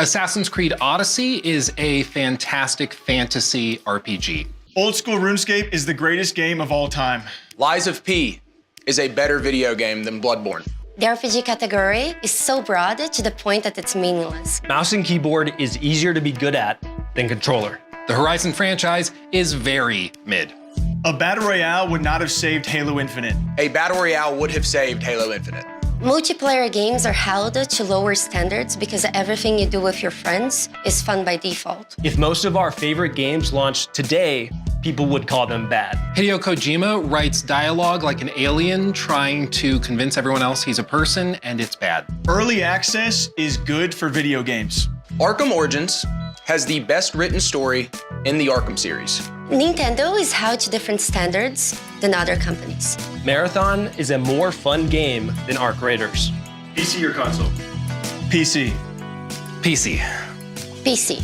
Assassin's Creed Odyssey is a fantastic fantasy RPG. Old school RuneScape is the greatest game of all time. Lies of P is a better video game than Bloodborne. The RPG category is so broad to the point that it's meaningless. Mouse and keyboard is easier to be good at than controller. The Horizon franchise is very mid. A battle royale would not have saved Halo Infinite. A battle royale would have saved Halo Infinite. Multiplayer games are held to lower standards because everything you do with your friends is fun by default. If most of our favorite games launched today, people would call them bad. Hideo Kojima writes dialogue like an alien trying to convince everyone else he's a person, and it's bad. Early access is good for video games. Arkham Origins has the best written story in the Arkham series. Nintendo is held to different standards than other companies. Marathon is a more fun game than Arc Raiders. PC or console? PC. PC. PC.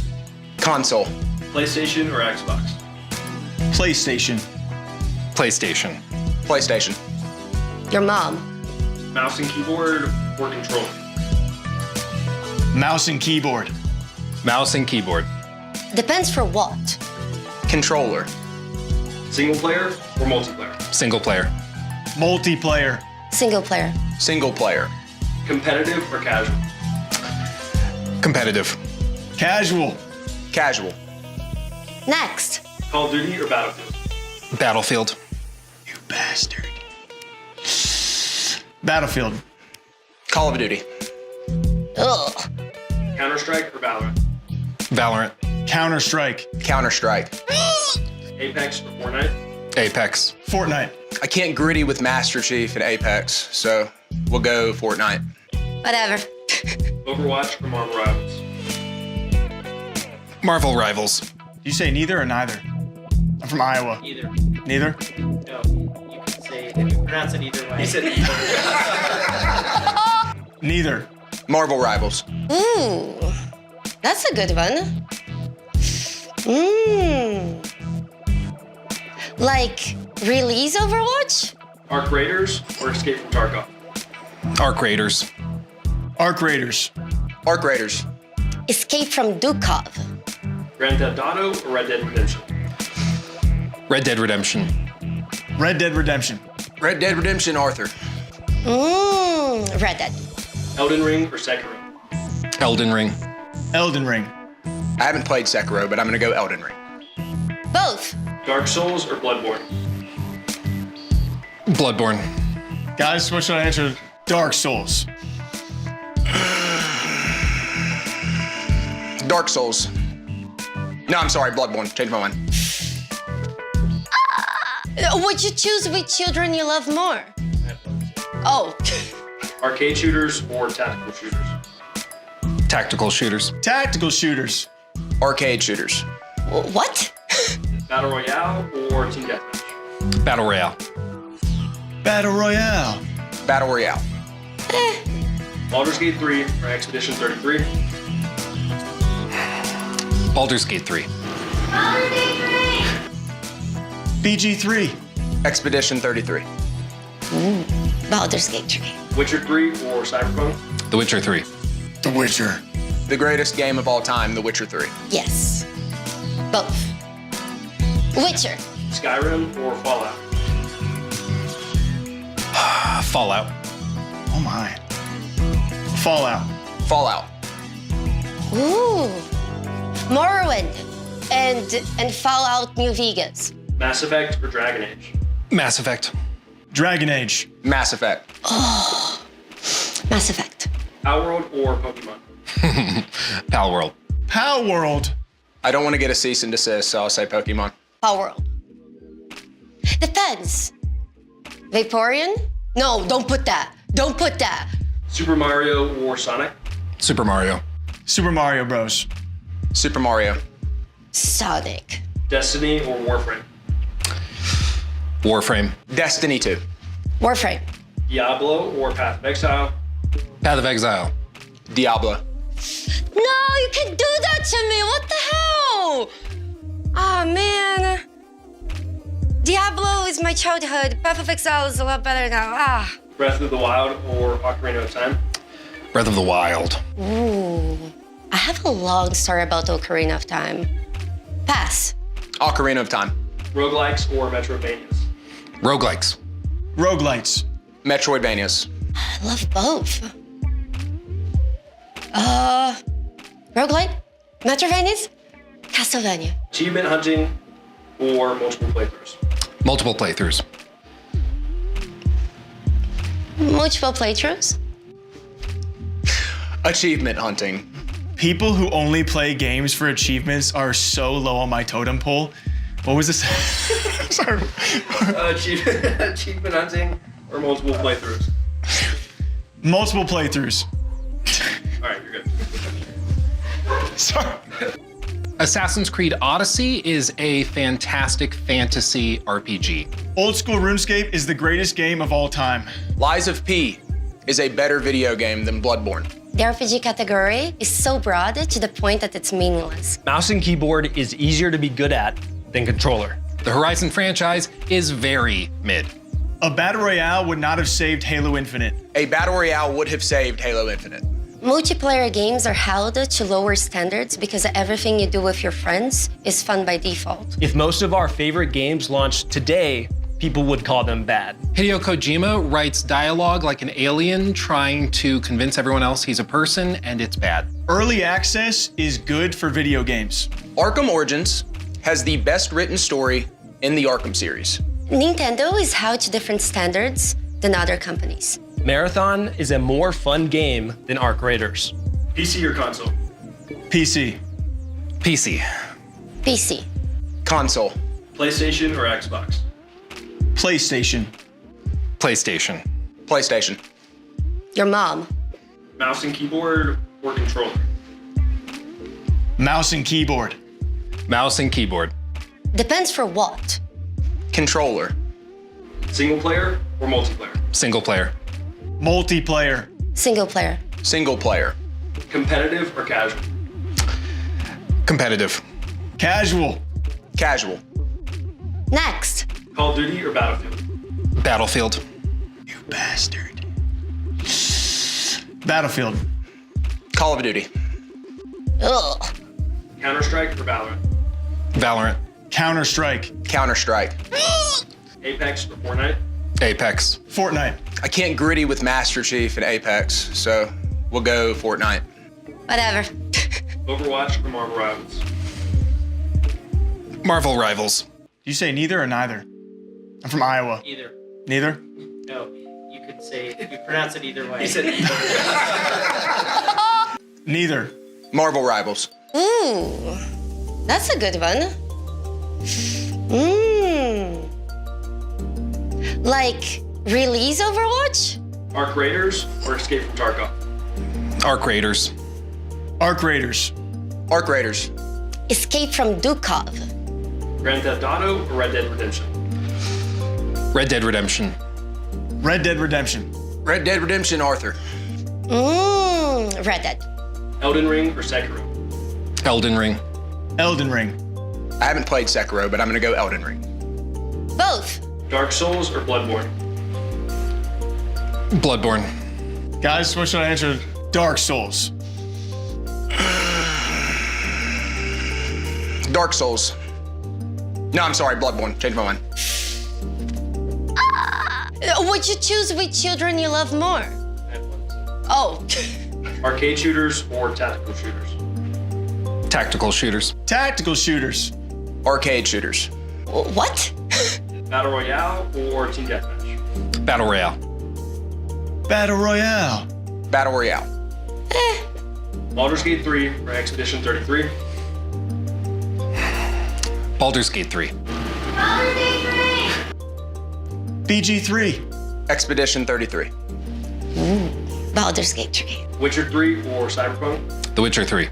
Console. PlayStation or Xbox? PlayStation. PlayStation. PlayStation. Your mom. Mouse and keyboard or controller? Mouse and keyboard. Mouse and keyboard. Depends for what. Controller. Single player or multiplayer? Single player. Multiplayer. Single player. Single player. Competitive or casual? Competitive. Casual. Casual. Next. Call of Duty or Battlefield? Battlefield. You bastard. Battlefield. Call of Duty. Ugh. Counter-Strike or Valorant? Valorant. Counter-Strike. Counter-Strike. Apex or Fortnite? Apex. Fortnite. I can't gritty with Master Chief and Apex, so we'll go Fortnite. Whatever. Overwatch or Marvel Rivals? Marvel Rivals. You say neither or neither? I'm from Iowa. Either. Neither? No, you can say, if you pronounce it either way. He said either. Neither. Marvel Rivals. Ooh, that's a good one. Like release Overwatch? Arc Raiders or Escape from Tarkov? Arc Raiders. Arc Raiders. Arc Raiders. Escape from Dukov. Grand Theft Auto or Red Dead Redemption? Red Dead Redemption. Red Dead Redemption. Red Dead Redemption, Arthur. Red Dead. Elden Ring or Sekiro? Elden Ring. Elden Ring. I haven't played Sekiro, but I'm gonna go Elden Ring. Both. Dark Souls or Bloodborne? Bloodborne. Guys, what should I answer? Dark Souls. Dark Souls. No, I'm sorry, Bloodborne. Change my mind. Would you choose which children you love more? Oh. Arcade shooters or tactical shooters? Tactical shooters. Tactical shooters. Arcade shooters. What? Battle Royale or Team Deathmatch? Battle Royale. Battle Royale. Battle Royale. Baldur's Gate 3 or Expedition 33? Baldur's Gate 3. BG3. Expedition 33. Baldur's Gate 3. Witcher 3 or Cyberpunk? The Witcher 3. The Witcher. The greatest game of all time, The Witcher 3. Yes. Both. Witcher. Skyrim or Fallout? Fallout. Oh my. Fallout. Fallout. Ooh. Morrowind. And Fallout New Vegas. Mass Effect or Dragon Age? Mass Effect. Dragon Age. Mass Effect. Mass Effect. Outworld or Pokemon? Pal World. Pow World. I don't want to get a cease and desist, so I'll say Pokemon. Power World. Depends. Vaporeon? No, don't put that. Don't put that. Super Mario or Sonic? Super Mario. Super Mario Bros. Super Mario. Sonic. Destiny or Warframe? Warframe. Destiny 2. Warframe. Diablo or Path of Exile? Path of Exile. Diablo. No, you can do that to me. What the hell? Oh, man. Diablo is my childhood. Path of Exile is a lot better now. Breath of the Wild or Ocarina of Time? Breath of the Wild. Ooh. I have a long story about Ocarina of Time. Pass. Ocarina of Time. Roguelikes or Metroidvanias? Roguelikes. Roguelites. Metroidvanias. I love both. Roguelike? Metroidvanias? Castlevania. Achievement hunting or multiple playthroughs? Multiple playthroughs. Multiple playthroughs? Achievement hunting. People who only play games for achievements are so low on my totem pole. What was this? Sorry. Achievement hunting or multiple playthroughs? Multiple playthroughs. All right, you're good. Sorry. Assassin's Creed Odyssey is a fantastic fantasy RPG. Old school RuneScape is the greatest game of all time. Lies of P is a better video game than Bloodborne. The RPG category is so broad to the point that it's meaningless. Mouse and keyboard is easier to be good at than controller. The Horizon franchise is very mid. A battle royale would not have saved Halo Infinite. A battle royale would have saved Halo Infinite. Multiplayer games are held to lower standards because everything you do with your friends is fun by default. If most of our favorite games launched today, people would call them bad. Hideo Kojima writes dialogue like an alien trying to convince everyone else he's a person, and it's bad. Early access is good for video games. Arkham Origins has the best written story in the Arkham series. Nintendo is held to different standards than other companies. Marathon is a more fun game than Arc Raiders. PC or console? PC. PC. PC. Console. PlayStation or Xbox? PlayStation. PlayStation. PlayStation. Your mom. Mouse and keyboard or controller? Mouse and keyboard. Mouse and keyboard. Depends for what. Controller. Single player or multiplayer? Single player. Multiplayer. Single player. Single player. Competitive or casual? Competitive. Casual. Casual. Next. Call of Duty or Battlefield? Battlefield. You bastard. Battlefield. Call of Duty. Ugh. Counter-Strike or Valorant? Valorant. Counter-Strike. Counter-Strike. Apex or Fortnite? Apex. Fortnite. I can't gritty with Master Chief and Apex, so we'll go Fortnite. Whatever. Overwatch or Marvel Rivals? Marvel Rivals. Did you say neither or neither? I'm from Iowa. Either. Neither? No, you could say, you pronounce it either way. He said Neither. Marvel Rivals. Ooh. That's a good one. Like, release Overwatch? Arc Raiders or Escape from Tarkov? Arc Raiders. Arc Raiders. Arc Raiders. Escape from Dukov. Grand Theft Auto or Red Dead Redemption? Red Dead Redemption. Red Dead Redemption. Red Dead Redemption, Arthur. Red Dead. Elden Ring or Sekiro? Elden Ring. Elden Ring. I haven't played Sekiro, but I'm gonna go Elden Ring. Both. Dark Souls or Bloodborne? Bloodborne. Guys, what should I answer? Dark Souls. Dark Souls. No, I'm sorry, Bloodborne. Change my mind. Would you choose which children you love more? Oh. Arcade shooters or tactical shooters? Tactical shooters. Tactical shooters. Arcade shooters. What? Battle Royale or Team Deathmatch? Battle Royale. Battle Royale. Battle Royale. Baldur's Gate 3 or Expedition 33? Baldur's Gate 3. BG3. Expedition 33. Baldur's Gate 3. Witcher 3 or Cyberpunk? The Witcher 3.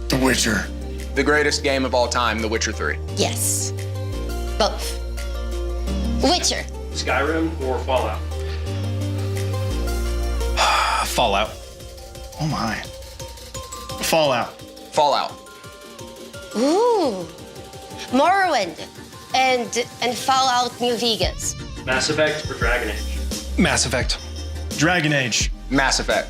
The Witcher. The greatest game of all time, The Witcher 3. Yes. Both. Witcher. Skyrim or Fallout? Fallout. Oh my. Fallout. Fallout. Ooh. Morrowind. And Fallout New Vegas. Mass Effect or Dragon Age? Mass Effect. Dragon Age. Mass Effect.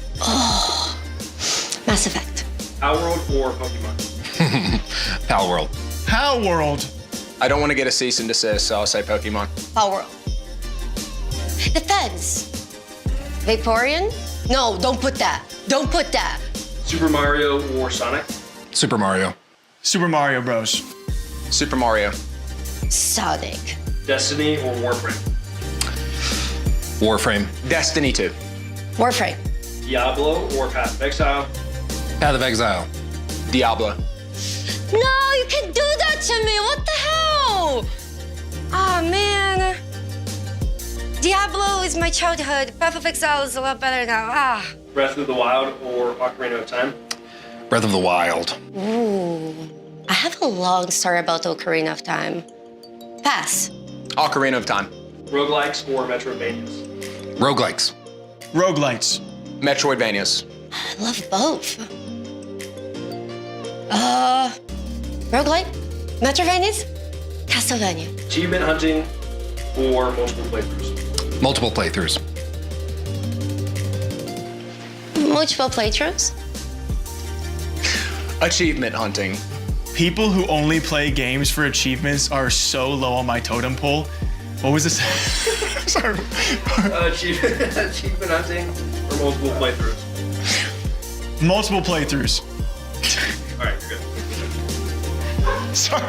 Mass Effect. Our World or Pokemon? Pal World. Pal World. I don't want to get a cease and desist, so I'll say Pokemon. Power World. The Fence. Vaporeon? No, don't put that. Don't put that. Super Mario or Sonic? Super Mario. Super Mario Bros. Super Mario. Sonic. Destiny or Warframe? Warframe. Destiny 2. Warframe. Diablo or Path of Exile? Path of Exile. Diablo. No, you can do that to me. What the hell? Oh, man. Diablo is my childhood. Path of Exile is a lot better now. Ah. Breath of the Wild or Ocarina of Time? Breath of the Wild. Ooh. I have a long story about Ocarina of Time. Pass. Ocarina of Time. Roguelikes or Metroidvanias? Roguelikes. Roguelites. Metroidvanias. I love both. Roguelike? Metroidvanias? Castlevania. Achievement hunting or multiple playthroughs? Multiple playthroughs. Multiple playthroughs? Achievement hunting. People who only play games for achievements are so low on my totem pole. What was this? Sorry. Achievement hunting or multiple playthroughs? Multiple playthroughs. All right, you're good. Sorry.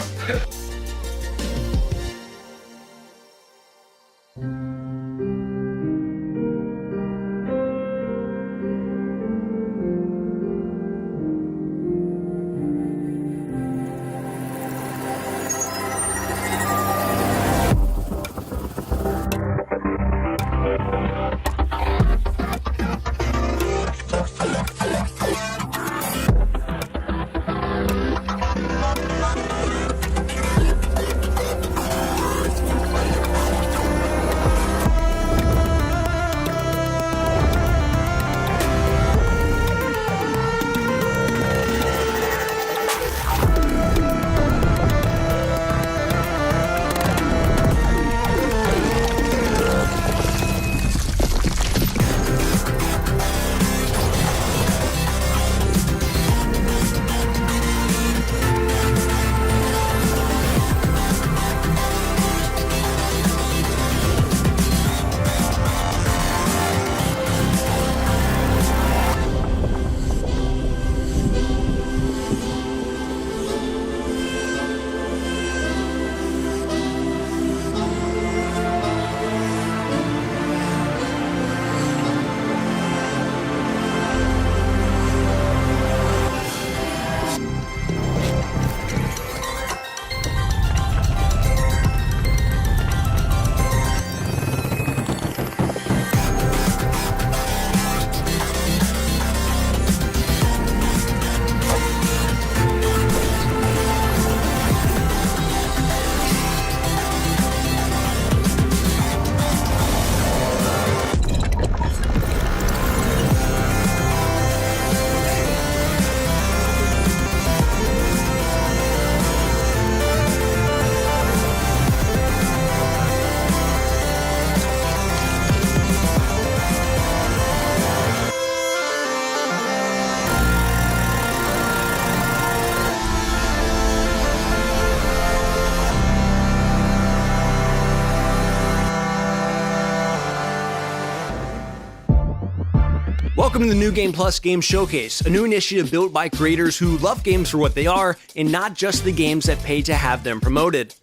Welcome to the New Game Plus Game Showcase, a new initiative built by creators who love games for what they are and not just the games that pay to have them promoted.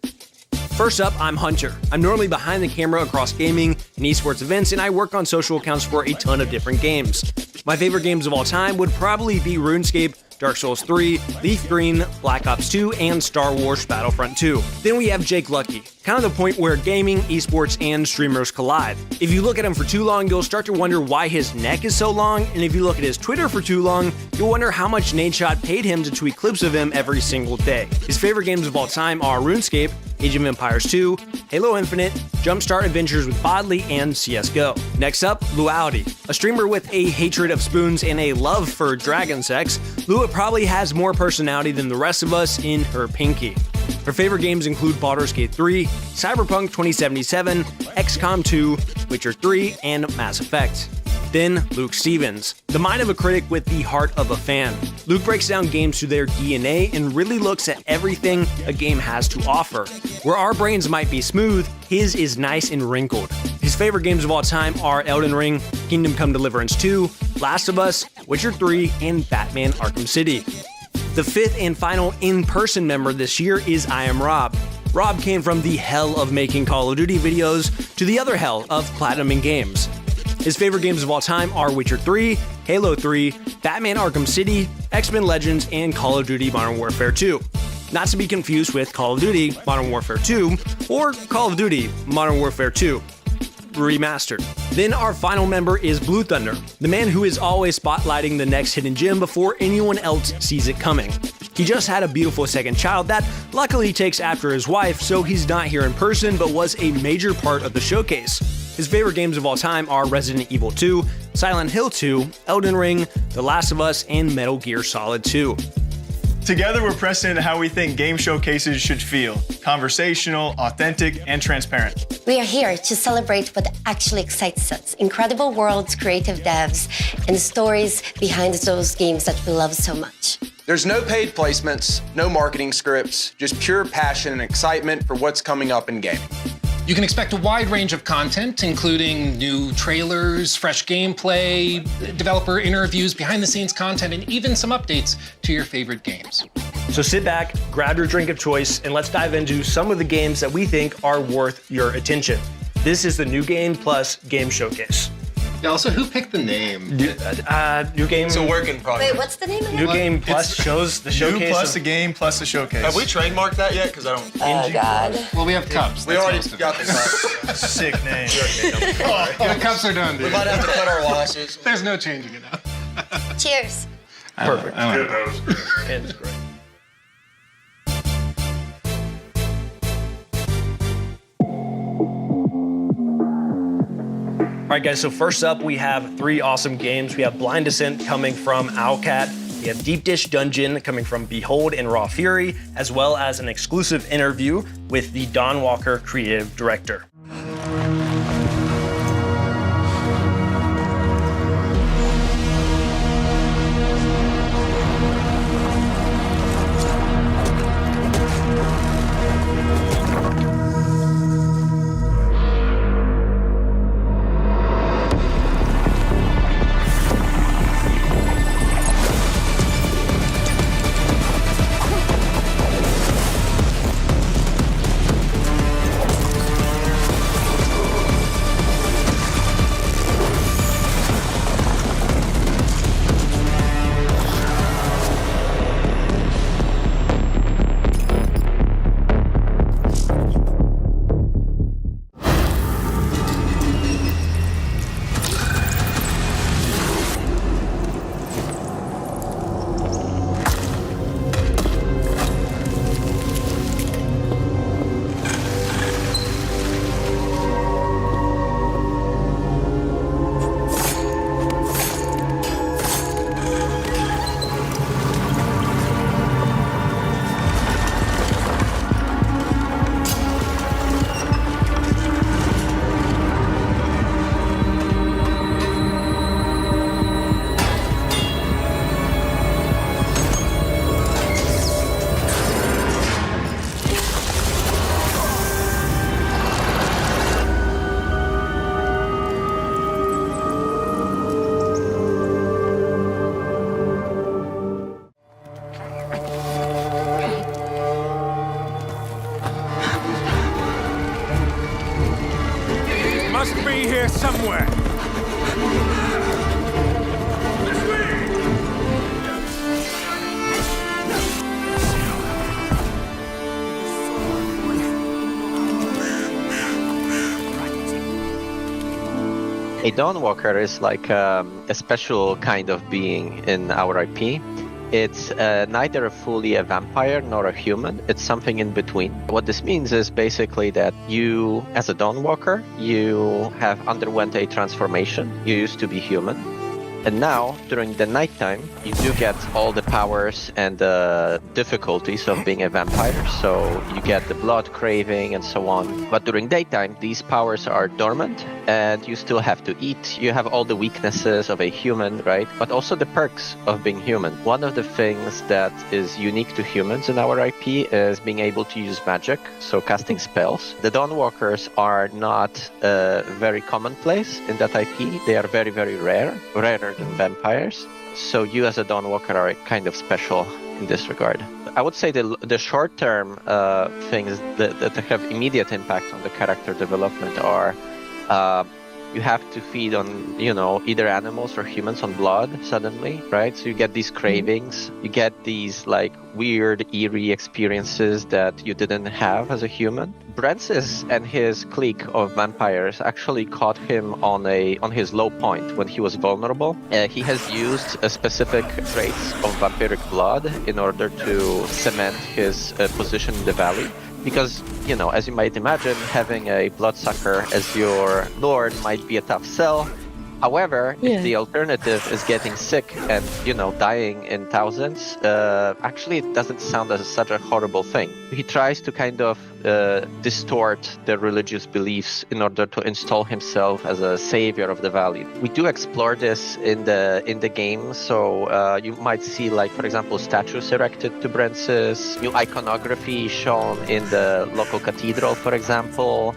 First up, I'm Hunter. I'm normally behind the camera across gaming and esports events, and I work on social accounts for a ton of different games. My favorite games of all time would probably be RuneScape, Dark Souls 3, Leaf Green, Black Ops 2, and Star Wars Battlefront 2. Then we have Jake Lucky, kind of the point where gaming, esports, and streamers collide. If you look at him for too long, you'll start to wonder why his neck is so long, and if you look at his Twitter for too long, you'll wonder how much Nadeshot paid him to tweet clips of him every single day. His favorite games of all time are RuneScape, Age of Empires 2, Halo Infinite, Jumpstart Adventures with Bodley, and CSGO. Next up, Luality. A streamer with a hatred of spoons and a love for dragon sex, Lua probably has more personality than the rest of us in her pinky. Her favorite games include Baldur's Gate 3, Cyberpunk 2077, XCOM 2, Witcher 3, and Mass Effect. Then Luke Stevens, the mind of a critic with the heart of a fan. Luke breaks down games through their DNA and really looks at everything a game has to offer. Where our brains might be smooth, his is nice and wrinkled. His favorite games of all time are Elden Ring, Kingdom Come Deliverance 2, Last of Us, Witcher 3, and Batman Arkham City. The fifth and final in-person member this year is I Am Rob. Rob came from the hell of making Call of Duty videos to the other hell of platinuming games. His favorite games of all time are Witcher 3, Halo 3, Batman Arkham City, X-Men Legends, and Call of Duty Modern Warfare 2. Not to be confused with Call of Duty Modern Warfare 2 or Call of Duty Modern Warfare 2 Remastered. Then our final member is Blue Thunder, the man who is always spotlighting the next hidden gem before anyone else sees it coming. He just had a beautiful second child that luckily takes after his wife, so he's not here in person but was a major part of the showcase. His favorite games of all time are Resident Evil 2, Silent Hill 2, Elden Ring, The Last of Us, and Metal Gear Solid 2. Together, we're pressing into how we think game showcases should feel: conversational, authentic, and transparent. We are here to celebrate what actually excites us: incredible worlds, creative devs, and stories behind those games that we love so much. There's no paid placements, no marketing scripts, just pure passion and excitement for what's coming up in gaming. You can expect a wide range of content, including new trailers, fresh gameplay, developer interviews, behind-the-scenes content, and even some updates to your favorite games. So sit back, grab your drink of choice, and let's dive into some of the games that we think are worth your attention. This is the New Game Plus Game Showcase. Yeah, also, who picked the name? New Game. It's a work in progress. Wait, what's the name of New it? Game Plus shows the showcase. New plus a game plus a showcase. Have we trademarked that yet? Because I don't. Oh, God. Well, we have cups. We already got the cups. Sick name. The cups are done, dude. We might have to cut our losses. There's no changing it now. Cheers. Perfect. Good, that was great. It's great. All right, guys, so first up, we have three awesome games. We have Blind Descent coming from Owlcat. We have Deep Dish Dungeon coming from Behold and Raw Fury, as well as an exclusive interview with the Don Walker creative director. Must be here somewhere. A Dawnwalker is like a special kind of being in our IP. It's neither fully a vampire nor a human. It's something in between. What this means is basically that you, as a Dawnwalker, you have underwent a transformation. You used to be human, And now, during the nighttime, you do get all the powers and the difficulties of being a vampire. So you get the blood craving and so on. But during daytime, these powers are dormant and you still have to eat. You have all the weaknesses of a human, right? But also the perks of being human. One of the things that is unique to humans in our IP is being able to use magic, so casting spells. The Dawnwalkers are not very commonplace in that IP. They are very, very rare, rarer than vampires. So you as a Dawnwalker are kind of special in this regard. I would say the short-term things that have immediate impact on the character development are you have to feed on, you know, either animals or humans on blood suddenly, right? So you get these cravings, you get these like weird, eerie experiences that you didn't have as a human. Brancis and his clique of vampires actually caught him on his low point when he was vulnerable. He has used specific traits of vampiric blood in order to cement his position in the valley. Because, you know, as you might imagine, having a bloodsucker as your lord might be a tough sell. However, if the alternative is getting sick and, you know, dying in thousands, actually it doesn't sound as such a horrible thing. He tries to kind of distort the religious beliefs in order to install himself as a savior of the valley. We do explore this in the game, so you might see, like, for example, statues erected to Brancis, new iconography shown in the local cathedral, for example,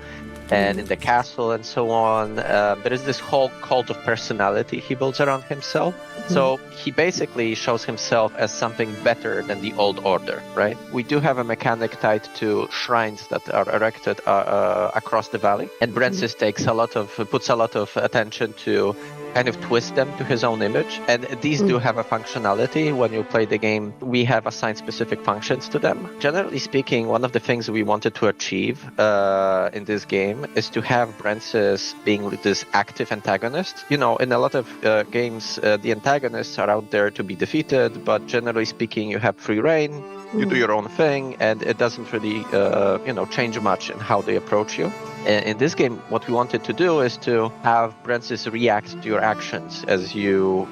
and in the castle and so on. There is this whole cult of personality he builds around himself. So he basically shows himself as something better than the old order, right? We do have a mechanic tied to shrines that are erected across the valley. And Brancis puts a lot of attention to kind of twist them to his own image. And these do have a functionality. When you play the game, we have assigned specific functions to them. Generally speaking, one of the things we wanted to achieve in this game is to have Brancis being this active antagonist. You know, in a lot of games, the antagonists are out there to be defeated, but generally speaking, you have free reign, you do your own thing, and it doesn't really, change much in how they approach you. In this game, what we wanted to do is to have Brancis react to your actions as you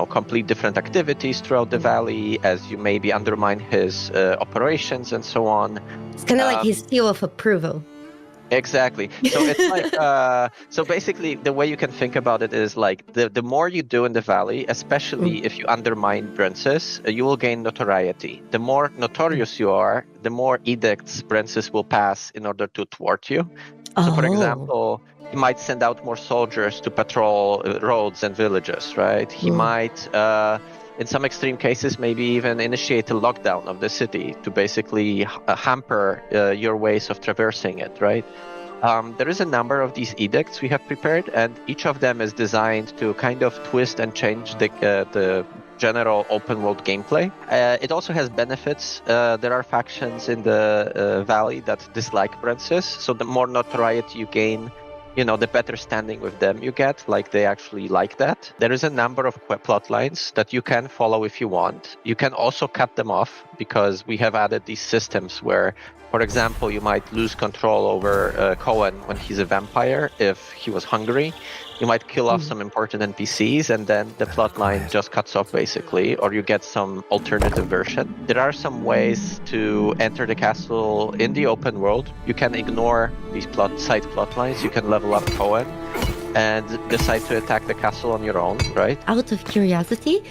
complete different activities throughout the valley, as you maybe undermine his operations and so on. It's kind of like his seal of approval. Exactly. So it's like, so basically the way you can think about it is like the more you do in the valley, especially if you undermine Brancis, you will gain notoriety. The more notorious you are, the more edicts Brancis will pass in order to thwart you. So, for example, he might send out more soldiers to patrol roads and villages, right? He might, in some extreme cases, maybe even initiate a lockdown of the city to basically hamper your ways of traversing it, right? There is a number of these edicts we have prepared, and each of them is designed to kind of twist and change the general open world gameplay. It also has benefits. There are factions in the valley that dislike Brancis, so the more notoriety you gain, the better standing with them you get, like they actually like that. There is a number of plot lines that you can follow if you want. You can also cut them off because we have added these systems where, for example, you might lose control over Cohen when he's a vampire if he was hungry. You might kill off some important NPCs and then the plot line just cuts off basically, or you get some alternative version. There are some ways to enter the castle in the open world. You can ignore these side plot lines. You can level up Cohen and decide to attack the castle on your own, right? Out of curiosity,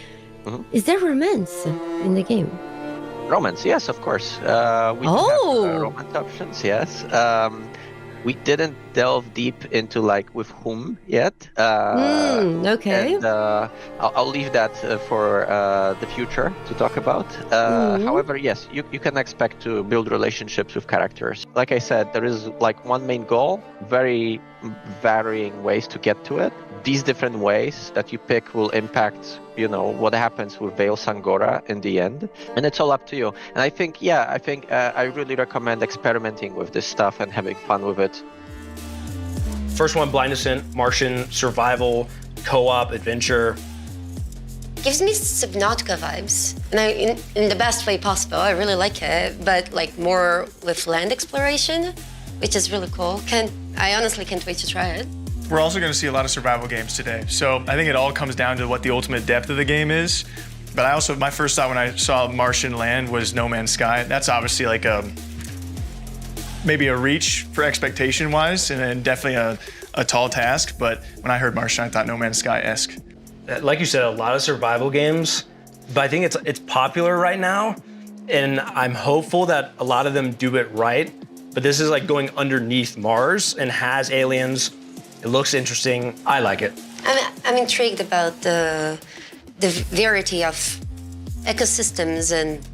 is there romance in the game? Romance, yes, of course. We do have romance options, yes. We didn't delve deep into with whom yet. Okay. And, I'll leave that for the future to talk about. However, yes, you can expect to build relationships with characters. Like I said, there is one main goal, very varying ways to get to it. These different ways that you pick will impact, what happens with Veil Sangora in the end. And it's all up to you. And I think I really recommend experimenting with this stuff and having fun with it. First one, Blind Descent, Martian, survival, co-op, adventure. Gives me Subnautica vibes, and in the best way possible. I really like it, but more with land exploration, which is really cool. I honestly can't wait to try it. We're also going to see a lot of survival games today. So I think it all comes down to what the ultimate depth of the game is. But I also, my first thought when I saw Martian land was No Man's Sky. That's obviously like maybe a reach for expectation-wise, and then definitely a tall task. But when I heard Martian, I thought No Man's Sky-esque. Like you said, a lot of survival games, but I think it's popular right now, and I'm hopeful that a lot of them do it right. But this is like going underneath Mars and has aliens. It looks interesting. I like it. I'm intrigued about the variety of ecosystems and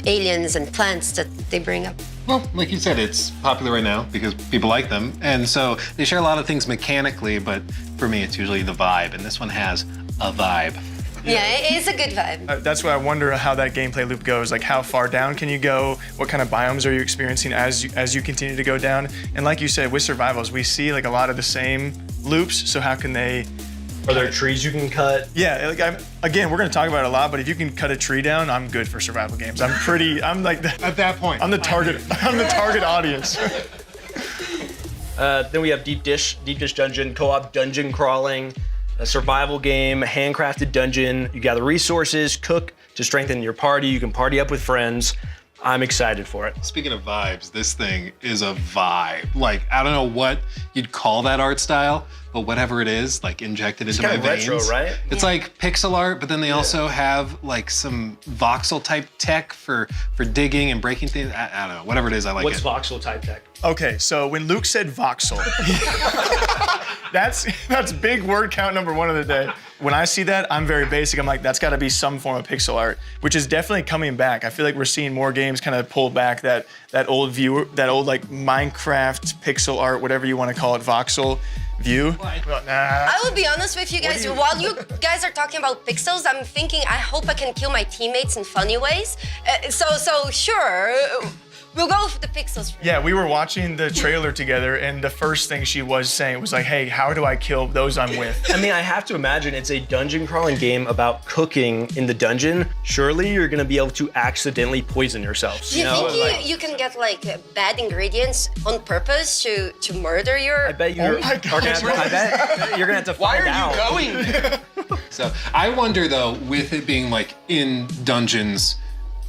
aliens and plants that they bring up. Well, like you said, it's popular right now because people like them. And so they share a lot of things mechanically, but for me, it's usually the vibe. And this one has a vibe. Yeah, it's a good vibe. That's why I wonder how that gameplay loop goes. Like, how far down can you go? What kind of biomes are you experiencing as you continue to go down? And like you said, with survivals, we see like a lot of the same loops. So how can they? Are there trees you can cut? Yeah, like again, we're gonna talk about it a lot, but if you can cut a tree down, I'm good for survival games. I'm like at that point. I'm the target audience. Then we have deep dish dungeon, co-op dungeon crawling, a survival game, a handcrafted dungeon. You gather resources, cook to strengthen your party. You can party up with friends. I'm excited for it. Speaking of vibes, this thing is a vibe. Like, I don't know what you'd call that art style, but whatever it is, like injected into my veins. Retro, right? It's like pixel art, but then they also have like some voxel type tech for digging and breaking things. I don't know, whatever it is, I like What's it. What's voxel type tech? Okay, so when Luke said voxel, that's big word count number 1 of the day. When I see that, I'm very basic. I'm like, that's got to be some form of pixel art, which is definitely coming back. I feel like we're seeing more games kind of pull back that old view, that old like Minecraft pixel art, whatever you want to call it, voxel view. I will be honest with you guys. While you guys are talking about pixels, I'm thinking I hope I can kill my teammates in funny ways. So sure. We'll go with the pixels. Yeah, we were watching the trailer together, and the first thing she was saying was like, hey, how do I kill those I'm with? I mean, I have to imagine it's a dungeon crawling game about cooking in the dungeon. Surely you're gonna be able to accidentally poison yourself. Do you think you can get like bad ingredients on purpose to murder your... I bet you're gonna have to find out. Why are you going there? So I wonder though, with it being like in dungeons,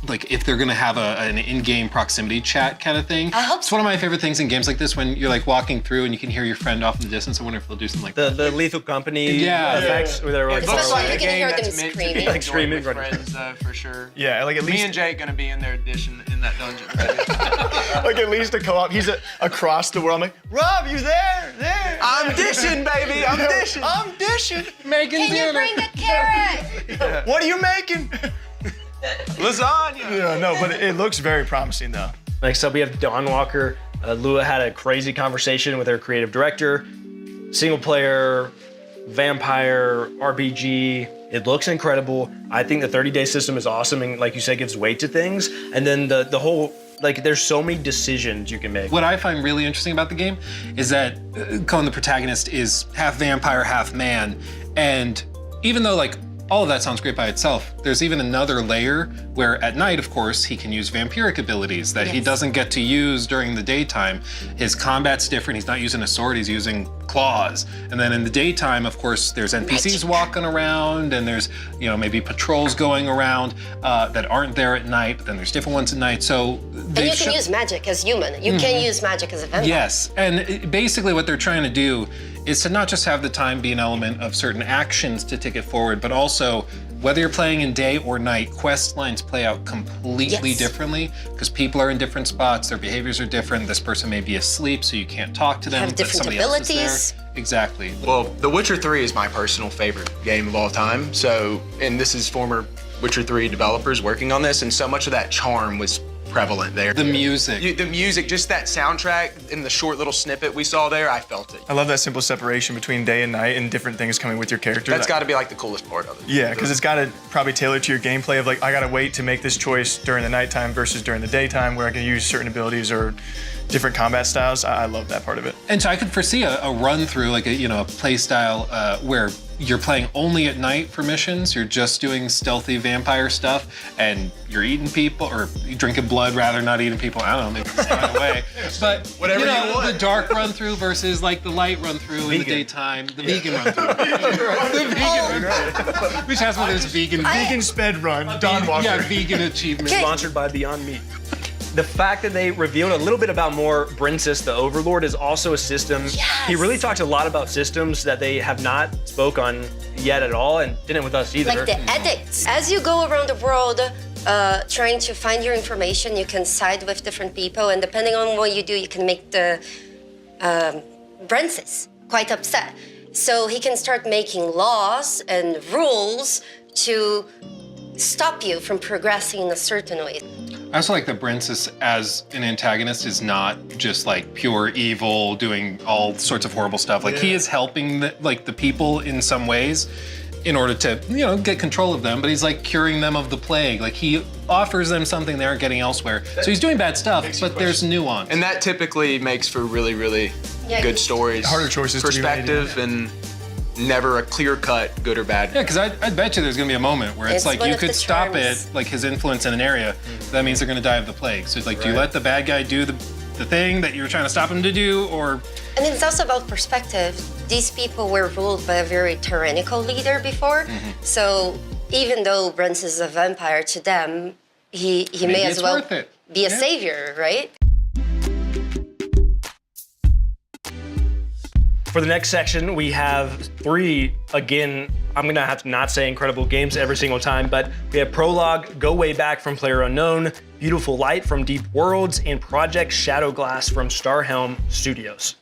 like if they're gonna have an in-game proximity chat kind of thing. I hope It's one of my favorite things in games like this, when you're like walking through and you can hear your friend off in the distance. I wonder if they'll do something like that. The Lethal Company effects where they're like, It looks like you can hear them screaming. Like screaming with friends, for sure. Yeah, like at least Me and Jake gonna be in there dishing in that dungeon. like at least a co-op. He's across the world. I'm like, Rob, you there? I'm dishing, baby. I'm dishing. I'm dishing. Making Can you bring the carrot? What are you making? Lasagna. Yeah, no, but it looks very promising though. Next up, we have Dawn Walker. Lua had a crazy conversation with her creative director. Single player, vampire, RPG. It looks incredible. I think the 30-day system is awesome and, like you said, gives weight to things. And then the whole, like, there's so many decisions you can make. What I find really interesting about the game is that Cohen, the protagonist, is half vampire, half man. And even though, like, all of that sounds great by itself, there's even another layer where at night, of course, he can use vampiric abilities that he doesn't get to use during the daytime. His combat's different. He's not using a sword, he's using claws. And then in the daytime, of course, there's NPCs walking around and there's, you know, maybe patrols going around that aren't there at night, but then there's different ones at night. So And you can use magic as human. You can use magic as a vampire. Yes, and basically what they're trying to do is to not just have the time be an element of certain actions to take it forward, but also whether you're playing in day or night, quest lines play out completely differently because people are in different spots, their behaviors are different. This person may be asleep, so you can't talk to them. Have different abilities. Exactly. Well, The Witcher 3 is my personal favorite game of all time. So, and this is former Witcher 3 developers working on this, and so much of that charm was prevalent there. The music. The music, just that soundtrack in the short little snippet we saw there, I felt it. I love that simple separation between day and night and different things coming with your character. That's got to be like the coolest part of it. Yeah, because it's got to probably tailor to your gameplay of like, I got to wait to make this choice during the nighttime versus during the daytime where I can use certain abilities or different combat styles. I love that part of it. And so I could foresee a run through, like a play style where you're playing only at night for missions, you're just doing stealthy vampire stuff, and you're eating people, or you're drinking blood rather, not eating people, I don't know, maybe it's kind of way. But, Whatever you know, you want. the dark run through versus like the light run through in the daytime, the vegan run through. The vegan run through. Which has one of those vegan... Vegan sped run, Don Walker. Yeah, vegan achievement. Sponsored by Beyond Meat. The fact that they revealed a little bit about more Brensis, the Overlord, is also a system. Yes. He really talked a lot about systems that they have not spoke on yet at all, and didn't with us either. Like the edicts. As you go around the world trying to find your information, you can side with different people, and depending on what you do, you can make the Brensis quite upset. So he can start making laws and rules to stop you from progressing in a certain way. I also like that Brensis as an antagonist is not just like pure evil, doing all sorts of horrible stuff. Like he is helping the people in some ways in order to, you know, get control of them, but he's like curing them of the plague. Like he offers them something they aren't getting elsewhere. So he's doing bad stuff, but there's nuance. And that typically makes for really, really good stories. Harder choices to be made, Perspective and never a clear-cut good or bad. Yeah, because I bet you there's gonna be a moment where it's like one you of could the stop charms. it, like his influence in an area, that means they're gonna die of the plague. So it's like, do you let the bad guy do the thing that you're trying to stop him to do, or... And it's also about perspective. These people were ruled by a very tyrannical leader before, so even though Brensis is a vampire, to them, he may as it's well worth it. be a savior, right? For the next section, we have 3, again, I'm gonna have to not say incredible games every single time, but we have Prologue, Go Way Back from Player Unknown, Beautiful Light from Deep Worlds, and Project Shadowglass from Starhelm Studios.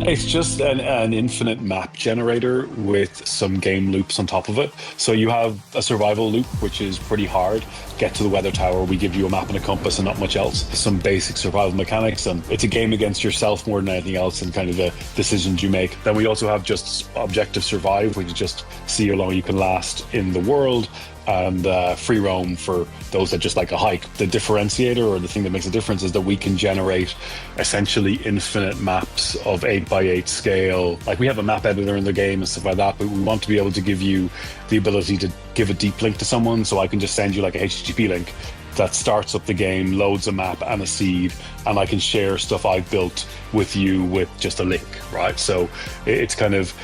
It's just an infinite map generator with some game loops on top of it. So you have a survival loop, which is pretty hard. Get to the weather tower, we give you a map and a compass and not much else. Some basic survival mechanics, and it's a game against yourself more than anything else and kind of the decisions you make. Then we also have just objective survive, which is just see how long you can last in the world, and free roam for those that just like a hike. The differentiator, or the thing that makes a difference, is that we can generate essentially infinite maps of 8x8 scale. Like we have a map editor in the game and stuff like that, but we want to be able to give you the ability to give a deep link to someone. So I can just send you like a HTTP link that starts up the game, loads a map and a seed, and I can share stuff I've built with you with just a link, right? So it's kind of,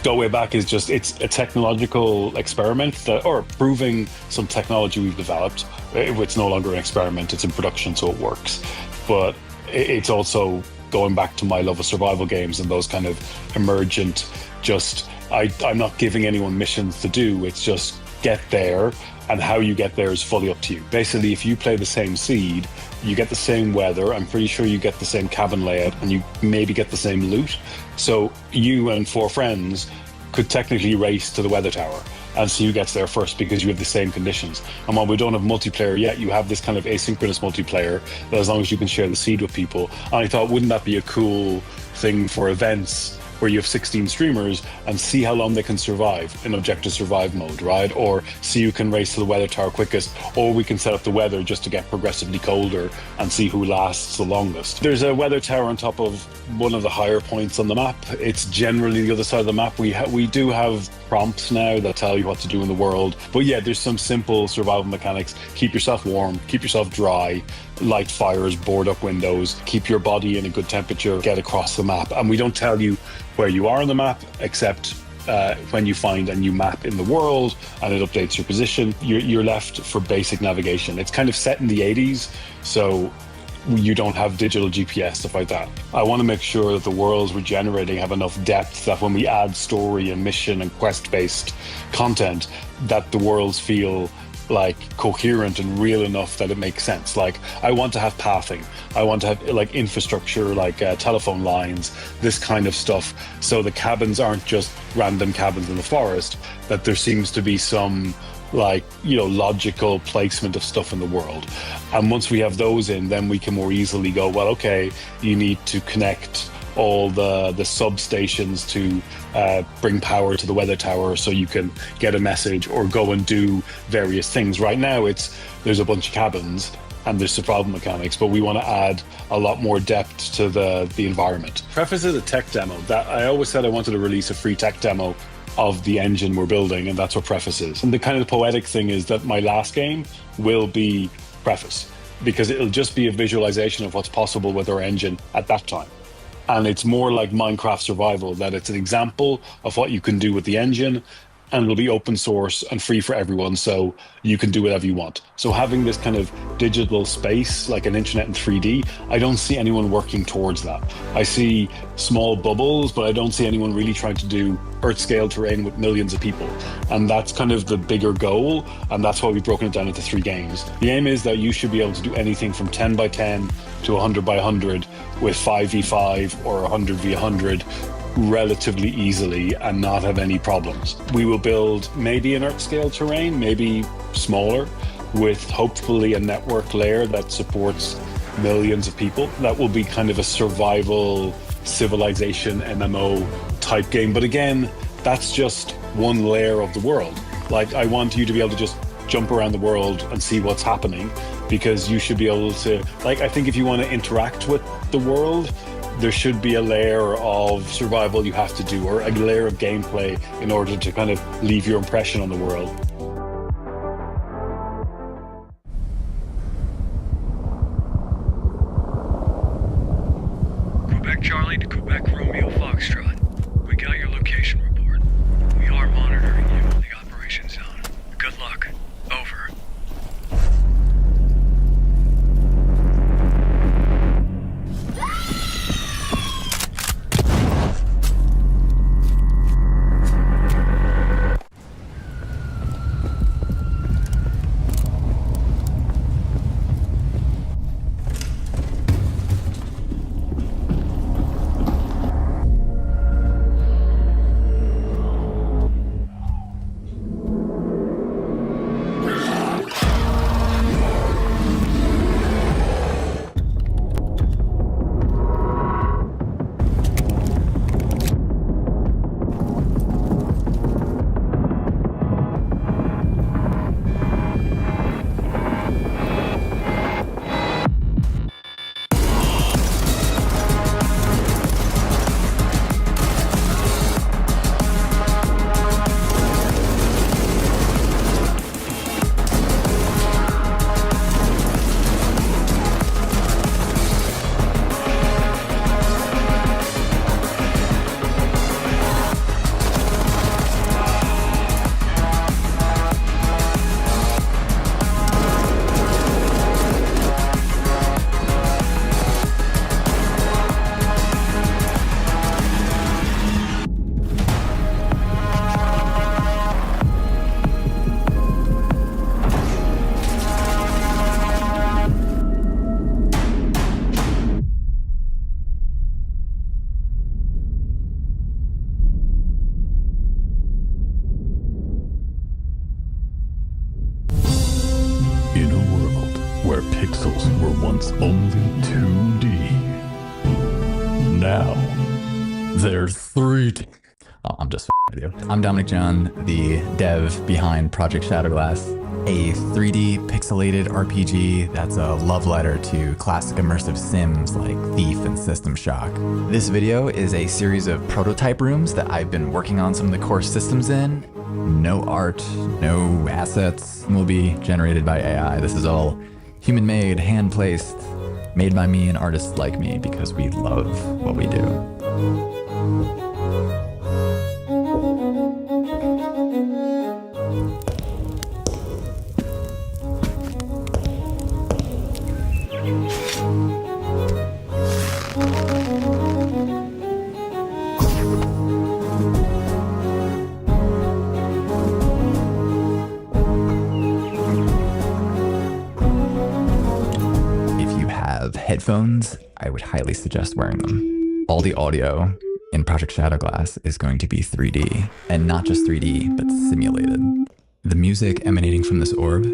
Go Way Back is just, it's a technological experiment that, or proving some technology we've developed. It's no longer an experiment, it's in production, so it works. But it's also going back to my love of survival games and those kind of emergent, just, I'm not giving anyone missions to do, it's just get there, and how you get there is fully up to you. Basically, if you play the same seed, you get the same weather, I'm pretty sure you get the same cabin layout, and you maybe get the same loot. So you and 4 friends could technically race to the weather tower and see who gets there first, because you have the same conditions. And while we don't have multiplayer yet, you have this kind of asynchronous multiplayer that, as long as you can share the seed with people. And I thought, wouldn't that be a cool thing for events where you have 16 streamers and see how long they can survive in objective survive mode, right? Or see who can race to the weather tower quickest, or we can set up the weather just to get progressively colder and see who lasts the longest. There's a weather tower on top of one of the higher points on the map. It's generally the other side of the map. We do have prompts now that tell you what to do in the world. But yeah, there's some simple survival mechanics. Keep yourself warm, keep yourself dry, light fires, board up windows, keep your body in a good temperature, get across the map. And we don't tell you where you are on the map, except when you find a new map in the world and it updates your position, you're left for basic navigation. It's kind of set in the 80s, so you don't have digital GPS, stuff like that. I want to make sure that the worlds we're generating have enough depth that when we add story and mission and quest-based content, that the worlds feel like coherent and real enough that it makes sense. Like, I want to have pathing, I want to have like infrastructure, like telephone lines, this kind of stuff, so the cabins aren't just random cabins in the forest, that there seems to be some like, you know, logical placement of stuff in the world. And once we have those in, then we can more easily go, well, okay, you need to connect all the substations to bring power to the weather tower so you can get a message or go and do various things. Right now there's a bunch of cabins and there's survival mechanics, but we want to add a lot more depth to the environment. Preface is a tech demo. That I always said I wanted to release a free tech demo of the engine we're building, and that's what Preface is. And the kind of poetic thing is that my last game will be Preface, because it'll just be a visualization of what's possible with our engine at that time. And it's more like Minecraft Survival, that it's an example of what you can do with the engine, and it'll be open source and free for everyone, so you can do whatever you want. So having this kind of digital space, like an internet in 3D, I don't see anyone working towards that. I see small bubbles, but I don't see anyone really trying to do Earth-scale terrain with millions of people. And that's kind of the bigger goal, and that's why we've broken it down into 3 games. The aim is that you should be able to do anything from 10 by 10 to 100 by 100 with 5v5 or 100v100 relatively easily and not have any problems. We will build maybe an Earth-scale terrain, maybe smaller, with hopefully a network layer that supports millions of people. That will be kind of a survival civilization MMO type game. But again, that's just one layer of the world. Like, I want you to be able to just jump around the world and see what's happening, because you should be able to, like, I think if you want to interact with the world, there should be a layer of survival you have to do, or a layer of gameplay in order to kind of leave your impression on the world. Quebec Charlie to Quebec Romeo Foxtrot. We got your location report. We are monitoring you in the operation zone. Good luck. Over. pixels were once only 2D. Now, they're 3D. Oh, I'm just with you. I'm Dominic John, the dev behind Project Shadowglass, a 3D pixelated RPG that's a love letter to classic immersive sims like Thief and System Shock. This video is a series of prototype rooms that I've been working on some of the core systems in. No art, no assets will be generated by AI. This is all human-made, hand-placed, made by me and artists like me because we love what we do. Headphones, I would highly suggest wearing them. All the audio in Project Shadowglass is going to be 3D, and not just 3D, but simulated. The music emanating from this orb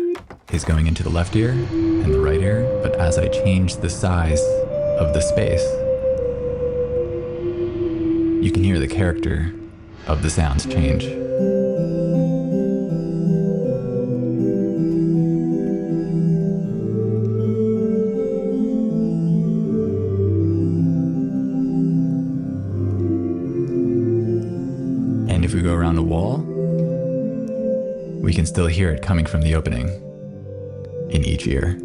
is going into the left ear and the right ear, but as I change the size of the space, you can hear the character of the sounds change. And if we go around the wall, we can still hear it coming from the opening in each ear.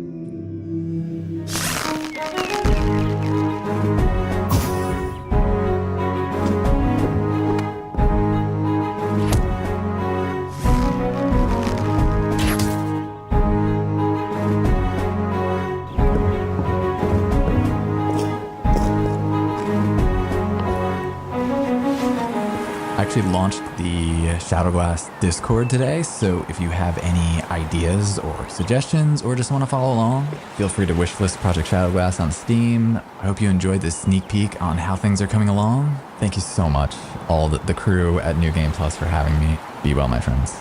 I actually launched the Shadowglass Discord today, so if you have any ideas or suggestions or just want to follow along, feel free to wishlist Project Shadowglass on Steam. I hope you enjoyed this sneak peek on how things are coming along. Thank you so much, all the crew at New Game Plus, for having me. Be well, my friends.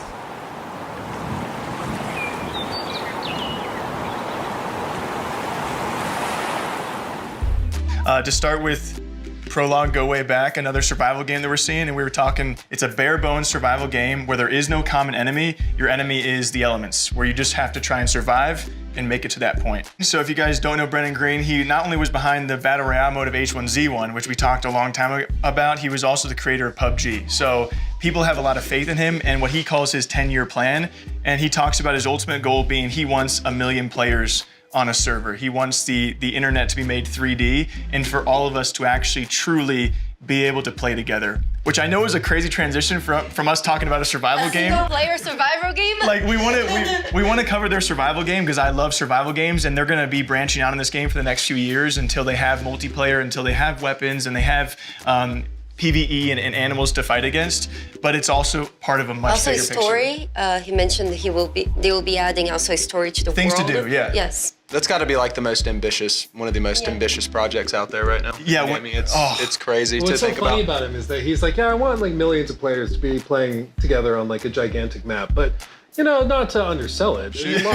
To start with Prologue, Go Way Back, another survival game that we're seeing, and we were talking, it's a bare bones survival game where there is no common enemy. Your enemy is the elements, where you just have to try and survive and make it to that point. So if you guys don't know Brennan Green, he not only was behind the Battle Royale mode of H1Z1, which we talked a long time about, he was also the creator of PUBG. So people have a lot of faith in him and what he calls his 10-year plan. And he talks about his ultimate goal being he wants 1 million players on a server. He wants the internet to be made 3D and for all of us to actually truly be able to play together, which I know is a crazy transition from us talking about a survival game. Single-player survival game? Like we want to cover their survival game because I love survival games, and they're going to be branching out in this game for the next few years until they have multiplayer, until they have weapons, and they have PvE and animals to fight against. But it's also part of a much bigger picture. Also a story. He mentioned they will be adding also a story to the Things world. to do, yeah. Yes. That's got to be like the most ambitious, one of the most ambitious projects out there right now. Yeah, I mean, it's crazy What's to so think funny about. him is that he's like, yeah, I want like millions of players to be playing together on like a gigantic map, but you know, not to undersell it. Shoot for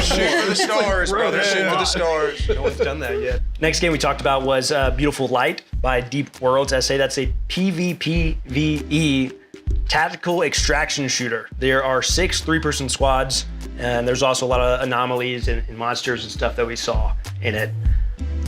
the stars, brother. Shoot for the stars. No one's done that yet. Next game we talked about was Beautiful Light by Deep Worlds SA. That's a PvPvE tactical extraction shooter. There are 6 3-person squads, and there's also a lot of anomalies and monsters and stuff that we saw in it.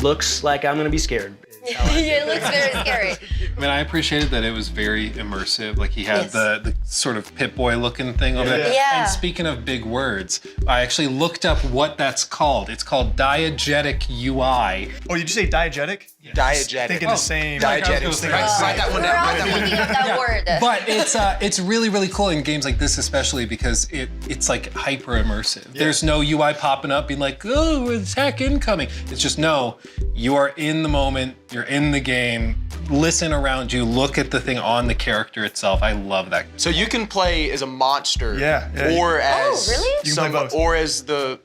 Looks like I'm gonna be scared. Yeah, it looks very scary. I mean, I appreciated that it was very immersive. Like he had the sort of Pip-Boy looking thing over there. Yeah. And speaking of big words, I actually looked up what that's called. It's called diegetic UI. Oh, did you say diegetic? Diegetic. Thinking the same. Diegetic. Write that one down. Write that one Thinking of that word. But it's really, really cool in games like this, especially because it's like hyper immersive. Yeah. There's no UI popping up being like, oh, attack incoming. It's just, no, you are in the moment, you're in the game, listen around you, look at the thing on the character itself. I love that. So you can play as a monster, or as really? or as the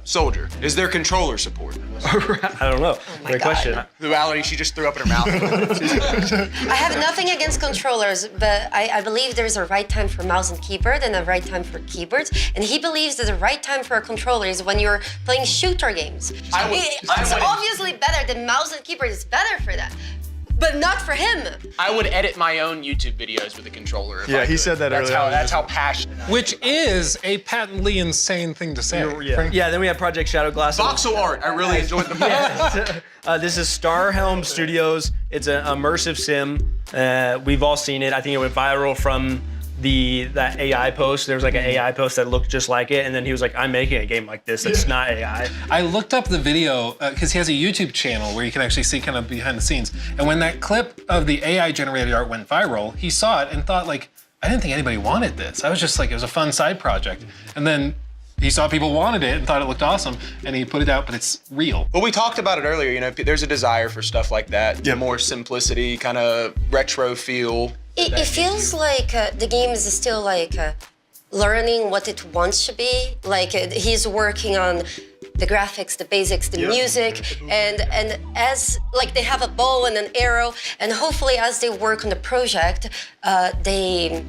soldier. Is there controller support? I don't know. Great question. Duality, she just threw up in her mouth. I have nothing against controllers, but I believe there's a right time for mouse and keyboard and a right time for keyboards. And he believes that the right time for a controller is when you're playing shooter games. It's obviously better. The mouse and keyboard is better for that. But not for him. I would edit my own YouTube videos with a controller. If I he could. said that earlier. That's how passionate. Which is a patently insane thing to say. Yeah, then we have Project Shadowglass. Voxel art. I really enjoyed the This is Starhelm Studios. It's an immersive sim. We've all seen it. I think it went viral from that AI post. There was like an AI post that looked just like it, and then he was like, I'm making a game like this that's not AI. I looked up the video because he has a YouTube channel where you can actually see kind of behind the scenes. And when that clip of the AI generated art went viral, he saw it and thought like, I didn't think anybody wanted this. I was just like, it was a fun side project. And then he saw people wanted it and thought it looked awesome, and he put it out, but it's real. Well, we talked about it earlier, there's a desire for stuff like that, the more simplicity, kind of retro feel. It feels like the game is still like learning what it wants to be. Like he's working on the graphics, the basics, the music, and as like they have a bow and an arrow, and hopefully as they work on the project, they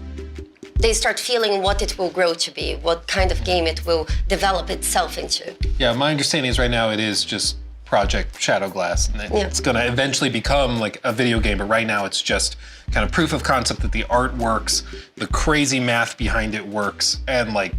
start feeling what it will grow to be, what kind of game it will develop itself into. Yeah, my understanding is right now it is just project Shadow Glass, and it's going to eventually become like a video game, but right now it's just kind of proof of concept that the art works, the crazy math behind it works, and like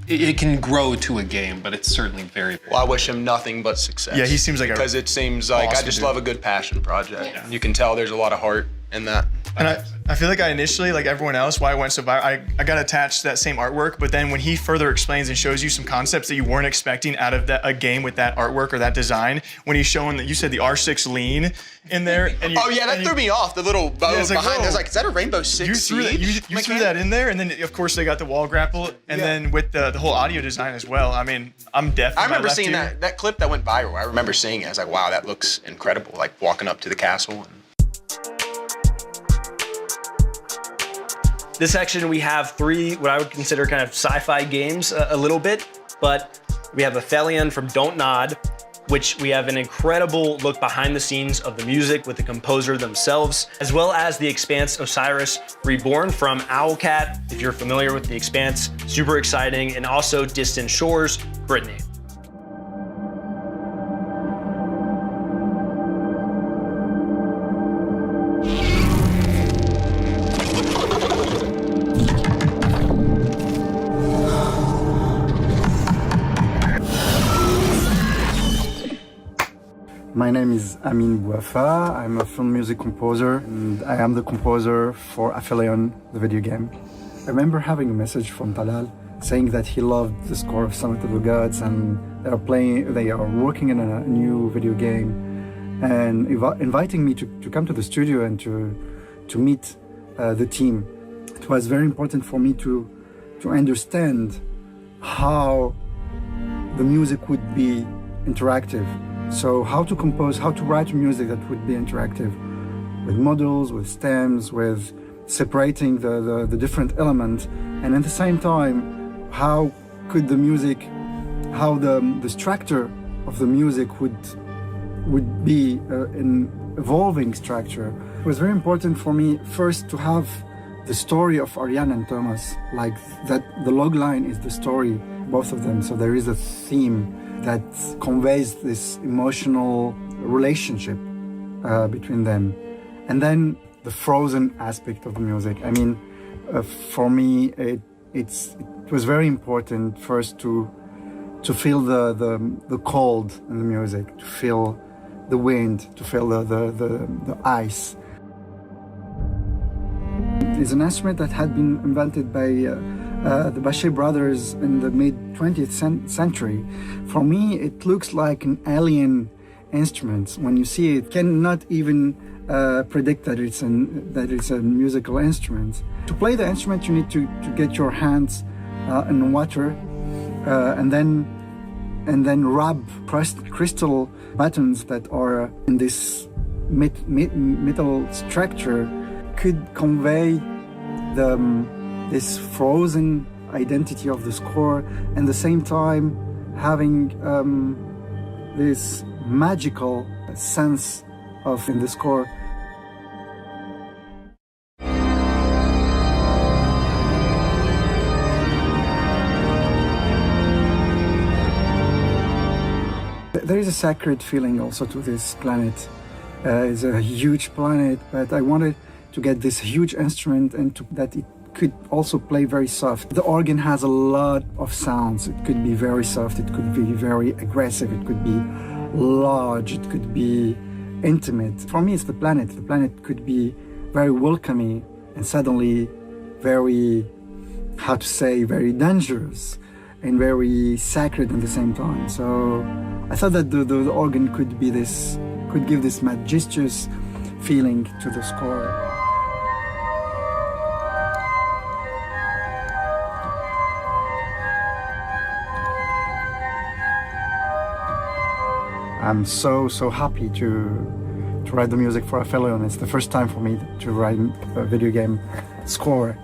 it can grow to a game, but it's certainly very, very Well, I wish him nothing but success. Yeah, he seems like because it seems like I awesome just dude. love a good passion project. You can tell there's a lot of heart in that. And I feel like I initially, like everyone else, why I went so viral, I got attached to that same artwork, but then when he further explains and shows you some concepts that you weren't expecting out of a game with that artwork or that design, when he's showing that you said the R6 lean in there. And Oh yeah, that threw me off. The little bow Yeah, it's like, behind. whoa. I was like, is that a Rainbow Six You threw that, Siege? you threw that in there, and then of course they got the wall grapple, and then with the whole audio design as well. I mean, I'm definitely. I remember seeing that clip that went viral. I remember seeing it. I was like, wow, that looks incredible. Like walking up to the castle. This section, we have 3 what I would consider kind of sci-fi games a little bit, but we have Aphelion from Don't Nod, which we have an incredible look behind the scenes of the music with the composer themselves, as well as The Expanse Osiris Reborn from Owlcat. If you're familiar with The Expanse, super exciting, and also Distant Shores, Brittany. My name is Amin Bouafa. I'm a film music composer, and I am the composer for Aphelion, the video game. I remember having a message from Talal saying that he loved the score of Summit of the Gods, and they are working in a new video game, and inviting me to come to the studio and to meet the team. It was very important for me to understand how the music would be interactive. So how to compose, how to write music that would be interactive, with models, with stems, with separating the different elements, and at the same time, how could the music, how the structure of the music would be an evolving structure. It was very important for me first to have the story of Ariane and Thomas, like that the log line is the story, both of them, so there is a theme that conveys this emotional relationship between them. And then the frozen aspect of the music. I mean, for me, it was very important first to feel the cold in the music, to feel the wind, to feel the ice. It's an instrument that had been invented by the Bachet brothers in the mid-20th century. For me, it looks like an alien instrument. When you see it, cannot even predict that it's a musical instrument. To play the instrument, you need to get your hands in water and then rub crystal buttons that are in this metal structure. Could convey this frozen identity of the score, and at the same time having this magical sense of in the score. There is a sacred feeling also to this planet. It's a huge planet, but I wanted to get this huge instrument and that it could also play very soft. The organ has a lot of sounds. It could be very soft, it could be very aggressive, it could be large, it could be intimate. For me, it's the planet. The planet could be very welcoming and suddenly very, how to say, very dangerous and very sacred at the same time. So I thought that the organ could give this majestuous feeling to the score. I'm so happy to write the music for Aphelion. It's the first time for me to write a video game score,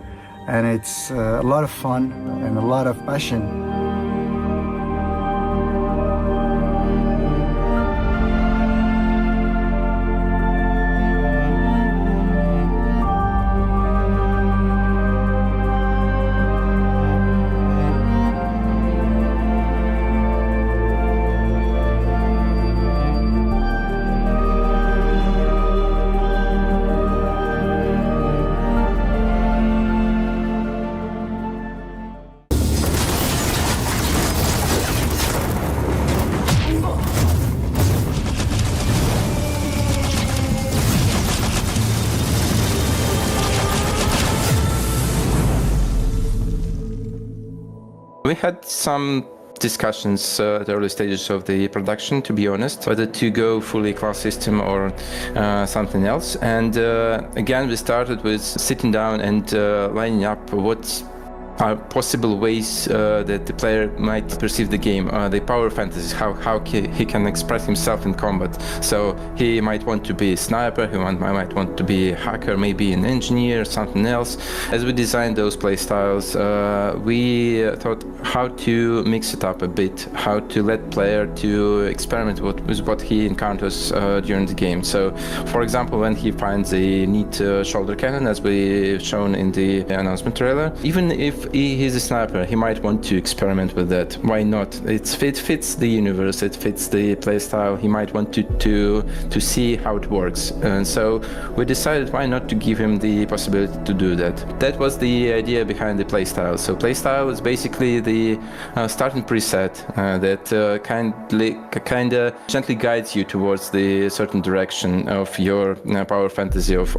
and it's a lot of fun and a lot of passion. We had some discussions at the early stages of the production, to be honest, whether to go fully class system or something else. And again, we started with sitting down and lining up what are possible ways that the player might perceive the game, the power fantasies, how he can express himself in combat. So he might want to be a sniper, he might want to be a hacker, maybe an engineer, something else. As we designed those playstyles, we thought how to mix it up a bit, how to let player to experiment with what he encounters during the game. So, for example, when he finds a neat shoulder cannon, as we shown in the announcement trailer, even if he's a sniper, he might want to experiment with that. Why not? It fits the universe, it fits the playstyle. He might want to see how it works. And so we decided why not to give him the possibility to do that. That was the idea behind the playstyle. So playstyle is basically the starting preset that kind of gently guides you towards the certain direction of your power fantasy of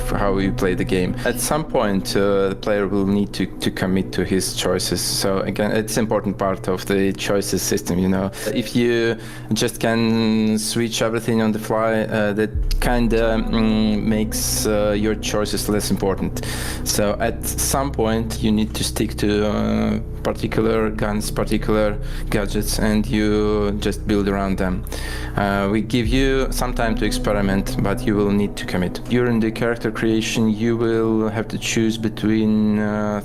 how you play the game. At some point, the player will need to commit to his choices. So again, it's an important part of the choices system, you know. If you just can switch everything on the fly, that kind of makes your choices less important. So at some point you need to stick to particular guns, particular gadgets, and you just build around them. We give you some time to experiment, but you will need to commit. During the character creation, you will have to choose between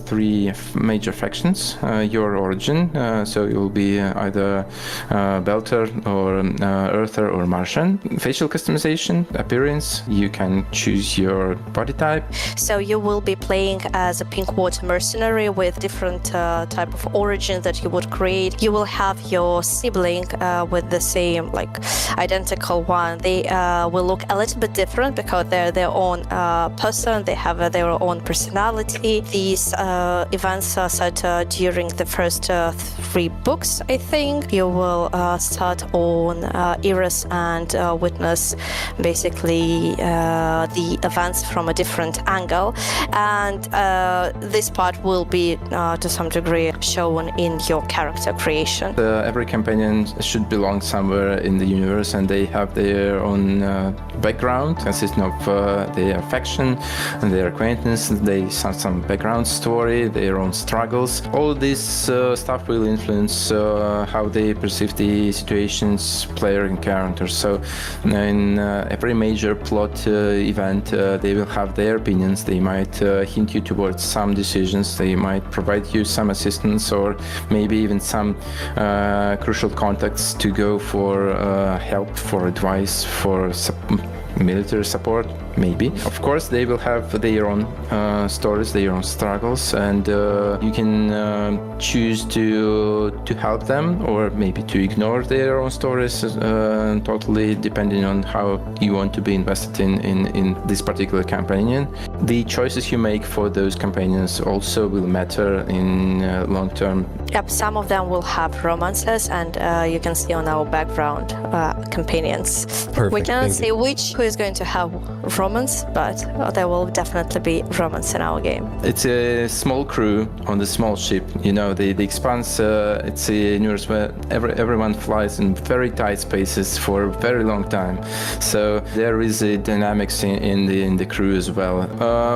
three major factions, your origin, so you'll be either Belter or Earther or Martian. Facial customization, appearance, you can choose your body type. So you will be playing as a pink water mercenary with different type of origin that you would create. You will have your sibling with the same, like, identical one. They will look a little bit different because they're their own person, they have their own personality. These events are set during the first 3 books, I think. You will start on Eris and witness basically the events from a different angle, and this part will be to some degree shown in your character creation. Every companion should belong somewhere in the universe, and they have their own background, consisting of their faction and their acquaintance. They have some background story, their own struggles. All this stuff will influence how they perceive the situations player encounters. So in every major plot event, they will have their opinions. They might hint you towards some decisions. They might provide you some assistance, or maybe even some crucial contacts to go for help, for advice, for military support, maybe. Of course, they will have their own stories, their own struggles, and you can choose to help them, or maybe to ignore their own stories, totally depending on how you want to be invested in this particular companion. The choices you make for those companions also will matter in long term. Yep, some of them will have romances, and you can see on our background companions. Perfect. We cannot say who is going to have romance, but there will definitely be romance in our game. It's a small crew on the small ship. You know, the Expanse, it's a universe where everyone flies in very tight spaces for a very long time. So there is a dynamics in the crew as well.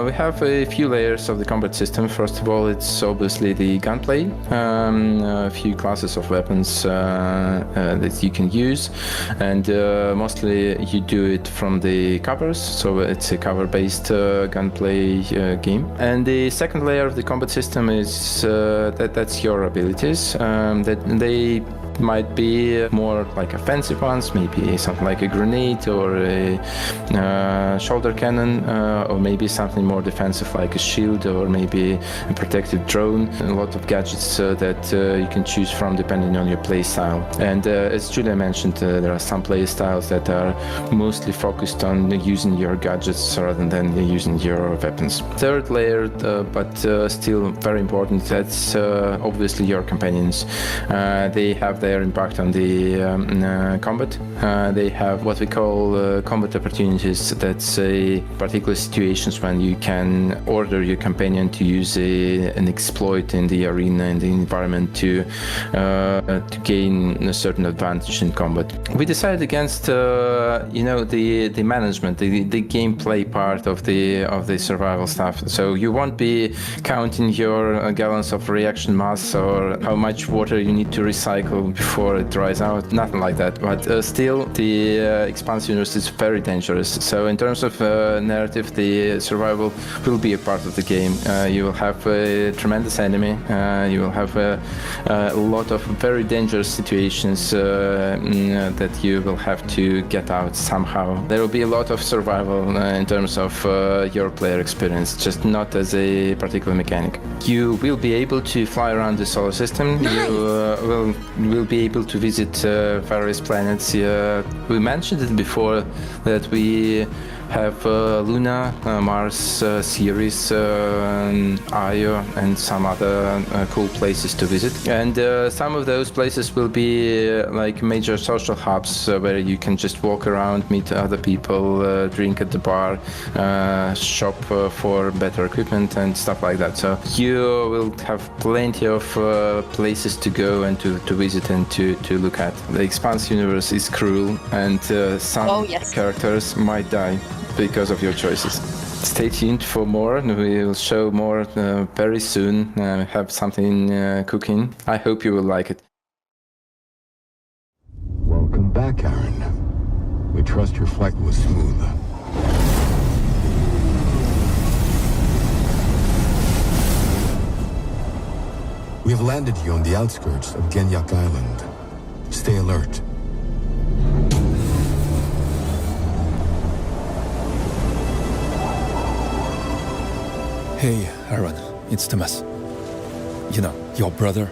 We have a few layers of the combat system. First of all, it's obviously the gunplay, a few classes of weapons that you can use, and mostly you do it from the covers, so it's a cover-based gunplay game. And the second layer of the combat system is that's your abilities. That they might be more like offensive ones, maybe something like a grenade or a shoulder cannon, or maybe something more defensive like a shield, or maybe a protective drone. A lot of gadgets that you can choose from depending on your play style. And as Julia mentioned, there are some play styles that are mostly focused on using your gadgets rather than using your weapons. Third layer, but still very important, that's obviously your companions. They have their impact on the combat. They have what we call combat opportunities. That's particular situations when you can order your companion to use an exploit in the arena, in the environment, to gain a certain advantage in combat. We decided against the management, the gameplay part of the survival stuff. So you won't be counting your gallons of reaction mass or how much water you need to recycle before it dries out, nothing like that. But still, the expanse universe is very dangerous. So in terms of narrative, the survival will be a part of the game. You will have a tremendous enemy. You will have a lot of very dangerous situations that you will have to get out somehow. There will be a lot of survival in terms of your player experience, just not as a particular mechanic. You will be able to fly around the solar system. Nice. You will be able to visit various planets. We mentioned it before that we have Luna, Mars, Ceres, Io, and some other cool places to visit. And some of those places will be like major social hubs where you can just walk around, meet other people, drink at the bar, shop for better equipment and stuff like that. So you will have plenty of places to go and to visit and to look at. The Expanse universe is cruel, and some characters might die because of your choices. Stay tuned for more. We will show more very soon. Have something cooking. I hope you will like it. Welcome back, Aaron. We trust your flight was smooth. We have landed you on the outskirts of Genyak Island. Stay alert. Hey, Aaron, it's Thomas. You know, your brother.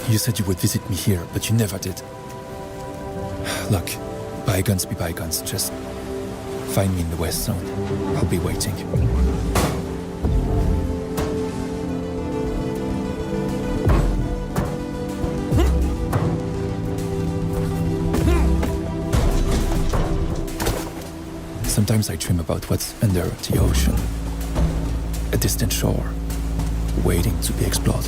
You said you would visit me here, but you never did. Look, bygones be bygones. Just find me in the West Zone. I'll be waiting. Sometimes I dream about what's under the ocean. A distant shore, waiting to be explored.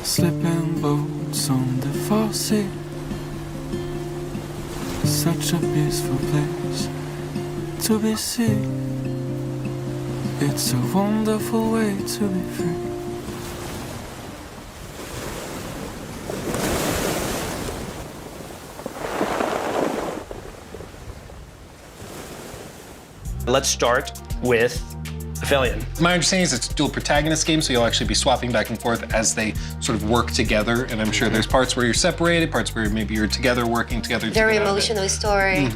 Slipping boats on the far sea. Such a peaceful place to be seen. It's a wonderful way to be free. Let's start with Aphelion. My understanding is it's a dual protagonist game, so you'll actually be swapping back and forth as they sort of work together. And I'm sure there's parts where you're separated, parts where maybe you're together, working together. Very emotional story.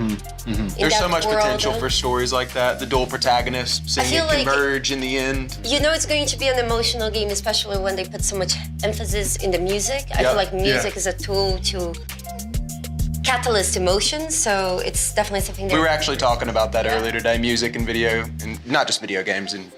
There's so much potential for stories like that. The dual protagonists, seeing it converge in the end. You know it's going to be an emotional game, especially when they put so much emphasis in the music. I feel like music is a tool to catalyst emotions, so it's definitely something that... We were actually talking about that earlier today, music and video, and not just video games, and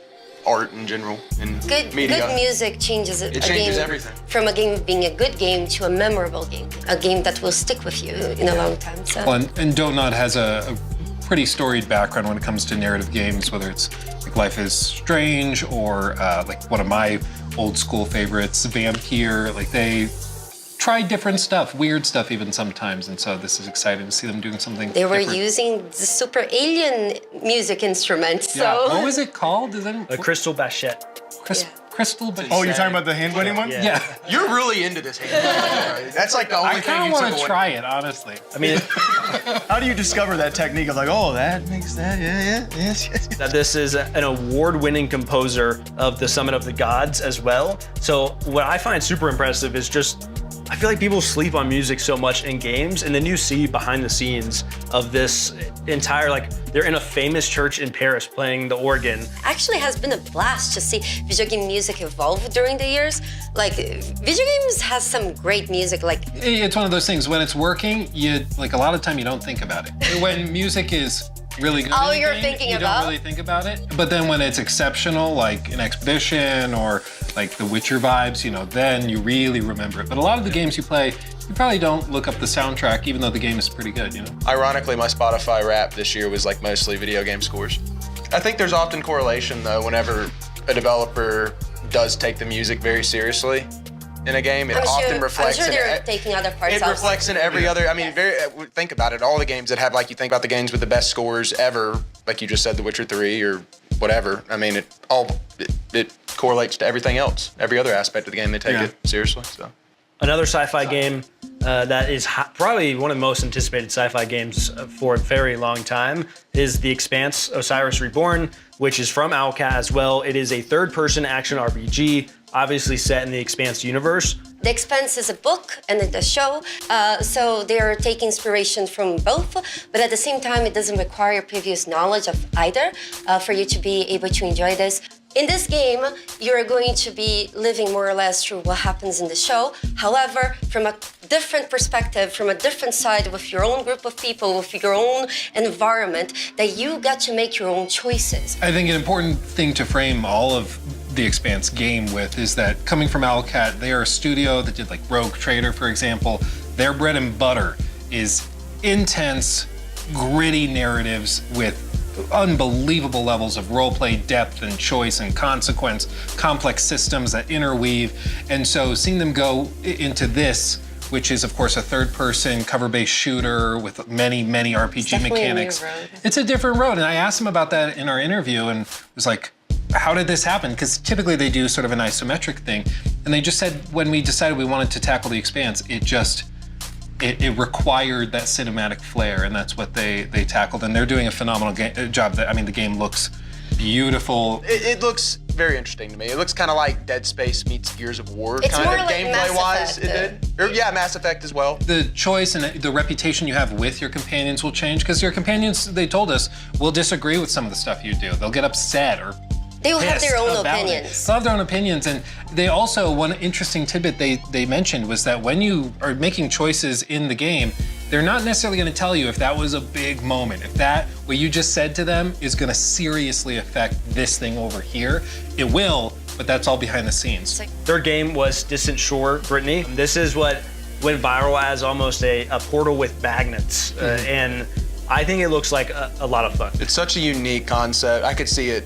art in general, and media. Good music changes It changes everything. From a game being a good game to a memorable game, a game that will stick with you in a long time. So. Well, and Donut has a pretty storied background when it comes to narrative games, whether it's like Life is Strange or like one of my old school favorites, Vampire. Like they try different stuff, weird stuff even sometimes, and so this is exciting to see them doing something They were different. using the super alien music instrument, so... Yeah. What was it called? Is that a crystal bachette. Crystal bachette. Oh, you're talking about the hand winding one? Yeah. You're really into this hand winding, right? That's like the only I kind of want to try it, honestly. I mean, how do you discover that technique of like, oh, that makes that, yes. That this is an award-winning composer of the Summit of the Gods as well. So what I find super impressive is just, I feel like people sleep on music so much in games, and then you see behind the scenes of this entire, like, they're in a famous church in Paris playing the organ. Actually has been a blast to see video game music evolve during the years. Like, video games has some great music, like... It's one of those things, when it's working, like a lot of time you don't think about it. When music is really good Oh, in the you're game, thinking you about? don't really think about it. But then when it's exceptional, like an Expedition or like the Witcher vibes, you know, then you really remember it. But a lot of the games you play, you probably don't look up the soundtrack, even though the game is pretty good, you know? Ironically, my Spotify rap this year was like mostly video game scores. I think there's often correlation though, whenever a developer does take the music very seriously in a game, it often reflects. I'm sure they're taking other parts. It reflects in every other. I mean, think about it. All the games that have, like, you think about the games with the best scores ever, like you just said, The Witcher 3 or whatever. I mean, it correlates to everything else. Every other aspect of the game, they take it seriously. So. Another sci-fi game that is probably one of the most anticipated sci-fi games for a very long time is The Expanse: Osiris Reborn, which is from Owlcat as well. It is a third-person action RPG, obviously set in the Expanse universe. The Expanse is a book and a show, so they're taking inspiration from both, but at the same time, it doesn't require previous knowledge of either for you to be able to enjoy this. In this game, you're going to be living more or less through what happens in the show. However, from a different perspective, from a different side, with your own group of people, with your own environment, that you got to make your own choices. I think an important thing to frame all of the Expanse game with is that coming from Owlcat, they are a studio that did like Rogue Trader, for example. Their bread and butter is intense, gritty narratives with unbelievable levels of roleplay depth and choice and consequence, complex systems that interweave. And so seeing them go into this, which is of course a third-person cover-based shooter with many, many RPG mechanics. It's a different road. And I asked them about that in our interview and was like, how did this happen? Because typically they do sort of an isometric thing. And they just said when we decided we wanted to tackle the Expanse, it required that cinematic flair, and that's what they tackled. And they're doing a phenomenal job. I mean, the game looks beautiful. It looks very interesting to me. It looks kind of like Dead Space meets Gears of War, It's kind more of like gameplay-wise. Mass Effect, It did. Yeah, Mass Effect as well. The choice and the reputation you have with your companions will change, because your companions, they told us, will disagree with some of the stuff you do. They'll get upset or They will have their own about it. opinions. They'll have their own opinions, and they also, one interesting tidbit they mentioned was that when you are making choices in the game, they're not necessarily going to tell you if that was a big moment, if that, what you just said to them is going to seriously affect this thing over here. It will, but that's all behind the scenes. Third game was Distant Shore, Brittany. This is what went viral as almost a portal with magnets, and I think it looks like a lot of fun. It's such a unique concept. I could see it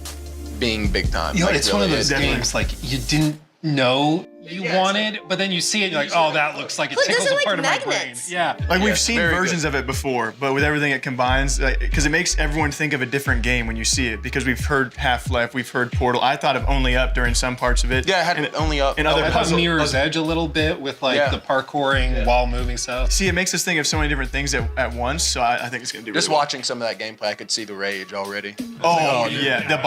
being big time. You know, Like, it's it one of really those is. games like you didn't know you wanted, but then you see it, and you're like, oh, that looks like it Who tickles doesn't a part like of my brain. magnets? Yeah. Like we've seen versions of it before, but with everything it combines, because it makes everyone think of a different game when you see it. Because we've heard Half-Life, we've heard Portal. I thought of Only Up during some parts of it. Yeah, it had Only Up. And other I thought puzzle Mirror's Edge a little bit with like the parkouring while moving stuff. See, it makes us think of so many different things at once. So I think it's gonna do. Just really watching some of that gameplay, I could see the rage already. Oh yeah, the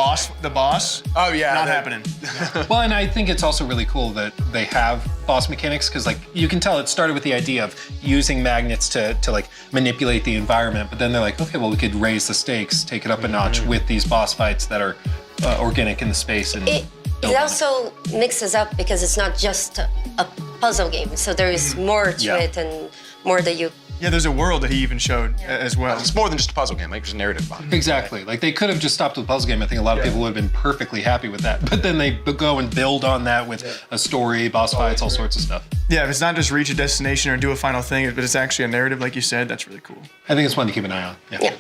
boss. Oh yeah, not happening. Well, and I think it's also really cool that they have boss mechanics, because like you can tell it started with the idea of using magnets to like manipulate the environment, but then they're like, okay, well, we could raise the stakes, take it up a notch with these boss fights that are organic in the space. And it also mixes up because it's not just a puzzle game, so there is more to it and more that you. Yeah, there's a world that he even showed as well. It's more than just a puzzle game, like there's a narrative behind it. Exactly. Like they could have just stopped with a puzzle game. I think a lot of people would have been perfectly happy with that. But then they go and build on that with a story, boss fights, all sorts of stuff. Yeah, if it's not just reach a destination or do a final thing, but it's actually a narrative, like you said, that's really cool. I think it's one to keep an eye on. Yeah.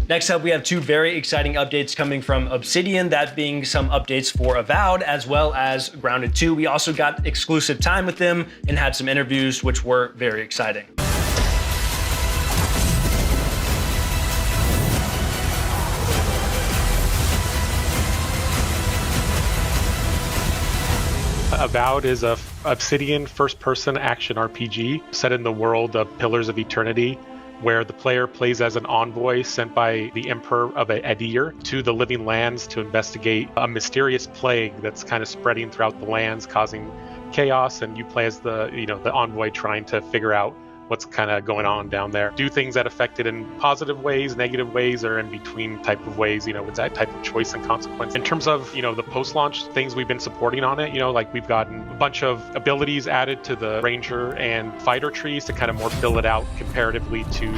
Next up, we have two very exciting updates coming from Obsidian, that being some updates for Avowed as well as Grounded 2. We also got exclusive time with them and had some interviews, which were very exciting. Avowed is a Obsidian first-person action RPG set in the world of Pillars of Eternity, where the player plays as an envoy sent by the Emperor of Adir to the Living Lands to investigate a mysterious plague that's kind of spreading throughout the lands, causing chaos, and you play as the envoy trying to figure out what's kind of going on down there. Do things that affect it in positive ways, negative ways, or in between type of ways, with that type of choice and consequence. In terms of, the post-launch things we've been supporting on it, like we've gotten a bunch of abilities added to the Ranger and Fighter trees to kind of more fill it out comparatively to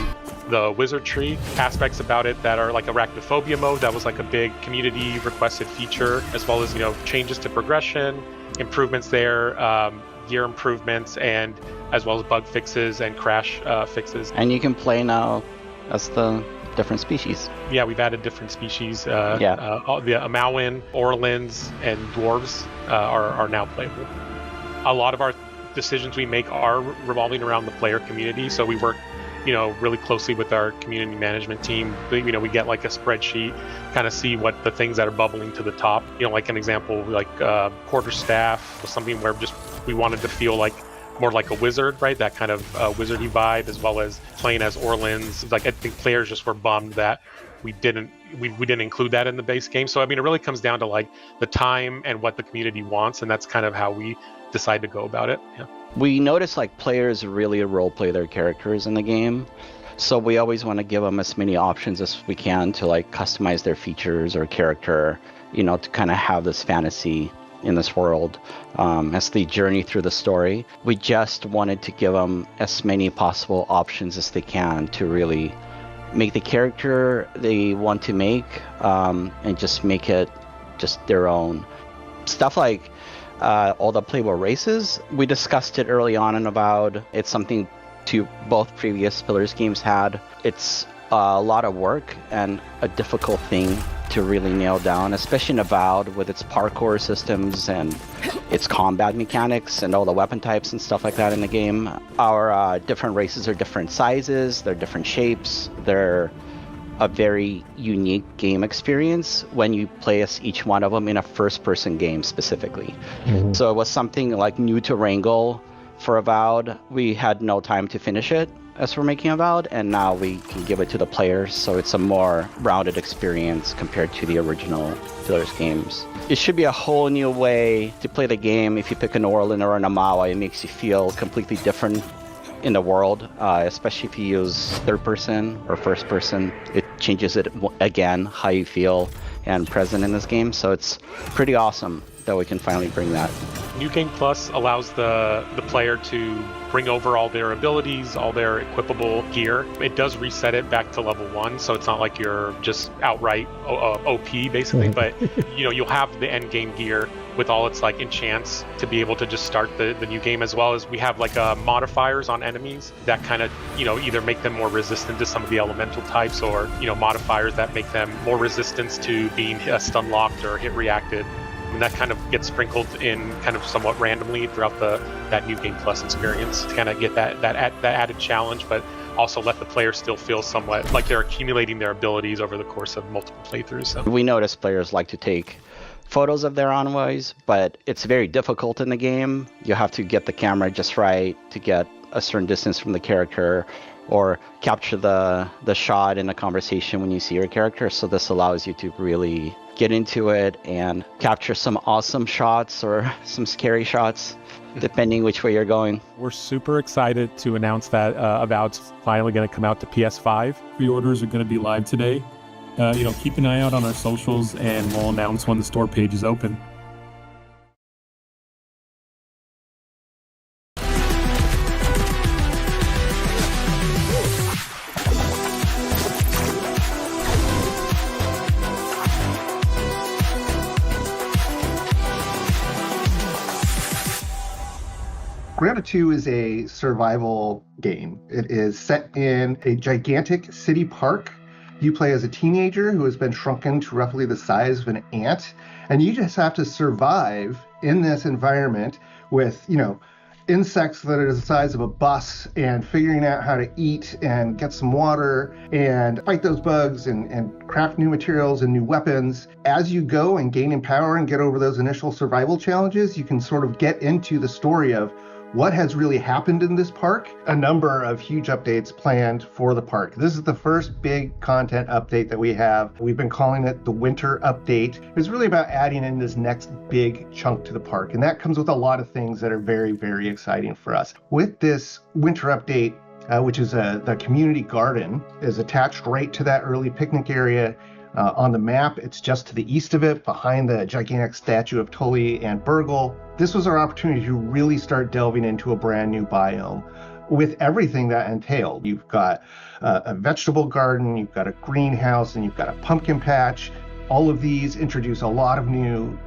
the Wizard tree. Aspects about it that are like arachnophobia mode, that was like a big community requested feature, as well as, changes to progression, improvements there, gear improvements, and as well as bug fixes and crash fixes. And you can play now as the different species. Yeah, we've added different species. The Amauin, Orlins, and Dwarves are now playable. A lot of our decisions we make are revolving around the player community, so we work really closely with our community management team. We get like a spreadsheet, kind of see what the things that are bubbling to the top. Like an example, like quarterstaff was something where just we wanted to feel like more like a wizard, right? That kind of wizardy vibe, as well as playing as Orlins. Like I think players just were bummed that we didn't include that in the base game. So I mean, it really comes down to like the time and what the community wants, and that's kind of how we decide to go about it. Yeah. We notice like players really role play their characters in the game, so we always want to give them as many options as we can to like customize their features or character, to kind of have this fantasy in this world as they journey through the story. We just wanted to give them as many possible options as they can to really make the character they want to make, and just make it just their own. Stuff like all the playable races, we discussed it early on in Avowed. It's something both previous Pillars games had. It's a lot of work and a difficult thing to really nail down, especially in Avowed with its parkour systems and its combat mechanics and all the weapon types and stuff like that in the game. Our different races are different sizes, they're different shapes, they're a very unique game experience when you play as each one of them in a first-person game specifically. Mm-hmm. So it was something like new to wrangle for Avowed. We had no time to finish it as we're making Avowed, and now we can give it to the players, so it's a more rounded experience compared to the original Pillars games. It should be a whole new way to play the game. If you pick an Orlin or an Amawa, it makes you feel completely different in the world, especially if you use third person or first person. It changes it again, how you feel and present in this game, so it's pretty awesome that we can finally bring that. New Game Plus allows the player to bring over all their abilities, all their equipable gear. It does reset it back to level 1, so it's not like you're just outright OP basically, but you'll have the end game gear with all its like enchants to be able to just start the new game, as well as we have like modifiers on enemies that kind of either make them more resistant to some of the elemental types, or modifiers that make them more resistant to being stun locked or hit reacted. And that kind of gets sprinkled in kind of somewhat randomly throughout that New Game Plus experience to kind of get that added challenge, but also let the player still feel somewhat like they're accumulating their abilities over the course of multiple playthroughs. So. We notice players like to take photos of their envoys, but it's very difficult in the game. You have to get the camera just right to get a certain distance from the character, or capture the shot in a conversation when you see your character. So this allows you to really get into it and capture some awesome shots or some scary shots, depending which way you're going. We're super excited to announce that Avowed's finally going to come out to PS5. Pre-orders are going to be live today. Keep an eye out on our socials, and we'll announce when the store page is open. Grounded 2 is a survival game. It is set in a gigantic city park. You play as a teenager who has been shrunken to roughly the size of an ant, and you just have to survive in this environment with, insects that are the size of a bus, and figuring out how to eat and get some water and fight those bugs and craft new materials and new weapons. As you go and gain in power and get over those initial survival challenges, you can sort of get into the story of what has really happened in this park. A number of huge updates planned for the park. This is the first big content update that we have. We've been calling it the Winter Update. It's really about adding in this next big chunk to the park, and that comes with a lot of things that are very, very exciting for us. With this Winter Update, which is the community garden, is attached right to that early picnic area. On the map, it's just to the east of it, behind the gigantic statue of Tully and Burgle. This was our opportunity to really start delving into a brand new biome with everything that entailed. You've got a vegetable garden, you've got a greenhouse, and you've got a pumpkin patch. All of these introduce a lot of new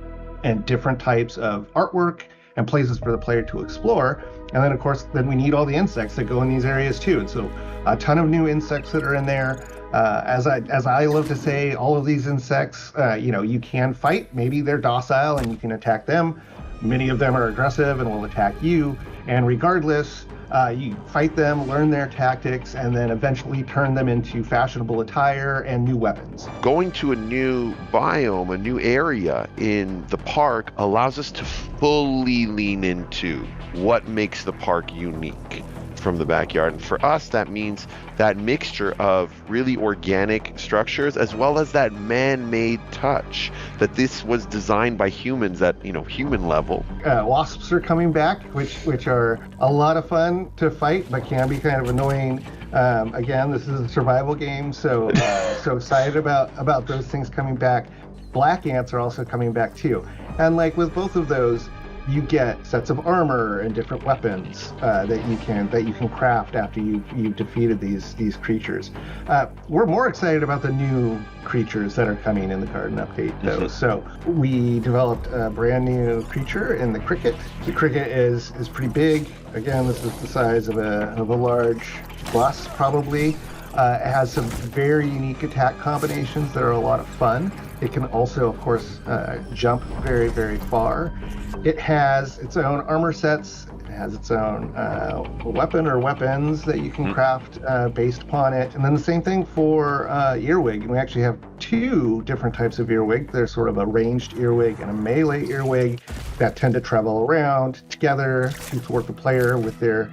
and different types of artwork and places for the player to explore. And then, of course, we need all the insects that go in these areas too. And so a ton of new insects that are in there. As I love to say, all of these insects, you can fight. Maybe they're docile and you can attack them. Many of them are aggressive and will attack you. And regardless, you fight them, learn their tactics, and then eventually turn them into fashionable attire and new weapons. Going to a new biome, a new area in the park, allows us to fully lean into what makes the park unique from the backyard. And for us, that means that mixture of really organic structures as well as that man-made touch, that this was designed by humans at human level. Wasps are coming back, which are a lot of fun to fight, but can be kind of annoying. Again, this is a survival game, so excited about those things coming back. Black ants are also coming back too, and like with both of those, you get sets of armor and different weapons that you can craft after you've defeated these creatures. We're more excited about the new creatures that are coming in the garden update, though. So we developed a brand new creature in the cricket. The cricket is pretty big. Again, this is the size of a large bus, probably. It has some very unique attack combinations that are a lot of fun. It can also, of course, jump very, very far. It has its own armor sets. It has its own weapon or weapons that you can craft based upon it. And then the same thing for earwig. And we actually have two different types of earwig. There's sort of a ranged earwig and a melee earwig that tend to travel around together to thwart the player with their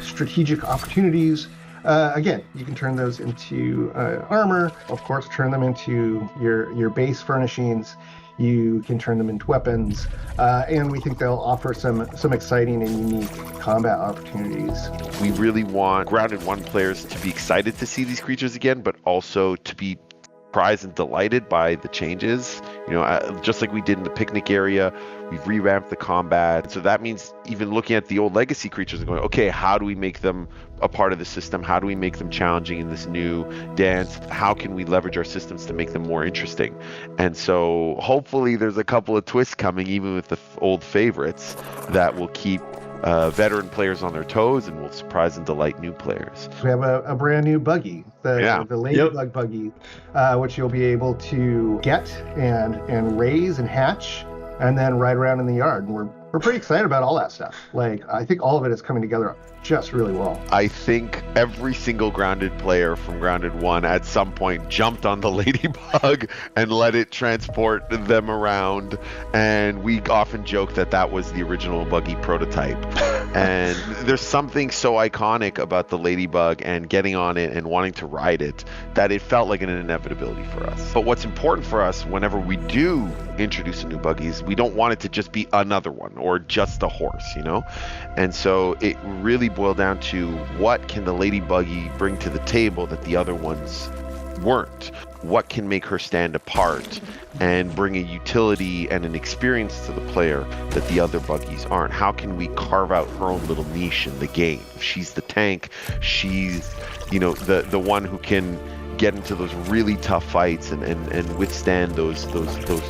strategic opportunities. Again, you can turn those into armor, of course, turn them into your base furnishings. You can turn them into weapons, and we think they'll offer some exciting and unique combat opportunities. We really want Grounded 1 players to be excited to see these creatures again, but also to be surprised and delighted by the changes Just like we did in the picnic area, we've revamped the combat. So that means even looking at the old legacy creatures and going, okay, how do we make them a part of the system? How do we make them challenging in this new dance? How can we leverage our systems to make them more interesting? And so hopefully there's a couple of twists coming, even with the old favorites, that will keep veteran players on their toes and will surprise and delight new players. We have a brand new buggy, the Ladybug buggy, which you'll be able to get and raise and hatch and then ride around in the yard. And we're pretty excited about all that stuff. Like, I think all of it is coming together just really well. I think every single Grounded player from Grounded 1 at some point jumped on the Ladybug and let it transport them around. And we often joke that was the original buggy prototype. And there's something so iconic about the Ladybug and getting on it and wanting to ride it that it felt like an inevitability for us. But what's important for us whenever we do introduce a new buggy is we don't want it to just be another one or just a horse, And so it really boiled down to what can the Ladybuggy bring to the table that the other ones weren't? What can make her stand apart and bring a utility and an experience to the player that the other buggies aren't? How can we carve out her own little niche in the game? She's the tank, she's the one who can get into those really tough fights and withstand those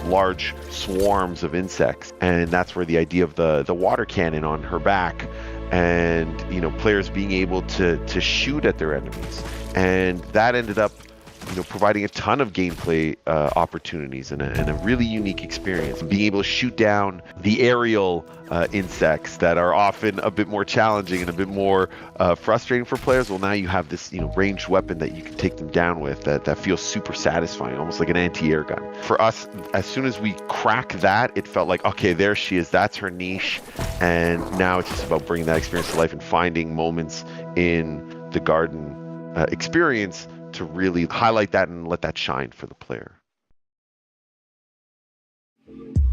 large swarms of insects. And that's where the idea of the water cannon on her back and players being able to shoot at their enemies, and that ended up providing a ton of gameplay opportunities and a really unique experience. Being able to shoot down the aerial insects that are often a bit more challenging and a bit more frustrating for players. Well, now you have this ranged weapon that you can take them down with that feels super satisfying, almost like an anti-air gun. For us, as soon as we crack that, it felt like, okay, there she is, that's her niche, and now it's just about bringing that experience to life and finding moments in the garden experience to really highlight that and let that shine for the player.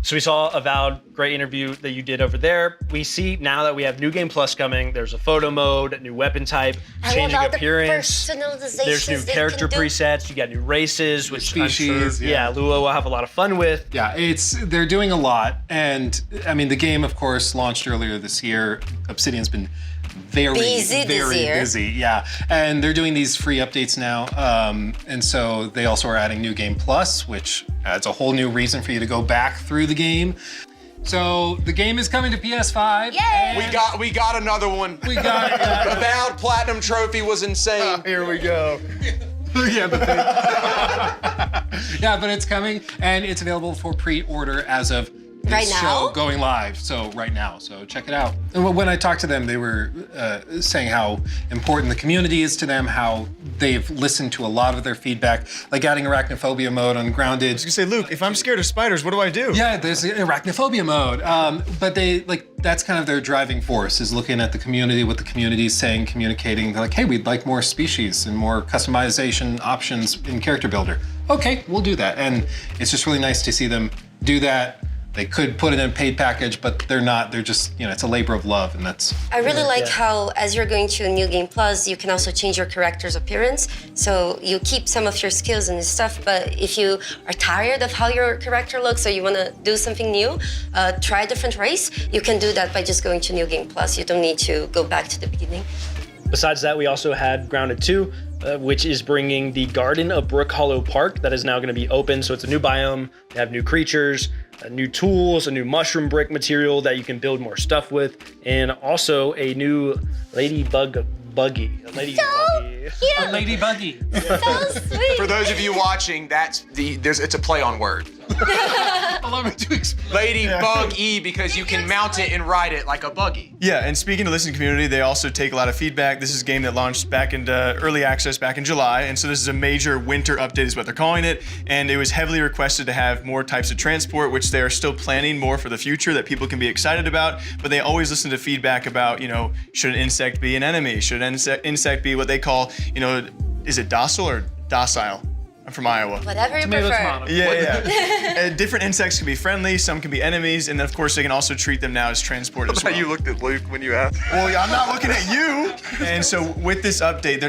So we saw Avowed, great interview that you did over there. We see now that we have New Game Plus coming, there's a photo mode, new weapon type, changing appearance. There's new character presets, you got new races, which species, I'm sure, Lua will have a lot of fun with. Yeah, they're doing a lot. And I mean, the game, of course, launched earlier this year. Obsidian's been very busy, yeah. And they're doing these free updates now. And so they also are adding New Game Plus, which adds a whole new reason for you to go back through the game. So the game is coming to PS5. Yay! We got another one. We got it. The Avowed Platinum Trophy was insane. Here we go. Yeah, but it's coming, and it's available for pre-order as of this show going live. So right now, so check it out. And when I talked to them, they were saying how important the community is to them, how they've listened to a lot of their feedback, like adding arachnophobia mode on Grounded. I was gonna say, Luke, if I'm scared of spiders, what do I do? Yeah, there's arachnophobia mode. But that's kind of their driving force, is looking at the community, what the community is saying, communicating. They're like, hey, we'd like more species and more customization options in Character Builder. Okay, we'll do that. And it's just really nice to see them do that. They could put it in a paid package, but they're not. They're just, it's a labor of love, and that's... I really like how, as you're going to New Game Plus, you can also change your character's appearance. So you keep some of your skills and stuff, but if you are tired of how your character looks or you want to do something new, try a different race, you can do that by just going to New Game Plus. You don't need to go back to the beginning. Besides that, we also had Grounded 2, which is bringing the Garden of Brook Hollow Park that is now going to be open. So it's a new biome, they have new creatures, new tools, a new mushroom brick material that you can build more stuff with, and also a new ladybug buggy. A lady buggy. So sweet. For those of you watching, it's a play on word. Allow me to explain. Ladybug because you can mount it and ride it like a buggy. Yeah, and speaking to listening community, they also take a lot of feedback. This is a game that launched back into early access back in July, and so this is a major winter update is what they're calling it, and it was heavily requested to have more types of transport, which they are still planning more for the future that people can be excited about, but they always listen to feedback about, should an insect be an enemy? Should an insect be what they call, is it docile or docile? I'm from Iowa. Whatever you Tomato, prefer. tomato. Yeah. Different insects can be friendly, some can be enemies, and then of course they can also treat them now as transport as well. You looked at Luke when you asked. Well, yeah, I'm not looking at you. And so with this update,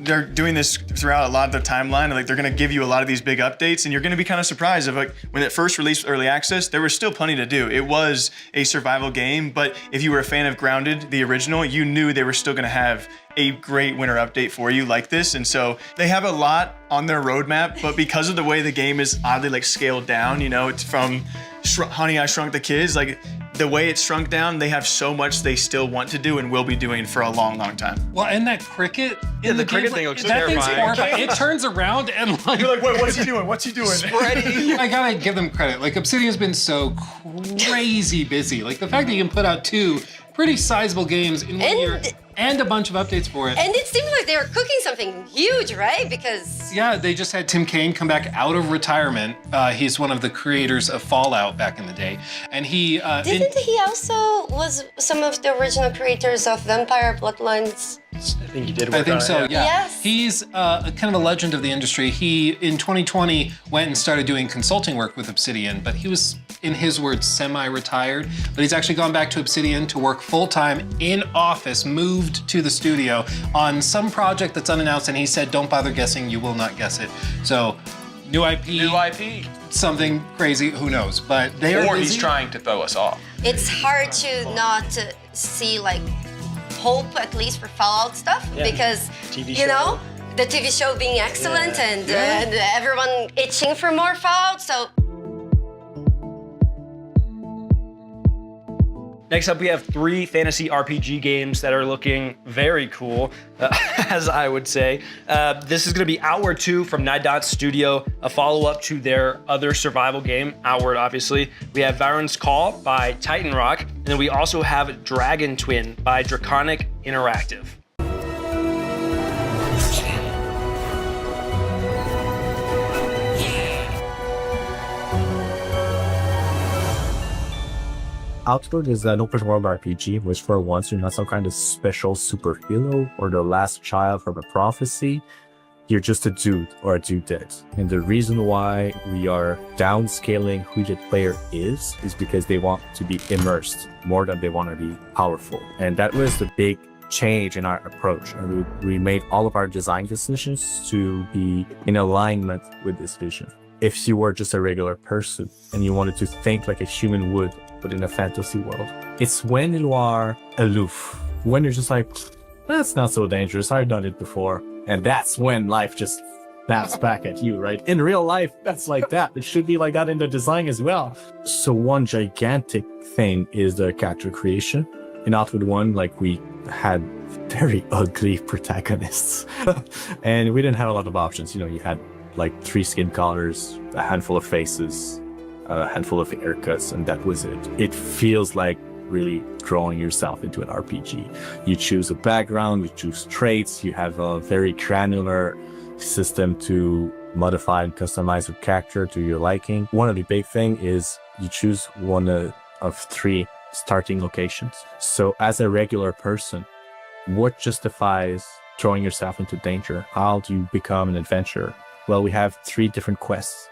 they're doing this throughout a lot of the timeline. Like they're gonna give you a lot of these big updates, and you're gonna be kind of surprised. Of like when it first released early access, there was still plenty to do. It was a survival game, but if you were a fan of Grounded, the original, you knew they were still gonna have a great winter update for you like this. And so they have a lot on their roadmap, but because of the way the game is oddly like scaled down, you know, it's from Honey, I Shrunk the Kids, like the way it's shrunk down, they have so much they still want to do and will be doing for a long, long time. Well, and that cricket. Yeah, the cricket thing looks that thing's terrifying. horrifying. It turns around and like. You're like, wait, what's he doing? What's he doing? I gotta give them credit. Like Obsidian's been so crazy busy. Like the fact that you can put out 2 pretty sizable games in 1 year and a bunch of updates for it. And it seemed like they were cooking something huge, right? Because Yeah, they just had Tim Kaine come back out of retirement. He's one of the creators of Fallout back in the day, and he didn't he also was some of the original creators of Vampire Bloodlines? I think he did. I think so. Yeah. Yes. He's kind of a legend of the industry. He in 2020 went and started doing consulting work with Obsidian, but he was, in his words, semi-retired. But he's actually gone back to Obsidian to work full-time in office, moved to the studio on some project that's unannounced, and he said, "Don't bother guessing. You will not guess it." So, new IP, something crazy. Who knows? But they are. Or busy. he's trying to throw us off. It's hard to not see like hope, at least for Fallout stuff, because TV you know the TV show being excellent and everyone itching for more Fallout. So Next up, we have 3 fantasy RPG games that are looking very cool, as I would say. This is going to be Outward 2 from Nidot Studio, a follow-up to their other survival game, Outward, obviously. We have Varen's Call by Titan Rock, and then we also have Dragon Twin by Draconic Interactive. Outward is an open world RPG, which for once you're not some kind of special superhero or the last child from a prophecy. You're just a dude or a dudette. And the reason why we are downscaling who the player is because they want to be immersed more than they want to be powerful. And that was the big change in our approach. And we made all of our design decisions to be in alignment with this vision. If you were just a regular person and you wanted to think like a human would, but in a fantasy world, it's when you are aloof, when you're just like, that's not so dangerous, I've done it before. And that's when life just snaps back at you, right? In real life, that's like that. It should be like that in the design as well. So one gigantic thing is the character creation. In Outward 1, like we had very ugly protagonists and we didn't have a lot of options. You know, you had like 3 skin colors, a handful of faces, a handful of haircuts, and that was it. It feels like really drawing yourself into an RPG. You choose a background, you choose traits, you have a very granular system to modify and customize your character to your liking. One of the big things is you choose one of 3 starting locations. So as a regular person, what justifies throwing yourself into danger? How do you become an adventurer? Well, we have 3 different quests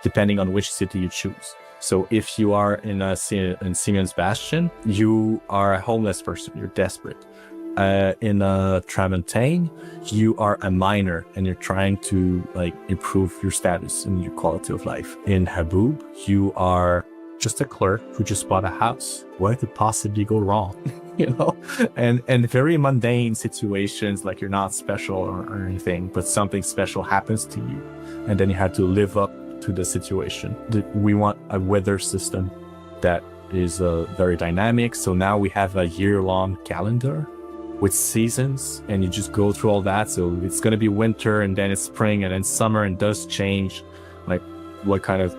depending on which city you choose. So if you are in Simeon's Bastion, you are a homeless person, you're desperate. In Tramontaine, you are a miner and you're trying to like improve your status and your quality of life. In Haboob, you are just a clerk who just bought a house. What could possibly go wrong? You know, and very mundane situations, like you're not special or anything, but something special happens to you, and then you have to live up to the situation. We want a weather system that is very dynamic. So now we have a year-long calendar with seasons, and you just go through all that. So it's going to be winter, and then it's spring, and then summer, and does change, like what kind of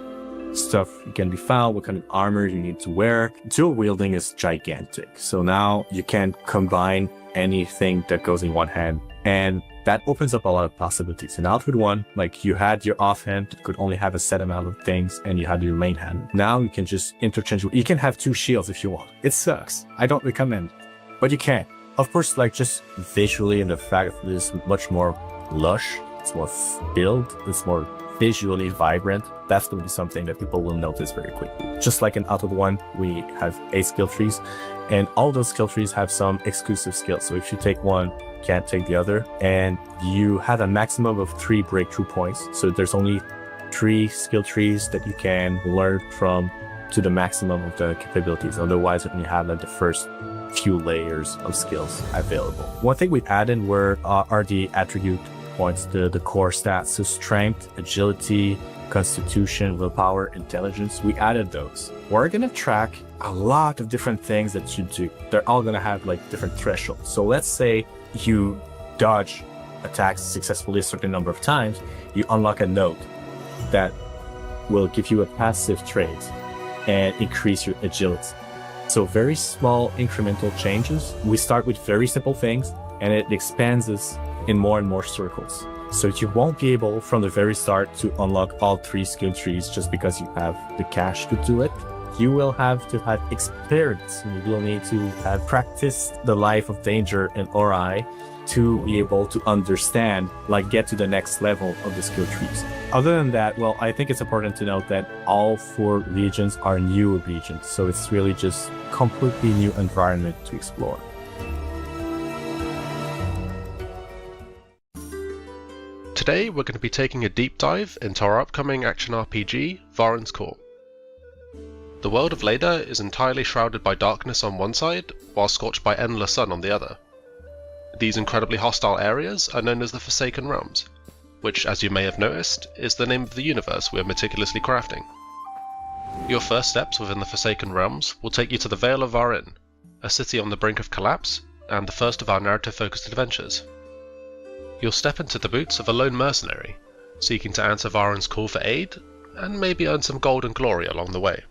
stuff can be found, what kind of armor you need to wear. Dual wielding is gigantic. So now you can combine anything that goes in one hand, and that opens up a lot of possibilities. In Outward 1, like you had your offhand could only have a set amount of things, and you had your main hand. Now you can just interchange. You can have 2 shields if you want. It sucks. I don't recommend, but you can. Of course, like just visually, and the fact that it's much more lush it's more filled, it's more visually vibrant, that's going to be something that people will notice very quickly. Just like in Auto 1, we have 8 skill trees, and all those skill trees have some exclusive skills. So if you take one, you can't take the other, and you have a maximum of 3 breakthrough points. So there's only 3 skill trees that you can learn from to the maximum of the capabilities. Otherwise, when you have like the first few layers of skills available. One thing we've added are the attribute points, the core stats. So strength, agility, constitution, willpower, intelligence. We added those. We're gonna track a lot of different things that you do. They're all gonna have like different thresholds. So let's say you dodge attacks successfully a certain number of times, you unlock a node that will give you a passive trait and increase your agility. So very small incremental changes. We start with very simple things and it expands us in more and more circles. So you won't be able from the very start to unlock all 3 skill trees just because you have the cash to do it. You will have to have experience. You will need to have practiced the life of danger and Ori to be able to understand, like get to the next level of the skill trees. Other than that, well, I think it's important to note that all 4 regions are new regions. So it's really just completely new environment to explore. Today we're going to be taking a deep dive into our upcoming action RPG, Varen's Call. The world of Leda is entirely shrouded by darkness on one side, while scorched by endless sun on the other. These incredibly hostile areas are known as the Forsaken Realms, which, as you may have noticed, is the name of the universe we are meticulously crafting. Your first steps within the Forsaken Realms will take you to the Vale of Varen, a city on the brink of collapse, and the first of our narrative-focused adventures. You'll step into the boots of a lone mercenary, seeking to answer Varen's call for aid, and maybe earn some gold and glory along the way.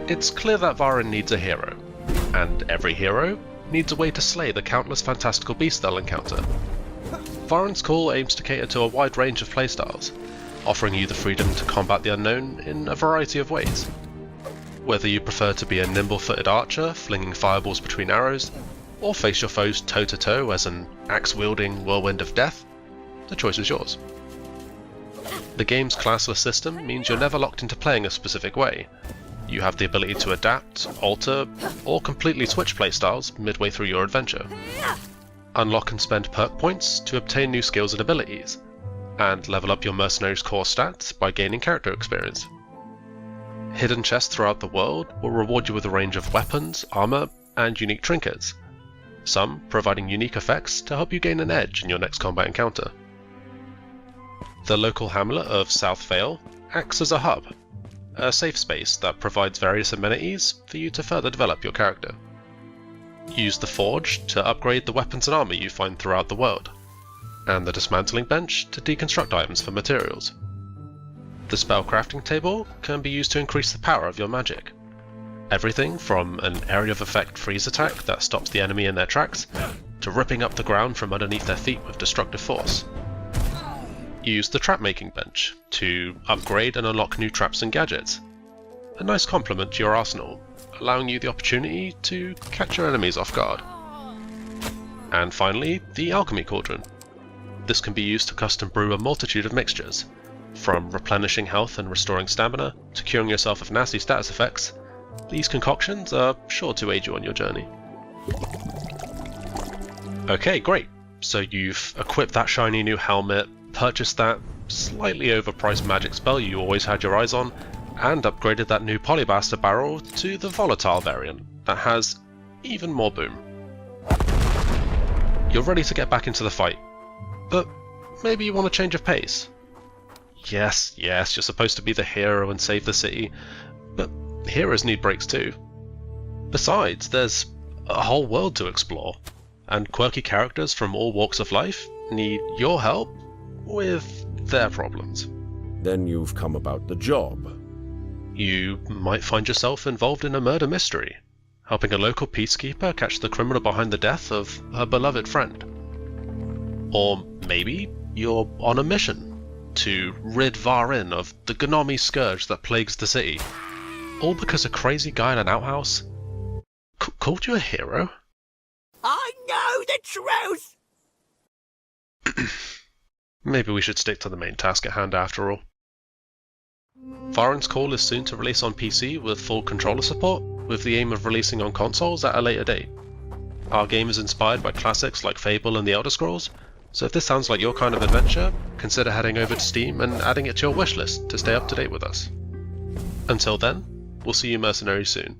It's clear that Varen needs a hero, and every hero needs a way to slay the countless fantastical beasts they'll encounter. Varen's Call aims to cater to a wide range of playstyles, offering you the freedom to combat the unknown in a variety of ways. Whether you prefer to be a nimble-footed archer, flinging fireballs between arrows, or face your foes toe-to-toe as an axe-wielding whirlwind of death, the choice is yours. The game's classless system means you're never locked into playing a specific way. You have the ability to adapt, alter, or completely switch playstyles midway through your adventure. Unlock and spend perk points to obtain new skills and abilities, and level up your mercenary's core stats by gaining character experience. Hidden chests throughout the world will reward you with a range of weapons, armor, and unique trinkets, some providing unique effects to help you gain an edge in your next combat encounter. The local hamlet of South Vale acts as a hub, a safe space that provides various amenities for you to further develop your character. Use the forge to upgrade the weapons and armor you find throughout the world, and the dismantling bench to deconstruct items for materials. The spell crafting table can be used to increase the power of your magic. Everything from an area of effect freeze attack that stops the enemy in their tracks, to ripping up the ground from underneath their feet with destructive force. Use the trap making bench to upgrade and unlock new traps and gadgets. A nice complement to your arsenal, allowing you the opportunity to catch your enemies off guard. And finally, the alchemy cauldron. This can be used to custom brew a multitude of mixtures, from replenishing health and restoring stamina to curing yourself of nasty status effects. These concoctions are sure to aid you on your journey. Okay, great. So you've equipped that shiny new helmet, purchased that slightly overpriced magic spell you always had your eyes on, and upgraded that new polybuster barrel to the volatile variant that has even more boom. You're ready to get back into the fight, but maybe you want a change of pace. Yes, you're supposed to be the hero and save the city, but heroes need breaks too. Besides, there's a whole world to explore, and quirky characters from all walks of life need your help with their problems. Then you've come about the job. You might find yourself involved in a murder mystery, helping a local peacekeeper catch the criminal behind the death of her beloved friend. Or maybe you're on a mission to rid Varen of the Gnomi scourge that plagues the city, all because a crazy guy in an outhouse called you a hero? the truth! Maybe we should stick to the main task at hand after all. Varen's Call is soon to release on PC with full controller support, with the aim of releasing on consoles at a later date. Our game is inspired by classics like Fable and The Elder Scrolls, so if this sounds like your kind of adventure, consider heading over to Steam and adding it to your wishlist to stay up to date with us. Until then, we'll see you mercenaries soon.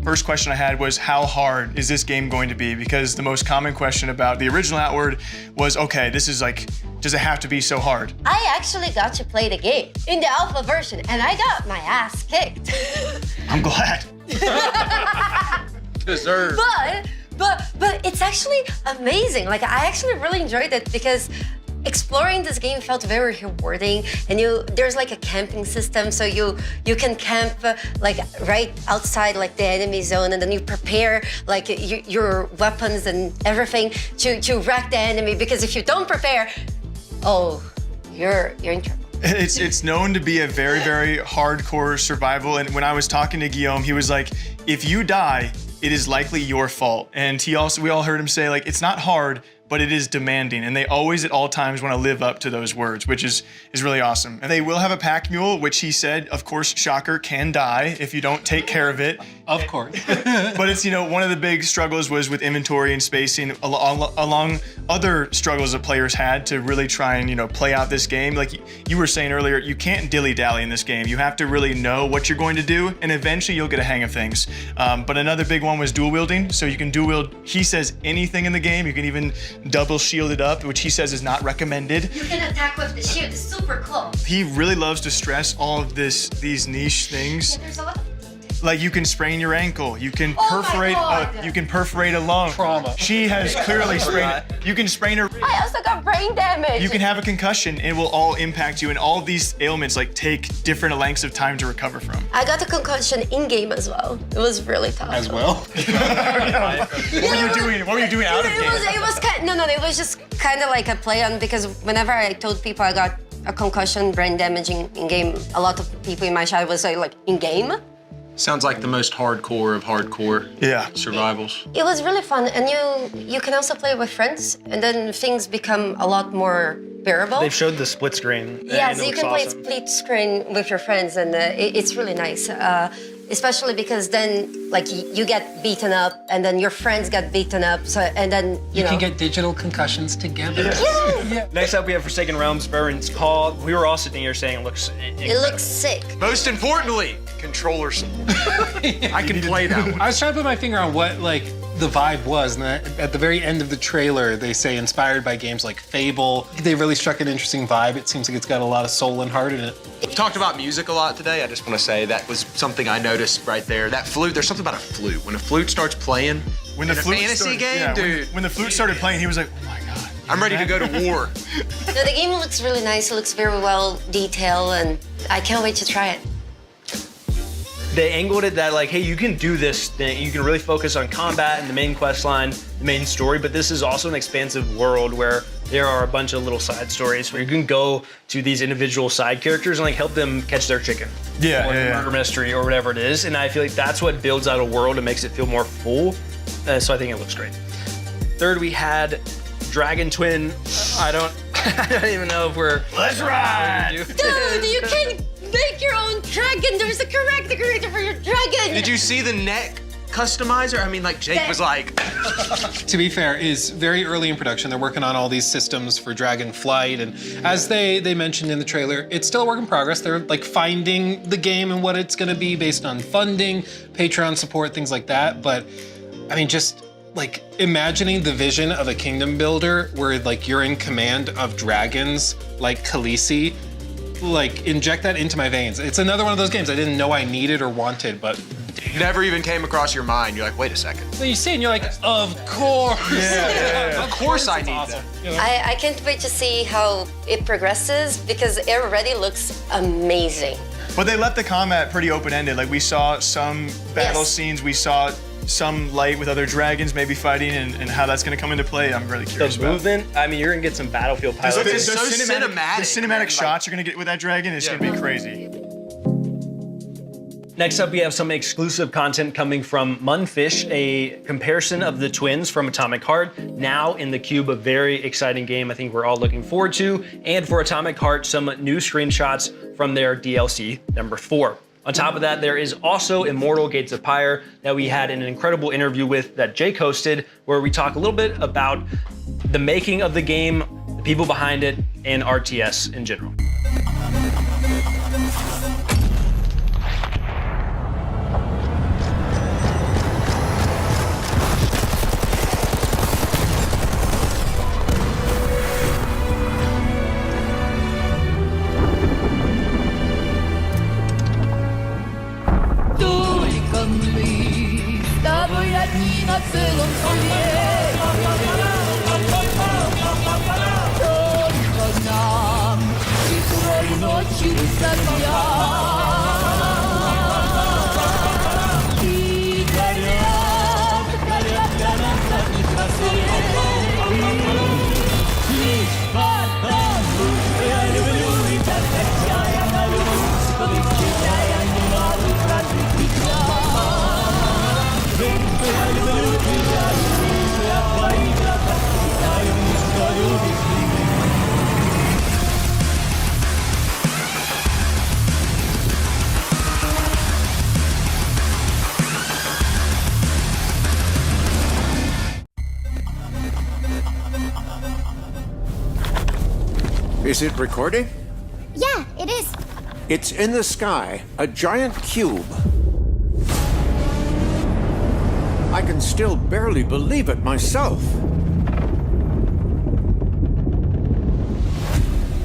First question I had was, how hard is this game going to be? Because the most common question about the original Outward was, okay, this is like, does it have to be so hard? I actually got to play the game in the alpha version, and I got my ass kicked. I'm glad. Deserved. But it's actually amazing. Like, I actually really enjoyed it because exploring this game felt very rewarding, and there's like a camping system, so you can camp like right outside like the enemy zone, and then you prepare like your weapons and everything to wreck the enemy, because if you don't prepare, oh, you're in trouble. It's known to be a very, very hardcore survival, and when I was talking to Guillaume, he was like, if you die, it is likely your fault. And we all heard him say, like, it's not hard, but it is demanding, and they always at all times want to live up to those words, which is really awesome. And they will have a pack mule, which he said, of course, shocker, can die if you don't take care of it. Of course. But it's, one of the big struggles was with inventory and spacing, along other struggles that players had to really try and, play out this game. Like you were saying earlier, you can't dilly-dally in this game. You have to really know what you're going to do, and eventually you'll get a hang of things. But another big one was dual wielding. So you can dual wield, he says, anything in the game. You can even double shield it up, which he says is not recommended. You can attack with the shield, it's super close. He really loves to stress all of these niche things. Yeah, there's a lot of like you can sprain your ankle, you can perforate a lung. Trauma. She has clearly sprained. You can sprain her. I also got brain damage. You can have a concussion. It will all impact you, and all of these ailments like take different lengths of time to recover from. I got a concussion in game as well. It was really tough. As well. What were you doing? What were you doing out of game? It was it was just kind of like a play on, because whenever I told people I got a concussion, brain damage in game, a lot of people in my chat was like in game. Sounds like the most hardcore of hardcore survivals. It was really fun, and you can also play with friends, and then things become a lot more bearable. They've showed the split screen. Yes, you can play split screen with your friends, and it's really nice. Especially because then, like, you get beaten up, and then your friends get beaten up, so and then you know. can get digital concussions together. Yeah. Next up, we have Forsaken Realms, Baron's Call. We were all sitting here saying it looks incredible. It looks sick. Most importantly, controller support. I can play that one. I was trying to put my finger on what like the vibe was, and at the very end of the trailer, they say inspired by games like Fable. They really struck an interesting vibe. It seems like it's got a lot of soul and heart in it. We've talked about music a lot today. I just want to say that was something I noticed right there. That flute, there's something about a flute. When a flute starts playing when the in a flute fantasy game, dude. When the flute started playing, he was like, oh my God. I'm ready to go to war. No, the game looks really nice. It looks very well detailed, and I can't wait to try it. They angled it that like, hey, you can do this thing. You can really focus on combat and the main quest line, the main story, but this is also an expansive world where there are a bunch of little side stories where you can go to these individual side characters and like help them catch their chicken. Or murder mystery or whatever it is. And I feel like that's what builds out a world and makes it feel more full. So I think it looks great. Third, we had Dragon Twin. I don't even know if we're... Let's ride! Dude, you can make your own dragon. There's a character creator for your dragon. Did you see the neck customizer? I mean, like Jake was like... To be fair, is very early in production. They're working on all these systems for Dragon Flight, and as they mentioned in the trailer, it's still a work in progress. They're like finding the game and what it's gonna be based on funding, Patreon support, things like that. But I mean, just like imagining the vision of a kingdom builder where like you're in command of dragons like Khaleesi, like inject that into my veins. It's another one of those games I didn't know I needed or wanted, but never even came across your mind. You're like, wait a second. Then you see it and you're like, of course. Of course I need that. You know? I can't wait to see how it progresses because it already looks amazing. But they left the combat pretty open-ended. Like we saw some battle scenes, we saw some light with other dragons maybe fighting, and how that's gonna come into play, I'm really curious The movement, I mean, you're gonna get some battlefield pilots. It's so cinematic. The cinematic shots you're gonna get with that dragon is gonna be crazy. Next up, we have some exclusive content coming from Munfish, a comparison of the twins from Atomic Heart, now in the cube, a very exciting game I think we're all looking forward to. And for Atomic Heart, some new screenshots from their DLC number 4. On top of that, there is also Immortal Gates of Pyre that we had an incredible interview with that Jake hosted, where we talk a little bit about the making of the game, the people behind it, and RTS in general. Is it recording? Yeah, it is. It's in the sky, a giant cube. I can still barely believe it myself.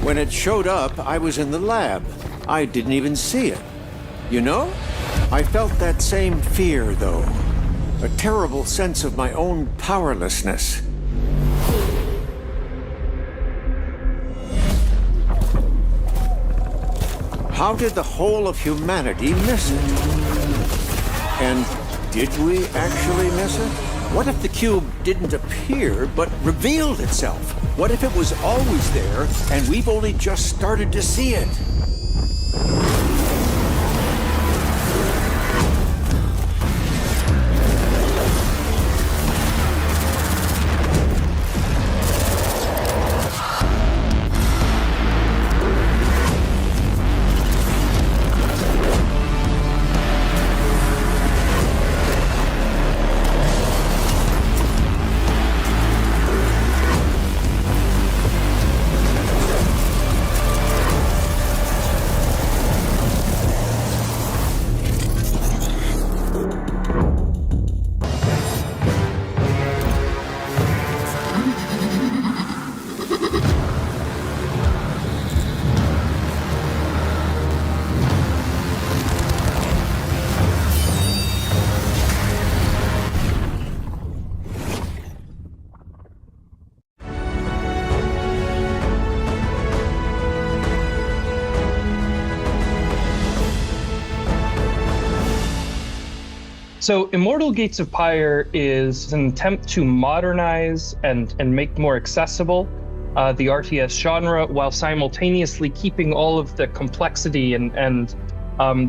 When it showed up, I was in the lab. I didn't even see it. You know, I felt that same fear, though. A terrible sense of my own powerlessness. How did the whole of humanity miss it? And did we actually miss it? What if the cube didn't appear, but revealed itself? What if it was always there, and we've only just started to see it? So Immortal Gates of Pyre is an attempt to modernize and make more accessible the RTS genre while simultaneously keeping all of the complexity and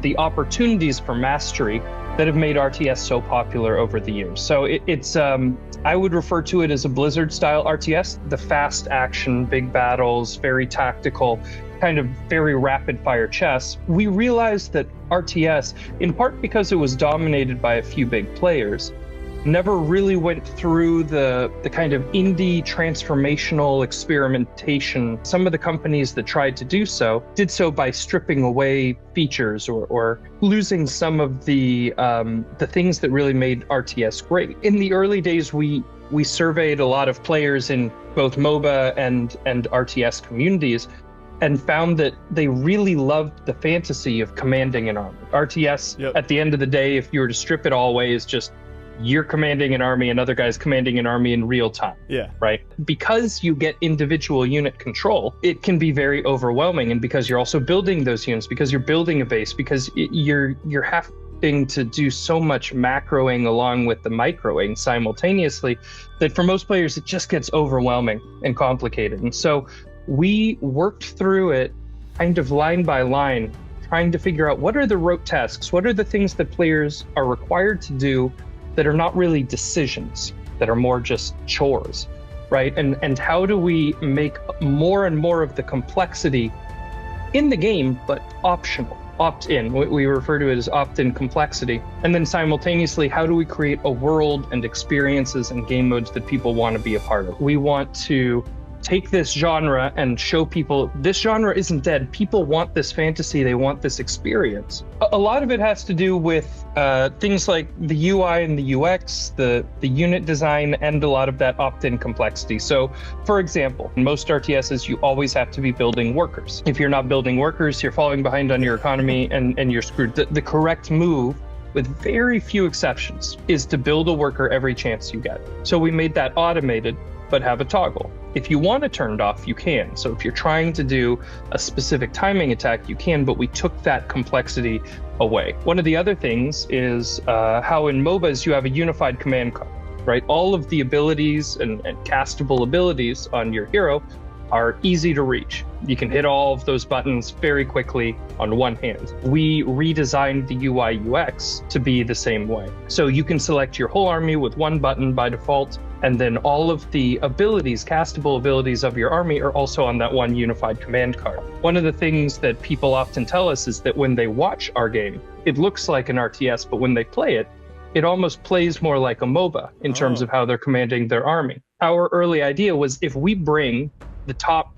the opportunities for mastery that have made RTS so popular over the years. So it's I would refer to it as a Blizzard-style RTS, the fast action, big battles, very tactical, kind of very rapid-fire chess. We realized that RTS, in part because it was dominated by a few big players, never really went through the kind of indie transformational experimentation. Some of the companies that tried to do so did so by stripping away features or losing some of the things that really made RTS great. In the early days, we surveyed a lot of players in both MOBA and RTS communities and found that they really loved the fantasy of commanding an army. RTS, at the end of the day, if you were to strip it all away, is just you're commanding an army, another guy's commanding an army in real time. Yeah. Right? Because you get individual unit control, it can be very overwhelming. And because you're also building those units, because you're building a base, because you're having to do so much macroing along with the microing simultaneously, that for most players, it just gets overwhelming and complicated. And so we worked through it kind of line by line, trying to figure out what are the rote tasks, what are the things that players are required to do that are not really decisions, that are more just chores, right? And how do we make more and more of the complexity in the game, but optional, opt-in? We refer to it as opt-in complexity. And then simultaneously, how do we create a world and experiences and game modes that people want to be a part of? We want to take this genre and show people this genre isn't dead. People want this fantasy, they want this experience. A lot of it has to do with things like the UI and the UX, the unit design, and a lot of that opt-in complexity. So, for example, in most RTSs, you always have to be building workers. If you're not building workers, you're falling behind on your economy and you're screwed. The correct move, with very few exceptions, is to build a worker every chance you get. So we made that automated, but have a toggle. If you want to turn it off, you can. So if you're trying to do a specific timing attack, you can, but we took that complexity away. One of the other things is how in MOBAs you have a unified command card, right? All of the abilities and castable abilities on your hero are easy to reach. You can hit all of those buttons very quickly on one hand. We redesigned the UI UX to be the same way. So you can select your whole army with one button by default, and then all of the abilities, castable abilities of your army are also on that one unified command card. One of the things that people often tell us is that when they watch our game, it looks like an RTS, but when they play it, it almost plays more like a MOBA in terms of how they're commanding their army. Our early idea was if we bring the top,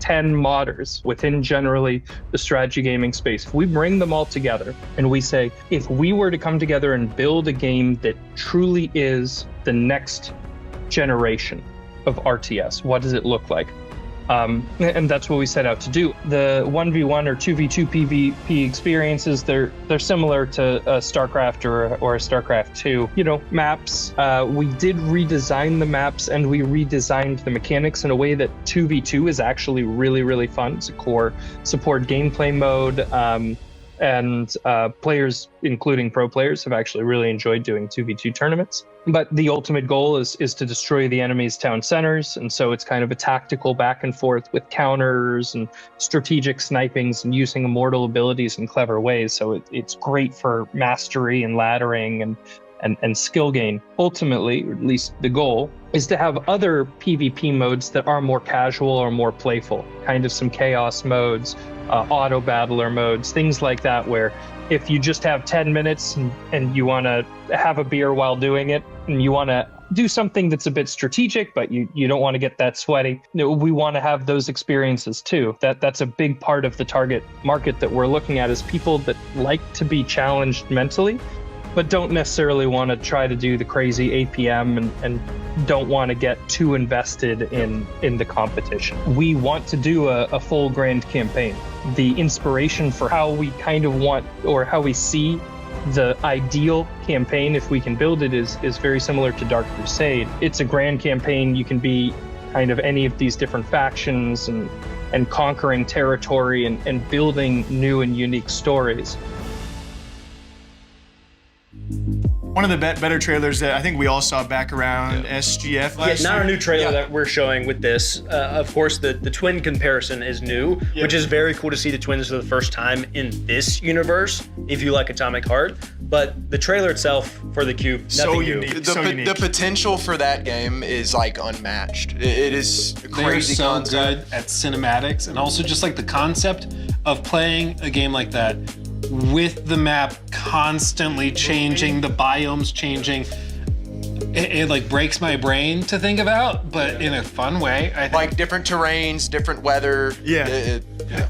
10 modders within generally the strategy gaming space, if we bring them all together and we say, if we were to come together and build a game that truly is the next generation of RTS, what does it look like? And that's what we set out to do. The 1v1 or 2v2 PvP experiences, they're similar to a StarCraft or a StarCraft 2. Maps, we did redesign the maps and we redesigned the mechanics in a way that 2v2 is actually really, really fun. It's a core support gameplay mode. And players, including pro players, have actually really enjoyed doing 2v2 tournaments. But the ultimate goal is to destroy the enemy's town centers. And so it's kind of a tactical back and forth with counters and strategic snipings and using immortal abilities in clever ways. So it's great for mastery and laddering and skill gain. Ultimately, or at least the goal, is to have other PvP modes that are more casual or more playful, kind of some chaos modes, auto battler modes, things like that, where if you just have 10 minutes and you want to have a beer while doing it, and you want to do something that's a bit strategic, but you don't want to get that sweaty, we want to have those experiences too. That's a big part of the target market that we're looking at, is people that like to be challenged mentally, but don't necessarily want to try to do the crazy APM and don't want to get too invested in the competition. We want to do a full grand campaign. The inspiration for how we kind of want, or how we see the ideal campaign, if we can build it, is very similar to Dark Crusade. It's a grand campaign. You can be kind of any of these different factions and conquering territory and building new and unique stories. One of the better trailers that I think we all saw back around SGF last year. Not a new trailer that we're showing with this. Of course, the twin comparison is new, which is very cool to see the twins for the first time in this universe, if you like Atomic Heart. But the trailer itself for the Cube, nothing new. The potential for that game is like unmatched. It is a They're crazy so concept. good at cinematics, and also just like the concept of playing a game like that with the map constantly changing, the biomes changing. It like breaks my brain to think about, but in a fun way. I think. Like different terrains, different weather. Yeah.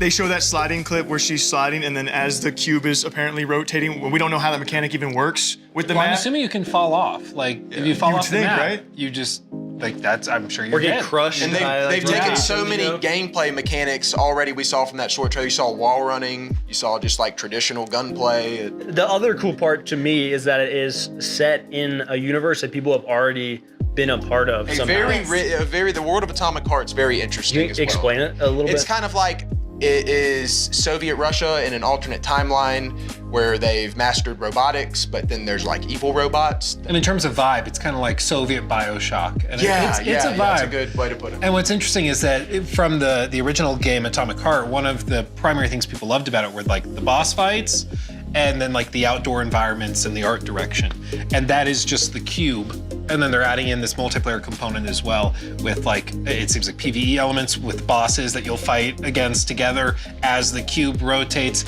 They show that sliding clip where she's sliding, and then as the cube is apparently rotating, we don't know how that mechanic even works with the Well, I'm map. assuming you can fall off. Like if you fall You would off the think, map, right? you just like that's. I'm sure you're Or get dead. crushed. And by, they've like, taken rocks, so you many know? gameplay mechanics already we saw from that short trailer. You saw wall running, you saw just like traditional gunplay. The other cool part to me is that it is set in a universe that people have already been a part of somehow. The world of Atomic Heart's very interesting. Can you explain it a little bit? It's kind of like it is Soviet Russia in an alternate timeline where they've mastered robotics, but then there's like evil robots. And in terms of vibe, it's kind of like Soviet Bioshock. And Yeah, it's a vibe. that's a good way to put it. And what's interesting is that from the original game Atomic Heart, one of the primary things people loved about it were like the boss fights and then like the outdoor environments and the art direction. And that is just the cube. And then they're adding in this multiplayer component as well with like, it seems like PvE elements with bosses that you'll fight against together as the cube rotates.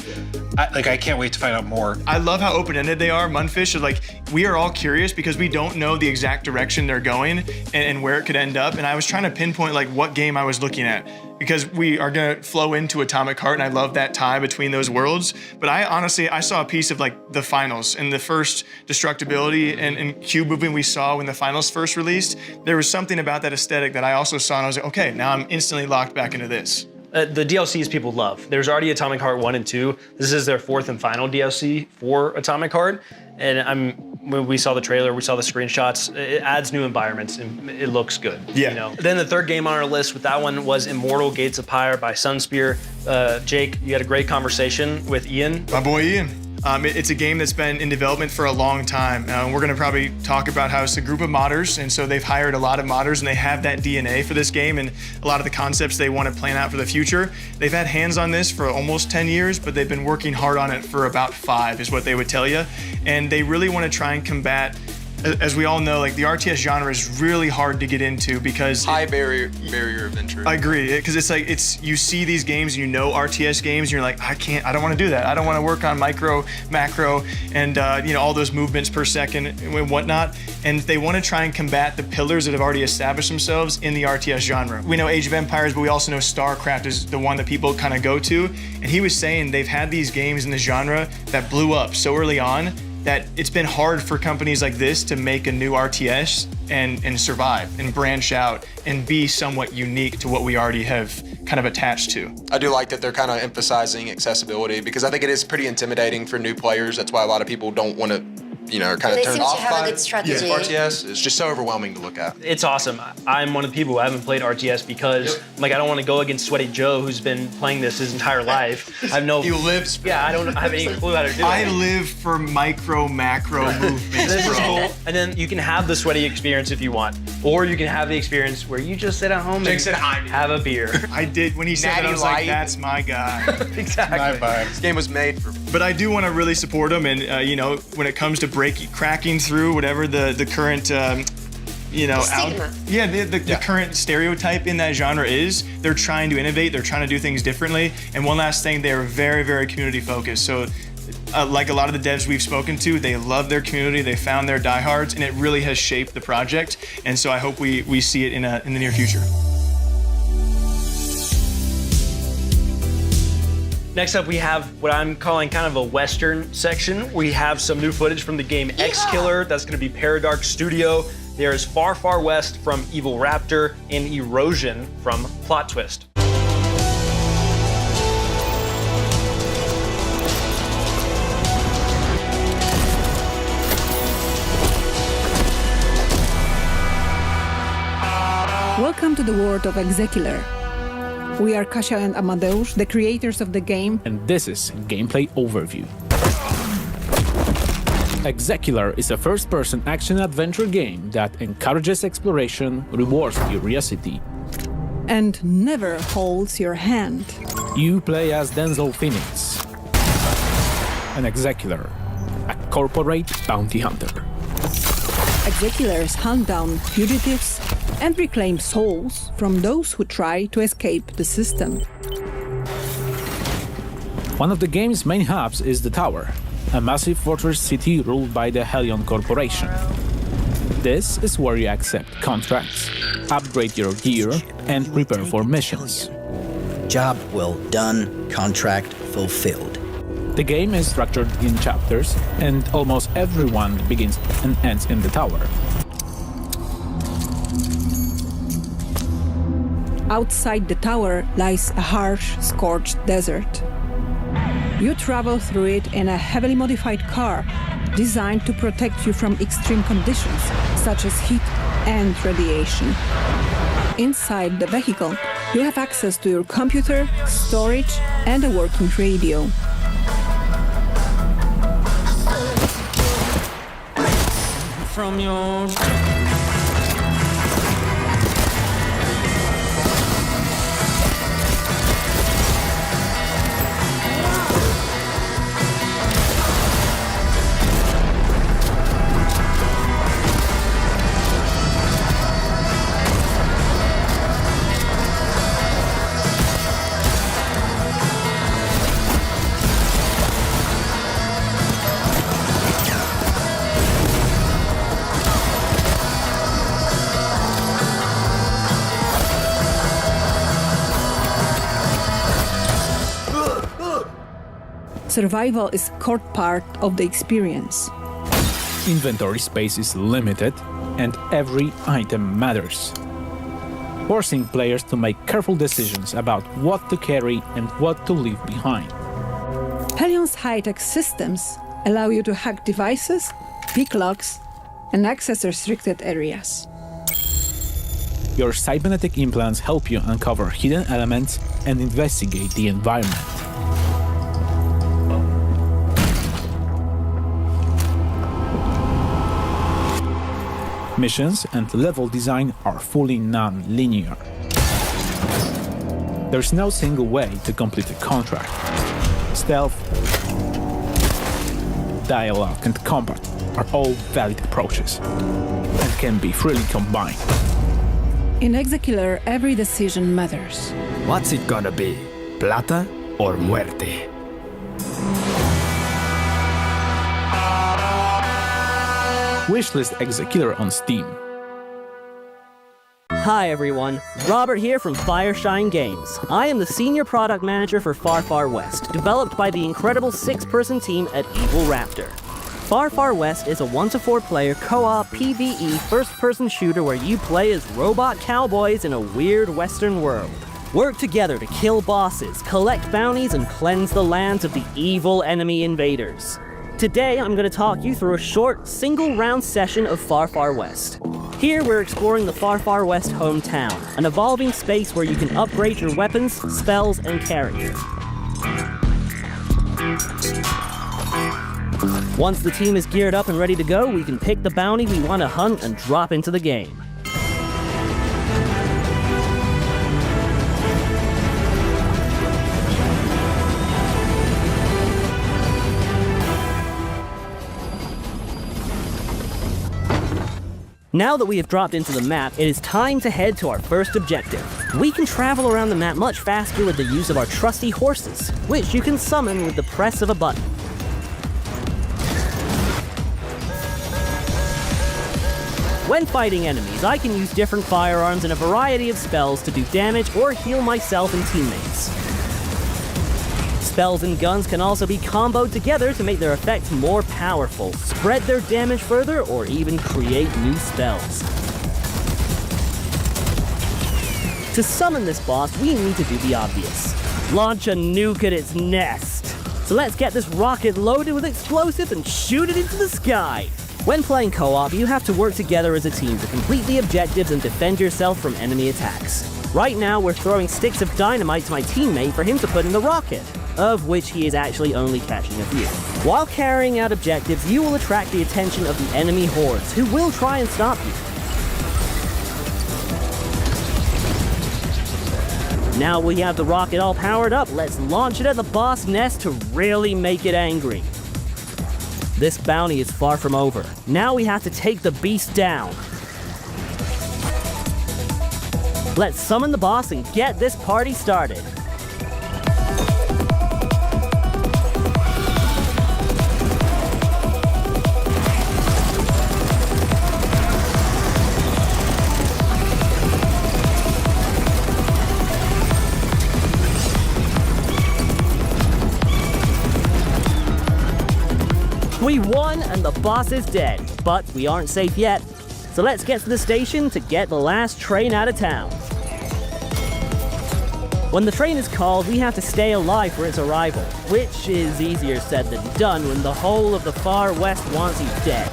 I can't wait to find out more. I love how open-ended they are. Munfish are like, we are all curious because we don't know the exact direction they're going and where it could end up. And I was trying to pinpoint like what game I was looking at, because we are gonna flow into Atomic Heart, and I love that tie between those worlds. But I honestly saw a piece of like the finals and the first Destructibility and cube movement we saw when the finals first released. There was something about that aesthetic that I also saw, and I was like, okay, now I'm instantly locked back into this. The DLCs people love. There's already Atomic Heart 1 and 2. This is their fourth and final DLC for Atomic Heart. And when we saw the trailer, we saw the screenshots, it adds new environments and it looks good. Yeah. You know? Then the third game on our list with that one was Immortal Gates of Pyre by Sunspear. Jake, you had a great conversation with Ian. My boy Ian. It's a game that's been in development for a long time. We're gonna probably talk about how it's a group of modders, and so they've hired a lot of modders and they have that DNA for this game and a lot of the concepts they want to plan out for the future. They've had hands on this for almost 10 years, but they've been working hard on it for about 5 is what they would tell you. And they really want to try and combat, as we all know, like the RTS genre is really hard to get into because high barrier of entry. I agree, because it's like you see these games and you know RTS games and you're like, I don't want to do that. I don't want to work on micro, macro, and all those movements per second and whatnot. And they want to try and combat the pillars that have already established themselves in the RTS genre. We know Age of Empires, but we also know StarCraft is the one that people kind of go to. And he was saying they've had these games in the genre that blew up so early on that it's been hard for companies like this to make a new RTS and survive and branch out and be somewhat unique to what we already have kind of attached to. I do like that they're kind of emphasizing accessibility, because I think it is pretty intimidating for new players. That's why a lot of people don't want to, are kind of They turned seem off to have by a good strategy. RTS. It's just so overwhelming to look at. It's awesome. I'm one of the people who haven't played RTS because I don't want to go against Sweaty Joe, who's been playing this his entire life. I have no. He lives for I don't have any clue how to do it. I live for micro, macro movements, This is bro. cool. And then you can have the sweaty experience if you want, or you can have the experience where you just sit at home and have a beer. I did, when he said that, I was like, that's my guy. Exactly. This game was made for. But I do want to really support him, and when it comes to cracking through whatever the current the current stereotype in that genre is, they're trying to innovate, they're trying to do things differently. And one last thing, they're very, very community focused. So like a lot of the devs we've spoken to, they love their community, they found their diehards, and it really has shaped the project. And so I hope we see it in the near future. Next up, we have what I'm calling kind of a Western section. We have some new footage from the game X-Killer. That's going to be Paradark Studio. There is Far, Far West from Evil Raptor and Erosion from Plot Twist. Welcome to the world of X-Killer. We are Kasia and Amadeus, the creators of the game. And this is Gameplay Overview. Execular is a first-person action-adventure game that encourages exploration, rewards curiosity, and never holds your hand. You play as Denzel Phoenix, an Execular, a corporate bounty hunter. Execulars hunt down fugitives and reclaim souls from those who try to escape the system. One of the game's main hubs is the Tower, a massive fortress city ruled by the Helion Corporation. This is where you accept contracts, upgrade your gear, and prepare for missions. Job well done, contract fulfilled. The game is structured in chapters, and almost everyone begins and ends in the Tower. Outside the tower lies a harsh, scorched desert. You travel through it in a heavily modified car designed to protect you from extreme conditions such as heat and radiation. Inside the vehicle, you have access to your computer, storage, and a working radio. From your Survival is a core part of the experience. Inventory space is limited, and every item matters, forcing players to make careful decisions about what to carry and what to leave behind. Helion's high-tech systems allow you to hack devices, pick locks, and access restricted areas. Your cybernetic implants help you uncover hidden elements and investigate the environment. Missions and level design are fully non-linear. There's no single way to complete a contract. Stealth, dialogue, and combat are all valid approaches and can be freely combined. In Execular, every decision matters. What's it gonna be? Plata or muerte? Wishlist Execular on Steam. Hi everyone, Robert here from Fireshine Games. I am the Senior Product Manager for Far Far West, developed by the incredible 6-person team at Evil Raptor. Far Far West is a 1-to-4 player co-op PvE first-person shooter where you play as robot cowboys in a weird western world. Work together to kill bosses, collect bounties, and cleanse the lands of the evil enemy invaders. Today, I'm going to talk you through a short, single-round session of Far Far West. Here, we're exploring the Far Far West hometown, an evolving space where you can upgrade your weapons, spells, and character. Once the team is geared up and ready to go, we can pick the bounty we want to hunt and drop into the game. Now that we have dropped into the map, it is time to head to our first objective. We can travel around the map much faster with the use of our trusty horses, which you can summon with the press of a button. When fighting enemies, I can use different firearms and a variety of spells to do damage or heal myself and teammates. Spells and guns can also be comboed together to make their effects more powerful, spread their damage further, or even create new spells. To summon this boss, we need to do the obvious. Launch a nuke at its nest. So let's get this rocket loaded with explosives and shoot it into the sky. When playing co-op, you have to work together as a team to complete the objectives and defend yourself from enemy attacks. Right now, we're throwing sticks of dynamite to my teammate for him to put in the rocket. of which he is actually only catching a few. While carrying out objectives, you will attract the attention of the enemy hordes, who will try and stop you. Now we have the rocket all powered up, let's launch it at the boss nest to really make it angry. This bounty is far from over. Now we have to take the beast down. Let's summon the boss and get this party started. We won and the boss is dead, but we aren't safe yet. So let's get to the station to get the last train out of town. When the train is called, we have to stay alive for its arrival, which is easier said than done when the whole of the far west wants you dead.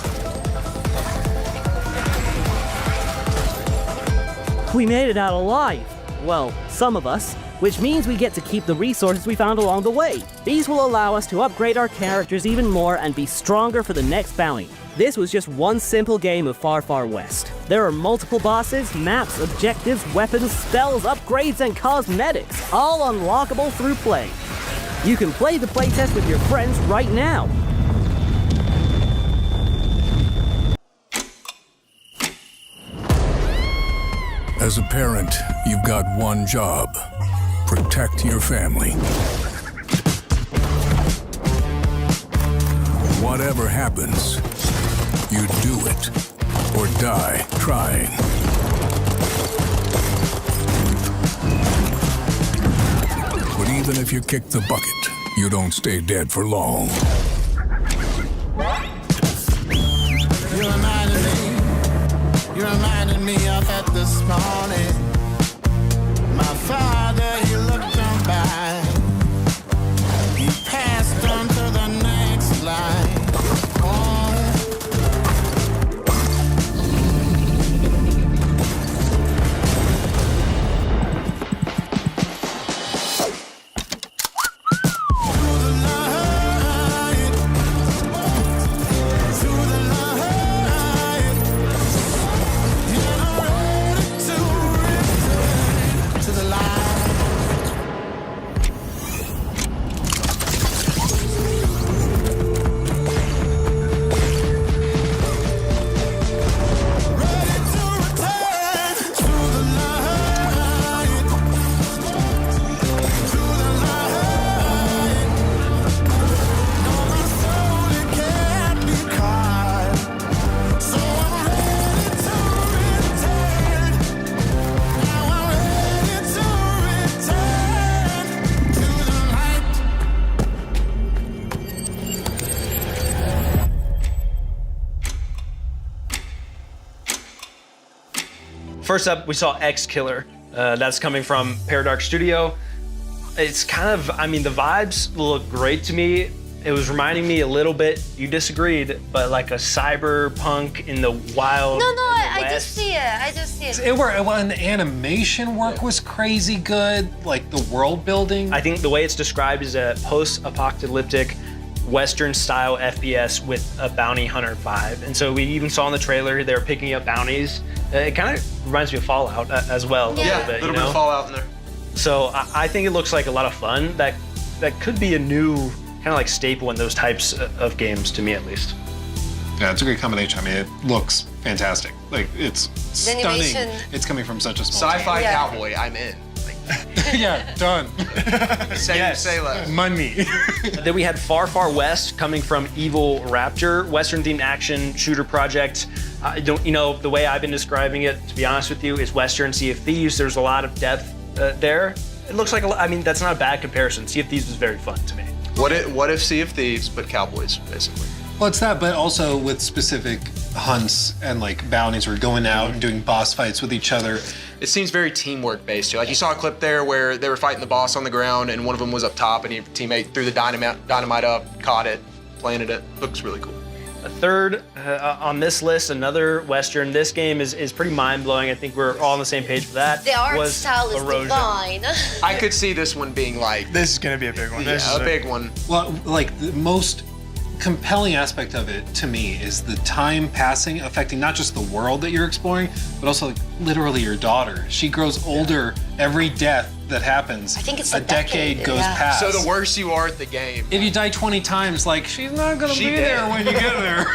We made it out alive. Well, some of us. Which means we get to keep the resources we found along the way. These will allow us to upgrade our characters even more and be stronger for the next bounty. This was just one simple game of Far Far West. There are multiple bosses, maps, objectives, weapons, spells, upgrades, and cosmetics, all unlockable through play. You can play the playtest with your friends right now. As a parent, you've got one job. Protect your family. Whatever happens, you do it or die trying. But even if you kick the bucket, you don't stay dead for long. You reminded me of it this morning. My father, he looked on by. He passed on to the next line. First up, we saw X Killer. That's coming from Paradox Studio. It's kind of, I mean, the vibes look great to me. It was reminding me a little bit, you disagreed, but like a cyberpunk in the wild. No, I just see it. And the animation work was crazy good, like the world building. I think the way it's described is a post-apocalyptic Western-style FPS with a bounty hunter vibe. And so we even saw in the trailer they were picking up bounties. It kind of reminds me of Fallout as well, a little bit. A little bit of Fallout in there. So I think it looks like a lot of fun. That could be a new kind of like staple in those types of games, to me at least. Yeah, it's a great combination. I mean, it looks fantastic. Like, it's stunning. Animation. It's coming from such a small Sci-fi Yeah. cowboy, I'm in. Yeah, done. Say less. Money. Then we had Far Far West coming from Evil Raptor, Western-themed action shooter project. The way I've been describing it, to be honest with you, is Western Sea of Thieves. There's a lot of depth there. It looks like, that's not a bad comparison. Sea of Thieves was very fun to me. What if Sea of Thieves, but cowboys, basically? Well, it's that, but also with specific hunts and like bounties. We're going out and doing boss fights with each other. It seems very teamwork based too. Like you saw a clip there where they were fighting the boss on the ground and one of them was up top and your teammate threw the dynamite up, caught it, planted it. Looks really cool. A third on this list, another Western. This game is pretty mind-blowing. I think we're all on the same page for that. The art was style is Erosion. divine. I could see this one being like, This is gonna be a big one. This is a big one. Well, like the most compelling aspect of it to me is the time passing affecting not just the world that you're exploring, but also like literally your daughter. She grows older every death that happens. I think it's a decade goes past. So the worse you are at the game. If you die 20 times, like she's not gonna be dead. there when you get there.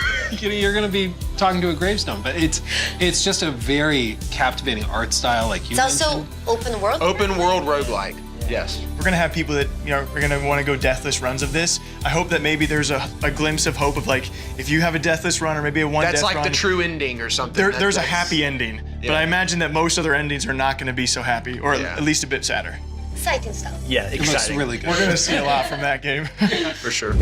You're gonna be talking to a gravestone. But it's just a very captivating art style, like you It's also mentioned. open world. Open world roguelike. Yes. We're gonna have people that are gonna want to go deathless runs of this. I hope that maybe there's a glimpse of hope of like if you have a deathless run or maybe a one. That's death like run, the true ending or something. There's a happy ending, but I imagine that most other endings are not gonna be so happy, or at least a bit sadder. Exciting stuff. Yeah, It looks exciting. really good. We're gonna see a lot from that game. For sure.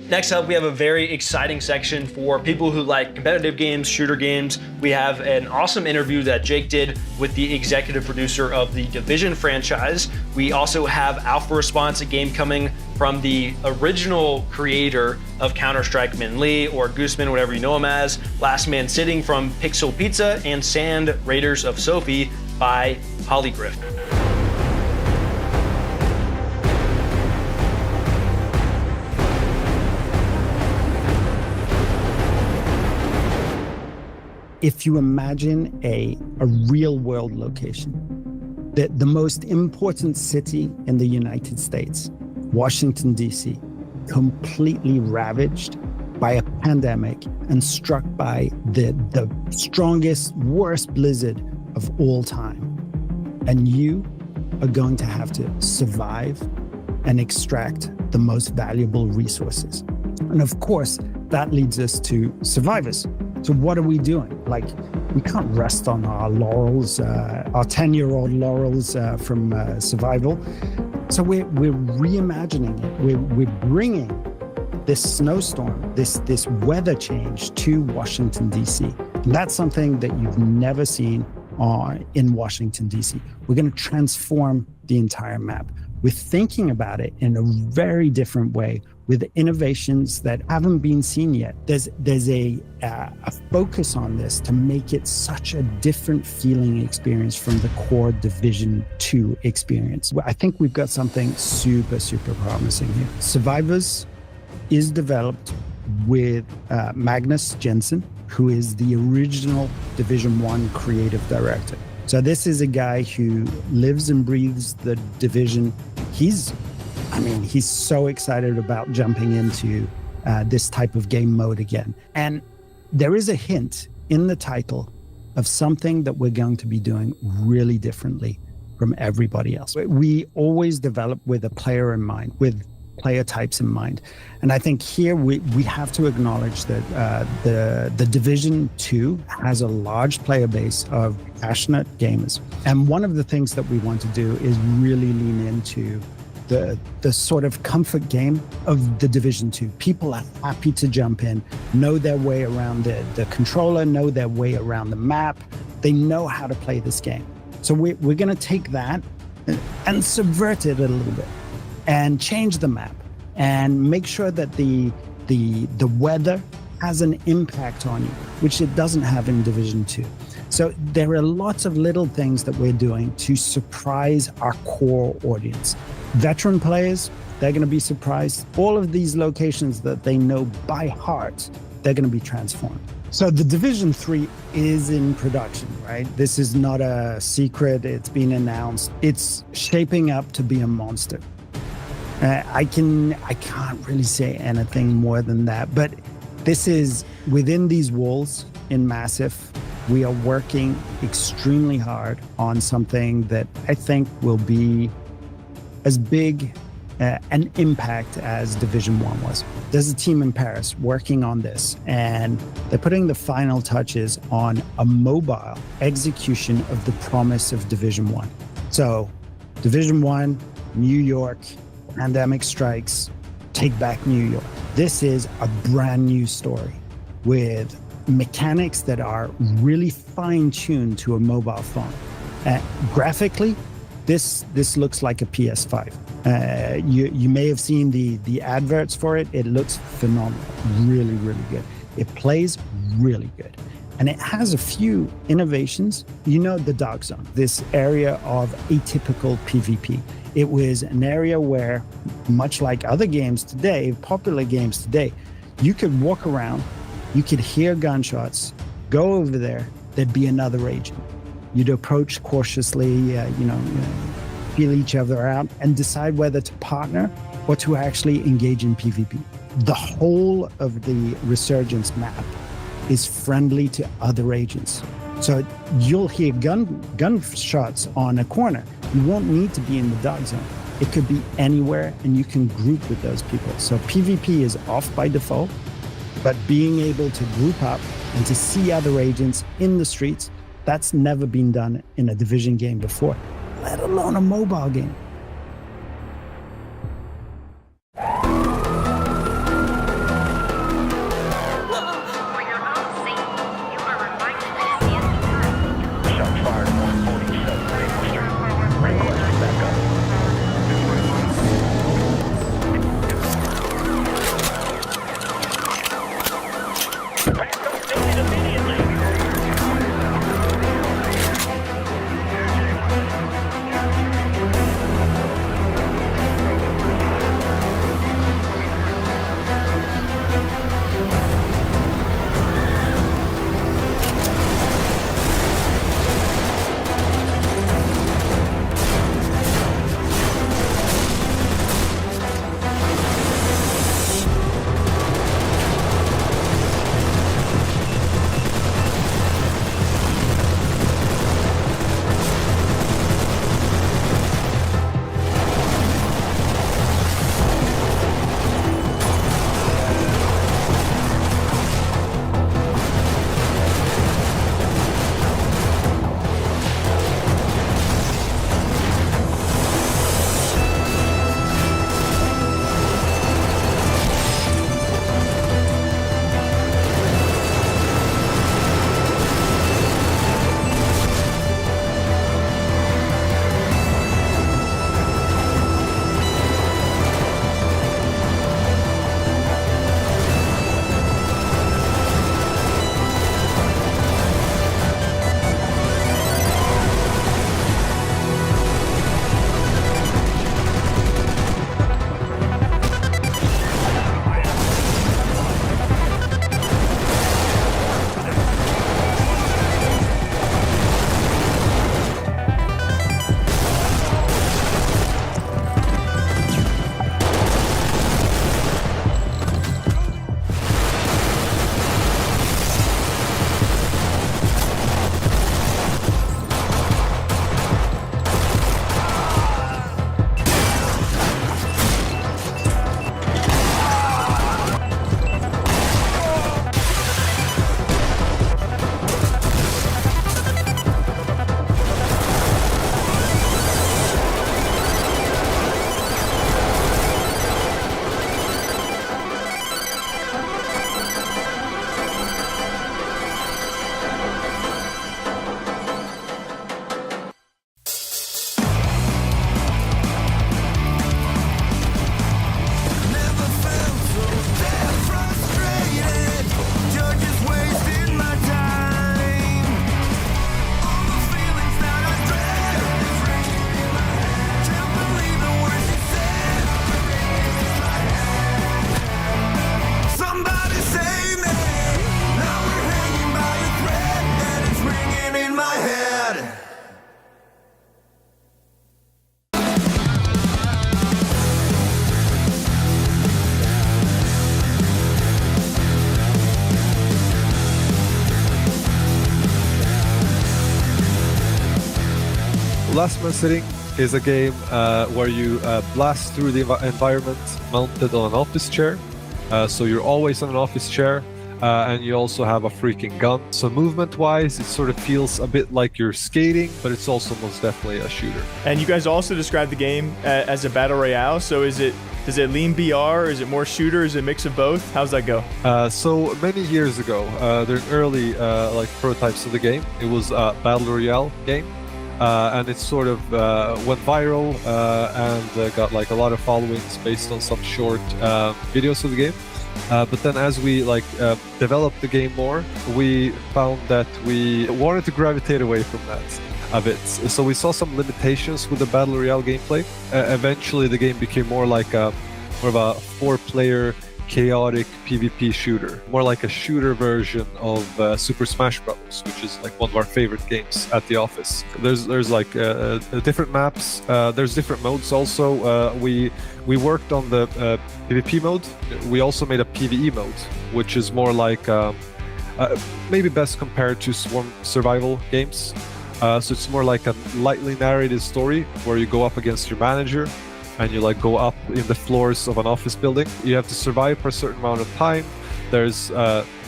Next up, we have a very exciting section for people who like competitive games, shooter games. We have an awesome interview that Jake did with the executive producer of the Division franchise. We also have Alpha Response, a game coming from the original creator of Counter-Strike, Min Lee, or Gooseman, whatever you know him as, Last Man Sitting from Pixel Pizza, and Sand Raiders of Sophie by Holygriff. If you imagine a real world location, the most important city in the United States, Washington, D.C., completely ravaged by a pandemic and struck by the strongest, worst blizzard of all time. And you are going to have to survive and extract the most valuable resources. And of course, that leads us to survivors. So what are we doing? Like, we can't rest on our laurels, our 10-year-old laurels from survival. So we're reimagining it. We're bringing this snowstorm, this weather change to Washington, D.C. And that's something that you've never seen in Washington, D.C. We're going to transform the entire map. We're thinking about it in a very different way with innovations that haven't been seen yet. There's a focus on this to make it such a different feeling experience from the core Division 2 experience. I think we've got something super, super promising here. Survivors is developed with Magnus Jensen, who is the original Division 1 creative director. So this is a guy who lives and breathes the Division. He's so excited about jumping into this type of game mode again. And there is a hint in the title of something that we're going to be doing really differently from everybody else. We always develop with a player in mind, with player types in mind. And I think here we have to acknowledge that the Division 2 has a large player base of passionate gamers. And one of the things that we want to do is really lean into the sort of comfort game of the Division 2. People are happy to jump in, know their way around the controller, know their way around the map. They know how to play this game. So we're going to take that and subvert it a little bit and change the map and make sure that the weather has an impact on you, which it doesn't have in Division 2. So there are lots of little things that we're doing to surprise our core audience. Veteran players, they're going to be surprised. All of these locations that they know by heart, they're going to be transformed. So the Division 3 is in production, right? This is not a secret. It's been announced. It's shaping up to be a monster. I can't really say anything more than that, but this is within these walls in Massive. We are working extremely hard on something that I think will be as big an impact as Division 1 was. There's a team in Paris working on this, and they're putting the final touches on a mobile execution of the promise of Division 1. So, Division 1, New York, pandemic strikes, take back New York. This is a brand new story with mechanics that are really fine-tuned to a mobile phone. Graphically, This looks like a PS5. You may have seen the adverts for it. It looks phenomenal, really, really good. It plays really good. And it has a few innovations. You know, the Dark Zone, this area of atypical PvP. It was an area where, much like other games today, popular games today, you could walk around, you could hear gunshots, go over there, there'd be another agent. You'd approach cautiously, feel each other out and decide whether to partner or to actually engage in PvP. The whole of the Resurgence map is friendly to other agents. So you'll hear gunshots on a corner. You won't need to be in the Dark Zone. It could be anywhere and you can group with those people. So PvP is off by default, but being able to group up and to see other agents in the streets, that's never been done in a Division game before, let alone a mobile game. Last Man Sitting is a game where you blast through the environment mounted on an office chair. So you're always on an office chair, and you also have a freaking gun. So movement-wise, it sort of feels a bit like you're skating, but it's also most definitely a shooter. And you guys also described the game as a battle royale. So does it lean BR? Is it more shooter? Is it a mix of both? How's that go? So many years ago, during early like prototypes of the game, it was a battle royale game. and it sort of went viral and got like a lot of followings based on some short videos of the game. But then as we developed the game more, we found that we wanted to gravitate away from that a bit. So we saw some limitations with the Battle Royale gameplay. Eventually the game became more of a 4-player chaotic PvP shooter, more like a shooter version of Super Smash Bros., which is like one of our favorite games at the office. There's different maps, there's different modes also. We worked on the PvP mode. We also made a PvE mode, which is more like maybe best compared to Swarm survival games. So it's more like a lightly narrated story where you go up against your manager and you go up in the floors of an office building. You have to survive for a certain amount of time. There's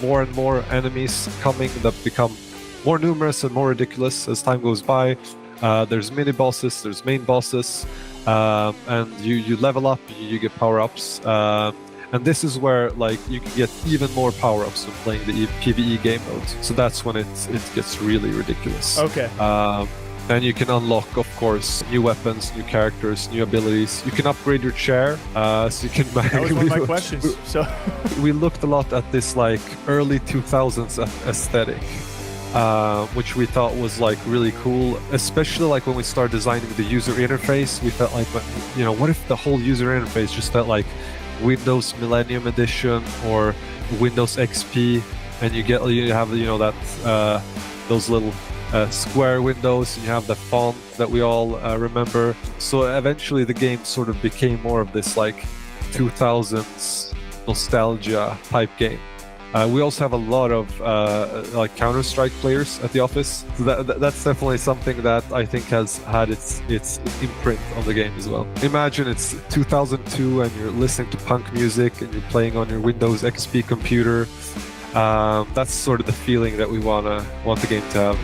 more and more enemies coming that become more numerous and more ridiculous as time goes by. There's mini bosses, there's main bosses, and you level up, you get power-ups. And this is where you can get even more power-ups when playing the PvE game mode. So that's when it gets really ridiculous. Okay. Then you can unlock, of course, new weapons, new characters, new abilities. You can upgrade your chair, so you can. That was one of my questions. So we looked a lot at this early 2000s aesthetic, which we thought was really cool. Especially when we started designing the user interface, we felt what if the whole user interface just felt like Windows Millennium Edition or Windows XP, and you have that those little square windows, and you have the font that we all remember. So eventually the game sort of became more of this 2000s nostalgia type game. We also have a lot of Counter-Strike players at the office. So that's definitely something that I think has had its imprint on the game as well. Imagine it's 2002 and you're listening to punk music and you're playing on your Windows XP computer. That's sort of the feeling that we want the game to have.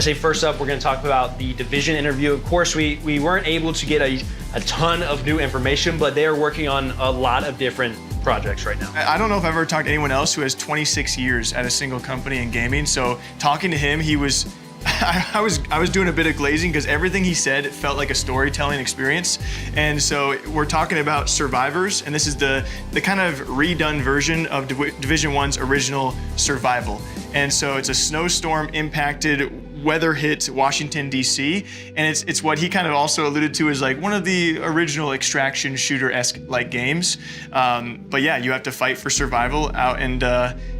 I say first up, we're going to talk about the Division interview. Of course, we weren't able to get a ton of new information, but they are working on a lot of different projects right now. I don't know if I've ever talked to anyone else who has 26 years at a single company in gaming. So talking to him, he was, I was doing a bit of glazing because everything he said felt like a storytelling experience. And so we're talking about Survivors, and this is the kind of redone version of Division 1's original Survival. And so it's a snowstorm impacted, weather hit Washington, D.C., and it's what he kind of also alluded to as one of the original extraction shooter-esque games. But yeah, you have to fight for survival out and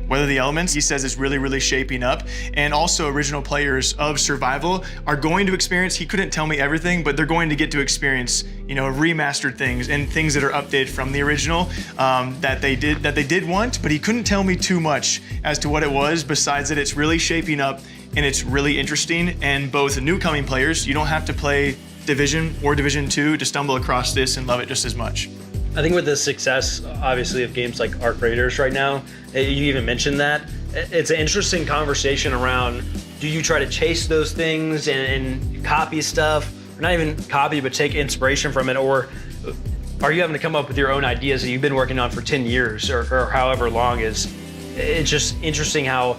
weather the elements. He says it's really, really shaping up. And also original players of Survival are going to experience, he couldn't tell me everything, but they're going to get to experience, remastered things and things that are updated from the original that they did want, but he couldn't tell me too much as to what it was, besides that it's really shaping up and it's really interesting. And both newcoming players, you don't have to play Division or Division 2 to stumble across this and love it just as much. I think with the success, obviously, of games like Arc Raiders right now, you even mentioned that, it's an interesting conversation around, do you try to chase those things and copy stuff, or not even copy, but take inspiration from it, or are you having to come up with your own ideas that you've been working on for 10 years or however long? It's just interesting how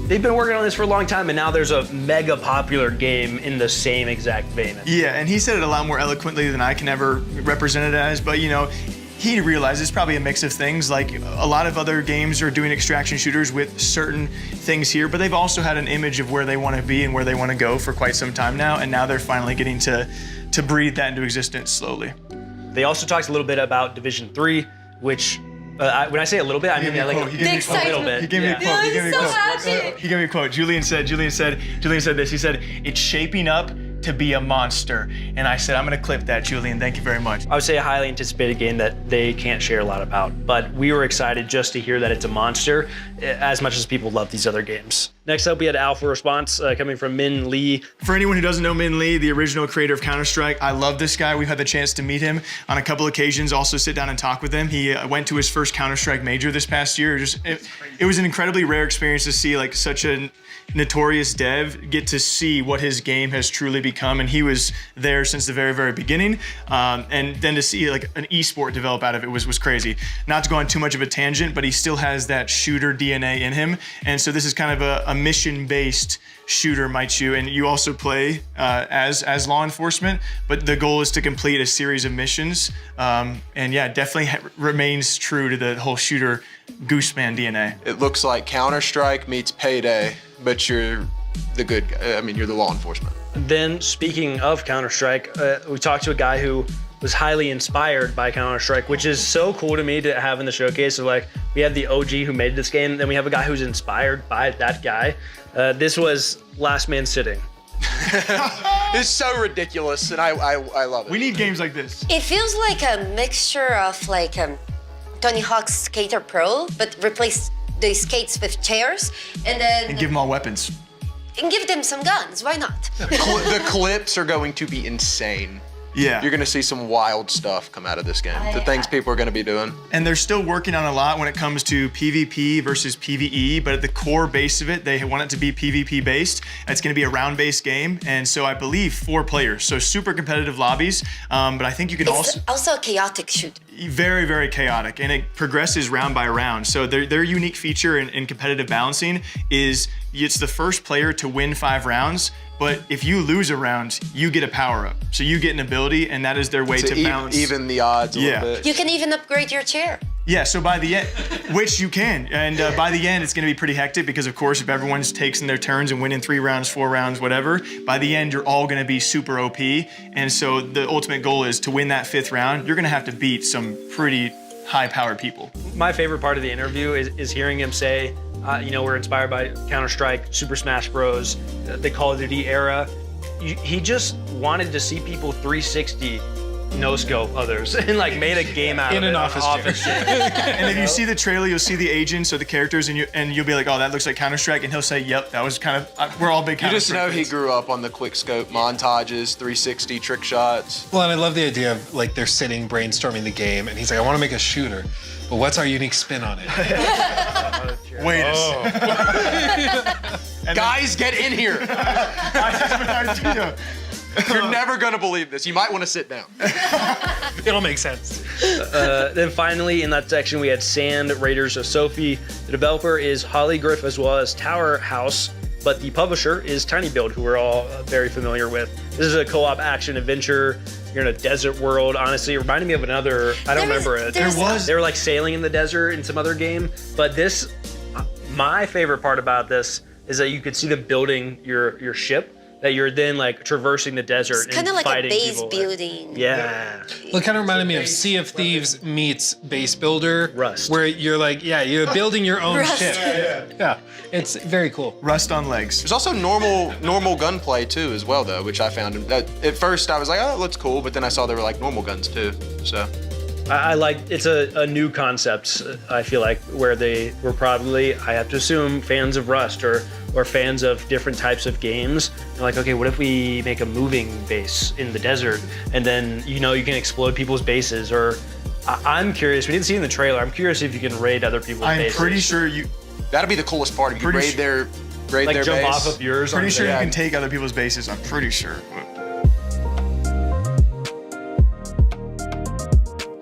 they've been working on this for a long time, and now there's a mega popular game in the same exact vein. Yeah, and he said it a lot more eloquently than I can ever represent it as, but you know, he realized it's probably a mix of things. Like a lot of other games are doing extraction shooters with certain things here, but they've also had an image of where they want to be and where they want to go for quite some time now, and now they're finally getting to breathe that into existence slowly. They also talked a little bit about Division 3, which when I say a little bit, I mean like a little bit. He gave me a quote. He gave me a quote. He gave me a quote. Julian said this. He said, "It's shaping up to be a monster." And I said, I'm gonna clip that, Julian. Thank you very much. I would say a highly anticipated game that they can't share a lot about, but we were excited just to hear that it's a monster as much as people love these other games. Next up, we had Alpha Response coming from Min Lee. For anyone who doesn't know Min Lee, the original creator of Counter-Strike, I love this guy. We've had the chance to meet him on a couple occasions, also sit down and talk with him. He went to his first Counter-Strike major this past year. It was an incredibly rare experience to see like such a notorious dev get to see what his game has truly become, and he was there since the very beginning, and then to see like an esport develop out of it was crazy. Not to go on too much of a tangent, but he still has that shooter DNA in him, and so this is kind of a mission-based shooter, might you, and you also play as law enforcement, but the goal is to complete a series of missions, and yeah, definitely remains true to the whole shooter Gooseman DNA. It looks like Counter-Strike meets Payday, but you're the good guy. I mean, you're the law enforcement. Then, speaking of Counter-Strike, we talked to a guy who was highly inspired by Counter-Strike, which is so cool to me to have in the showcase. So like, we have the OG who made this game, then we have a guy who's inspired by that guy. This was Last Man Sitting. It's so ridiculous, and I love it. We need games like this. It feels like a mixture of like Tony Hawk's Skater Pro, but replace the skates with chairs, and then And give them all weapons. and give them some guns. Why not? The clips are going to be insane. Yeah. You're gonna see some wild stuff come out of this game. The things people are gonna be doing. And they're still working on a lot when it comes to PvP versus PvE, but at the core base of it, they want it to be PvP based. It's gonna be a round-based game, and so I believe 4 players, so super competitive lobbies, but I think you can It's also a chaotic shoot. very chaotic, and it progresses round by round. So their unique feature in competitive balancing is it's the first player to win 5 rounds, but if you lose a round, you get a power up. So you get an ability, and that is their way to balance. Even the odds a little bit. You can even upgrade your chair. Yeah, so by the end, which you can, and by the end, it's gonna be pretty hectic because of course, if everyone's taking their turns and winning 3 rounds, 4 rounds, whatever, by the end, you're all gonna be super OP. And so the ultimate goal is to win that 5th round, you're gonna have to beat some pretty high-powered people. My favorite part of the interview is hearing him say, you know, we're inspired by Counter-Strike, Super Smash Bros, the Call of Duty era. He just wanted to see people 360 no-scope others and like made a game out of it. In an office chair. And if you see the trailer, you'll see the agents or the characters, and you'll be like, oh, that looks like Counter-Strike, and he'll say, yep, that was kind of, we're all big You just Counter-Strike know he fans. grew up on the quick scope montages, 360 trick shots. Well, and I love the idea of like they're sitting brainstorming the game, and he's like, I want to make a shooter, but what's our unique spin on it? Wait a second. Guys, get in here. You're never gonna believe this. You might want to sit down. It'll make sense. Then finally, in that section, we had Sand, Raiders of Sophie. The developer is Holly Griff as well as Tower House, but the publisher is Tiny Build, who we're all very familiar with. This is a co-op action adventure. You're in a desert world. Honestly, it reminded me of another, I don't remember it. They were like sailing in the desert in some other game, but this, my favorite part about this is that you could see them building your ship, that you're then like traversing the desert It's kind and of like a fighting base people. building. Yeah. Well, it kind of reminded me of Sea of Thieves meets Base Builder. Rust. Where you're like, yeah, you're building your own Rust. ship. Yeah, it's very cool. Rust on legs. There's also normal gunplay too as well though, which I found. At first I was like, oh, it looks cool, but then I saw there were like normal guns too. So. I like, it's a new concept, I feel like, where they were probably, I have to assume, fans of Rust or fans of different types of games. They're like, okay, what if we make a moving base in the desert? And then, you know, you can explode people's bases, or I'm curious, we didn't see it in the trailer, I'm curious if you can raid other people's bases. I'm pretty sure you... That'd be the coolest part, if you raid their base. Like jump off of yours. Pretty sure you can take other people's bases, I'm pretty sure.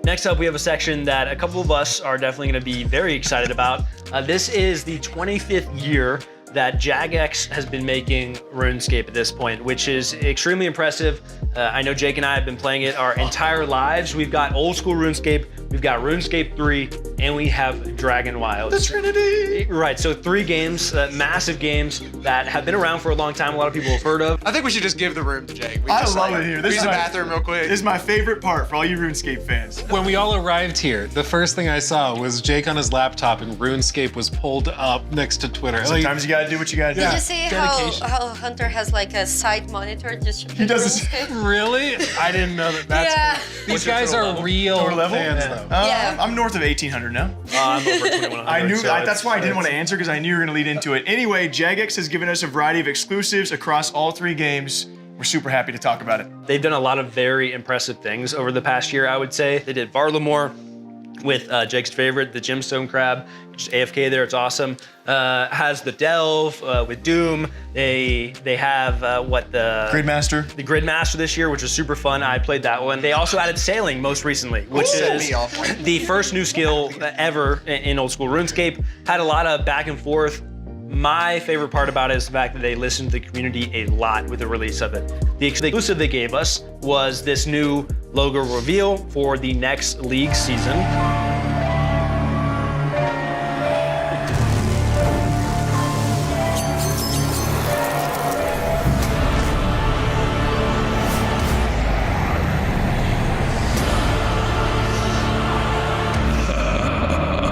Next up, we have a section that a couple of us are definitely going to be very excited about. This is the 25th year that Jagex has been making RuneScape at this point, which is extremely impressive. I know Jake and I have been playing it our entire lives. We've got old school RuneScape, we've got RuneScape 3, and we have Dragon Wilds. The Trinity! Right, so 3 games, massive games that have been around for a long time, a lot of people have heard of. I think we should just give the room to Jake. I love it here. Use the bathroom real quick. This is my favorite part for all you RuneScape fans. When we all arrived here, the first thing I saw was Jake on his laptop and RuneScape was pulled up next to Twitter. Sometimes you gotta do what you gotta do. Did you see how Hunter has like a side monitor just He does this. Really? I didn't know that. That's These guys are real fans, though. I'm north of 1800 now. I'm over 2100. I knew that's why I didn't want to answer, because I knew you were gonna lead into it. Anyway, Jagex has given us a variety of exclusives across all 3 games. We're super happy to talk about it. They've done a lot of very impressive things over the past year, I would say. They did Varlamore with Jake's favorite, the Gemstone Crab, just AFK there, it's awesome. Has the Delve with Doom. They have the Gridmaster. The Gridmaster this year, which was super fun. I played that one. They also added Sailing most recently, which is the first new skill ever in old school RuneScape. Had a lot of back and forth. My favorite part about it is the fact that they listened to the community a lot with the release of it. The exclusive they gave us was this new logo reveal for the next league season.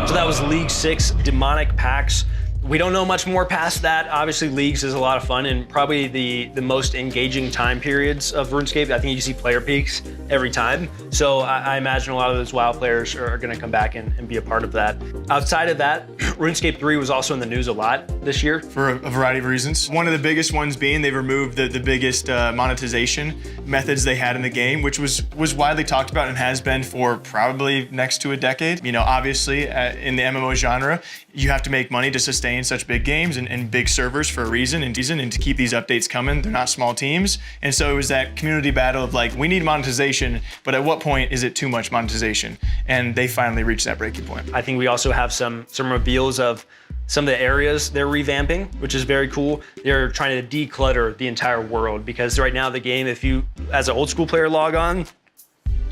So that was League 6 Demonic Packs. We don't know much more past that. Obviously, Leagues is a lot of fun and probably the most engaging time periods of RuneScape. I think you see player peaks every time. So I imagine a lot of those WoW players are gonna come back and be a part of that. Outside of that, RuneScape 3 was also in the news a lot this year. For a variety of reasons. One of the biggest ones being they've removed the biggest monetization methods they had in the game, which was widely talked about and has been for probably next to a decade. You know, obviously in the MMO genre, you have to make money to sustain such big games and big servers for a reason and to keep these updates coming. They're not small teams. And so it was that community battle of like, we need monetization, but at what point is it too much monetization? And they finally reached that breaking point. I think we also have some reveals of some of the areas they're revamping, which is very cool. They're trying to declutter the entire world because right now the game, if you, as an old school player, log on,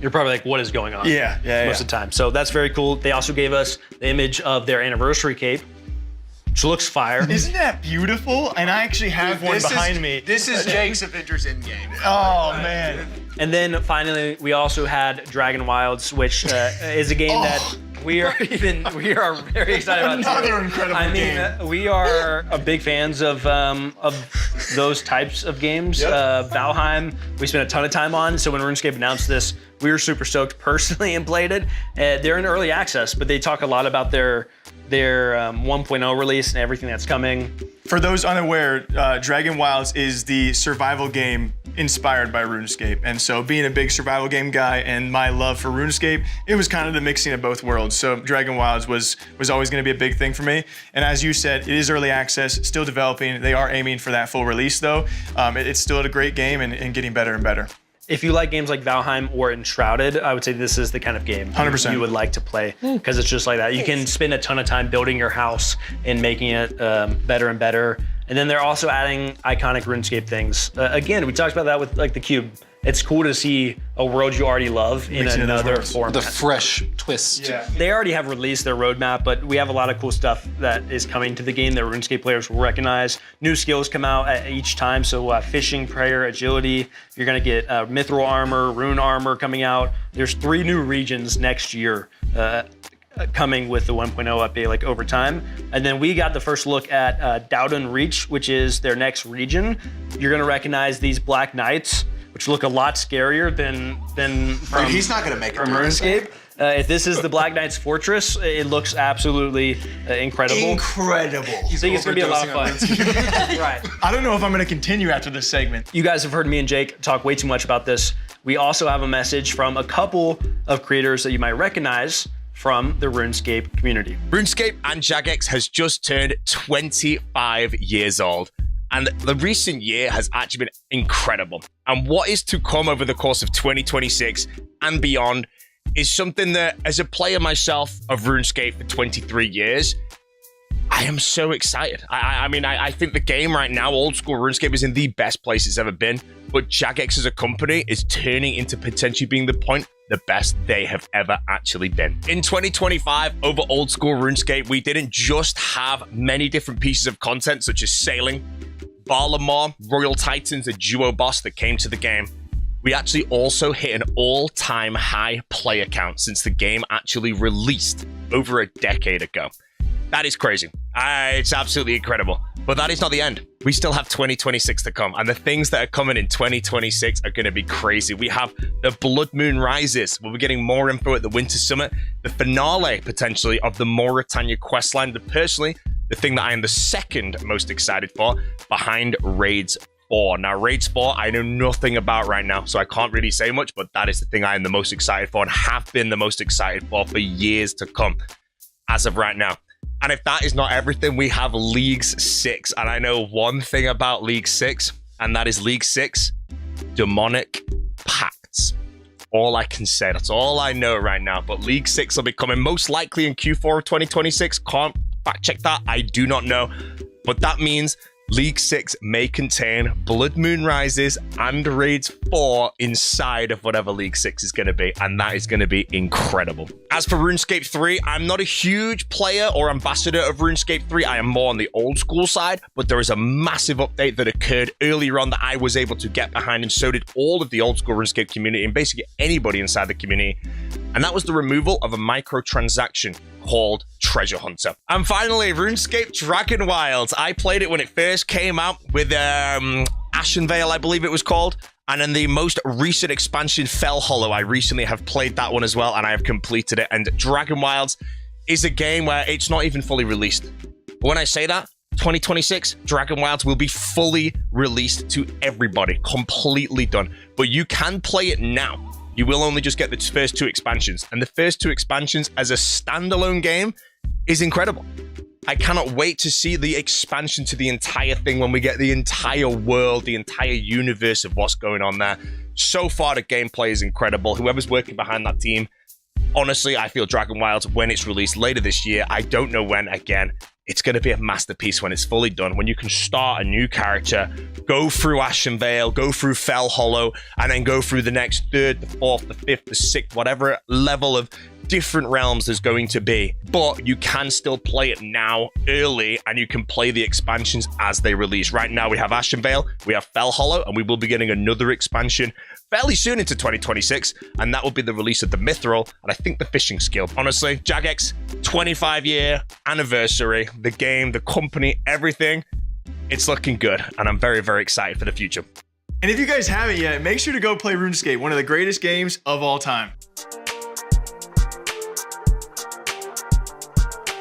you're probably like, what is going on? Most of the time. So that's very cool. They also gave us the image of their anniversary cape, which looks fire. Isn't that beautiful? And I actually have one behind me. This is Jake's Avengers Endgame. Oh, man. And then finally, we also had Dragon Wilds, which is a game that we are very excited about. Another incredible game. We are big fans of those types of games. Valheim, we spent a ton of time on. So when RuneScape announced this, we were super stoked personally and played it. They're in early access, but they talk a lot about their 1.0 release and everything that's coming. For those unaware, Dragon Wilds is the survival game inspired by RuneScape. And so being a big survival game guy and my love for RuneScape, it was kind of the mixing of both worlds. So Dragon Wilds was always gonna be a big thing for me. And as you said, it is early access, still developing. They are aiming for that full release though. It's still a great game and getting better and better. If you like games like Valheim or Enshrouded, I would say this is the kind of game 100%. You would like to play because it's just like that. You can spend a ton of time building your house and making it better and better. And then they're also adding iconic RuneScape things. Again, we talked about that with like the cube. It's cool to see a world you already love in another format. The fresh twist. Yeah. They already have released their roadmap, but we have a lot of cool stuff that is coming to the game that RuneScape players will recognize. New skills come out at each time, so fishing, prayer, agility. You're gonna get mithril armor, rune armor coming out. There's 3 new regions next year coming with the 1.0 update like over time. And then we got the first look at Dowden Reach, which is their next region. You're gonna recognize these Black Knights, which look a lot scarier than from, he's not gonna make it from RuneScape. If this is the Black Knight's fortress, it looks absolutely incredible. Incredible. You think it's gonna be a lot of fun. Right. I don't know if I'm gonna continue after this segment. You guys have heard me and Jake talk way too much about this. We also have a message from a couple of creators that you might recognize from the RuneScape community. RuneScape and Jagex has just turned 25 years old. And the recent year has actually been incredible. And what is to come over the course of 2026 and beyond is something that, as a player myself of RuneScape for 23 years, I am so excited. I mean, I think the game right now, old school RuneScape, is in the best place it's ever been. But Jagex as a company is turning into potentially being the best they have ever actually been. In 2025, over old school RuneScape, we didn't just have many different pieces of content, such as Sailing, Varlamar, Royal Titans, a duo boss that came to the game. We actually also hit an all-time high player count since the game actually released over a decade ago. That is crazy. It's absolutely incredible. But that is not the end. We still have 2026 to come, and the things that are coming in 2026 are going to be crazy. We have the Blood Moon Rises. We'll be getting more info at the Winter Summit. The finale, potentially, of the Mauritania questline. But personally, the thing that I am the second most excited for, behind Raids 4. Now, Raids 4, I know nothing about right now, so I can't really say much, but that is the thing I am the most excited for and have been the most excited for years to come, as of right now. And if that is not everything, we have League 6. And I know one thing about League 6, and that is League 6, demonic pacts. All I can say, that's all I know right now. But League 6 will be coming most likely in Q4 of 2026. Can't fact check that, I do not know. But that means League 6 may contain Blood Moon Rises and Raids 4 inside of whatever League 6 is going to be, and that is going to be incredible. As for RuneScape 3, I'm not a huge player or ambassador of RuneScape 3. I am more on the old school side, but there is a massive update that occurred earlier on that I was able to get behind, and so did all of the old school RuneScape community and basically anybody inside the community. And that was the removal of a microtransaction called Treasure Hunter. And finally, RuneScape Dragon Wilds. I played it when it first came out with Ashenvale, I believe it was called. And in the most recent expansion, Fell Hollow, I recently have played that one as well, and I have completed it. And Dragon Wilds is a game where it's not even fully released. But when I say that, 2026, Dragon Wilds will be fully released to everybody, completely done. But you can play it now. You will only just get the first 2 expansions. And the first 2 expansions as a standalone game is incredible. I cannot wait to see the expansion to the entire thing when we get the entire world, the entire universe of what's going on there. So far, the gameplay is incredible. Whoever's working behind that team, honestly, I feel Dragon Wilds, when it's released later this year, I don't know when, again, it's going to be a masterpiece when it's fully done, when you can start a new character, go through Ashenvale, go through Fell Hollow, and then go through the next 3rd, the 4th, the 5th, the 6th, whatever level of different realms there's going to be. But you can still play it now, early, and you can play the expansions as they release. Right now, we have Ashenvale, we have Fell Hollow, and we will be getting another expansion fairly soon into 2026, and that will be the release of the Mithril, and I think the Fishing Skill. Honestly, Jagex, 25-year anniversary, the game, the company, everything, it's looking good, and I'm very, very excited for the future. And if you guys haven't yet, make sure to go play RuneScape, one of the greatest games of all time.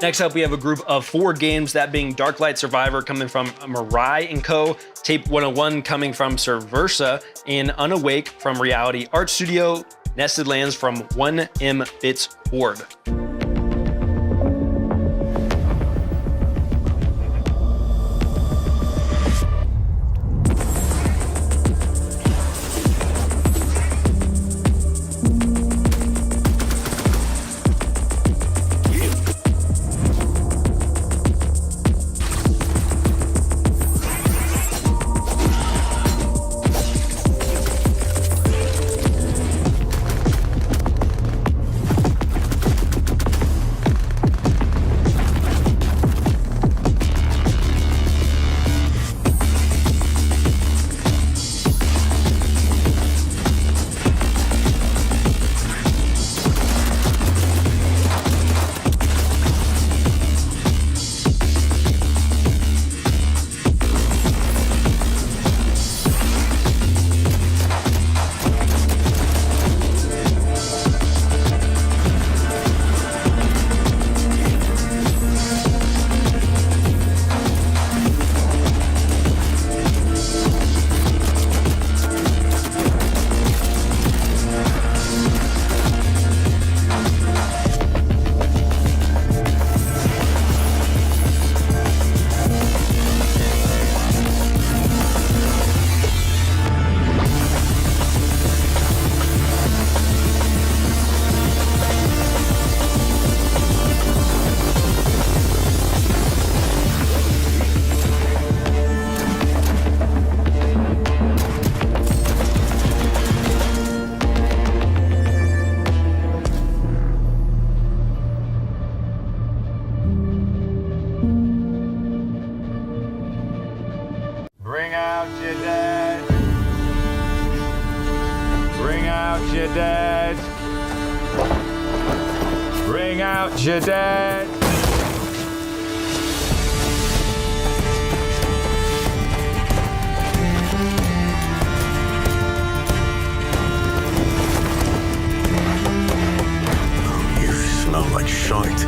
Next up, we have a group of 4 games, that being Darklight Survivor coming from Mirai & Co., Tape 101 coming from Serversa, and Unawake from Reality Art Studio, Nested Lands from 1M Bits Horde. out your dead. Bring out your dead. You smell like shite.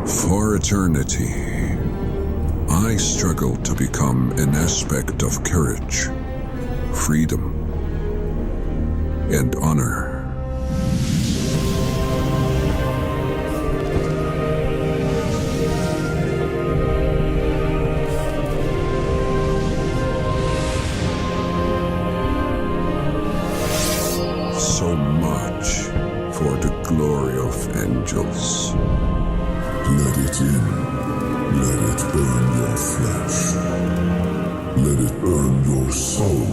For eternity, I struggled to become an aspect of courage, freedom, and honor. So much for the glory of angels. Let it in. Let it burn your flesh. Let it burn your soul.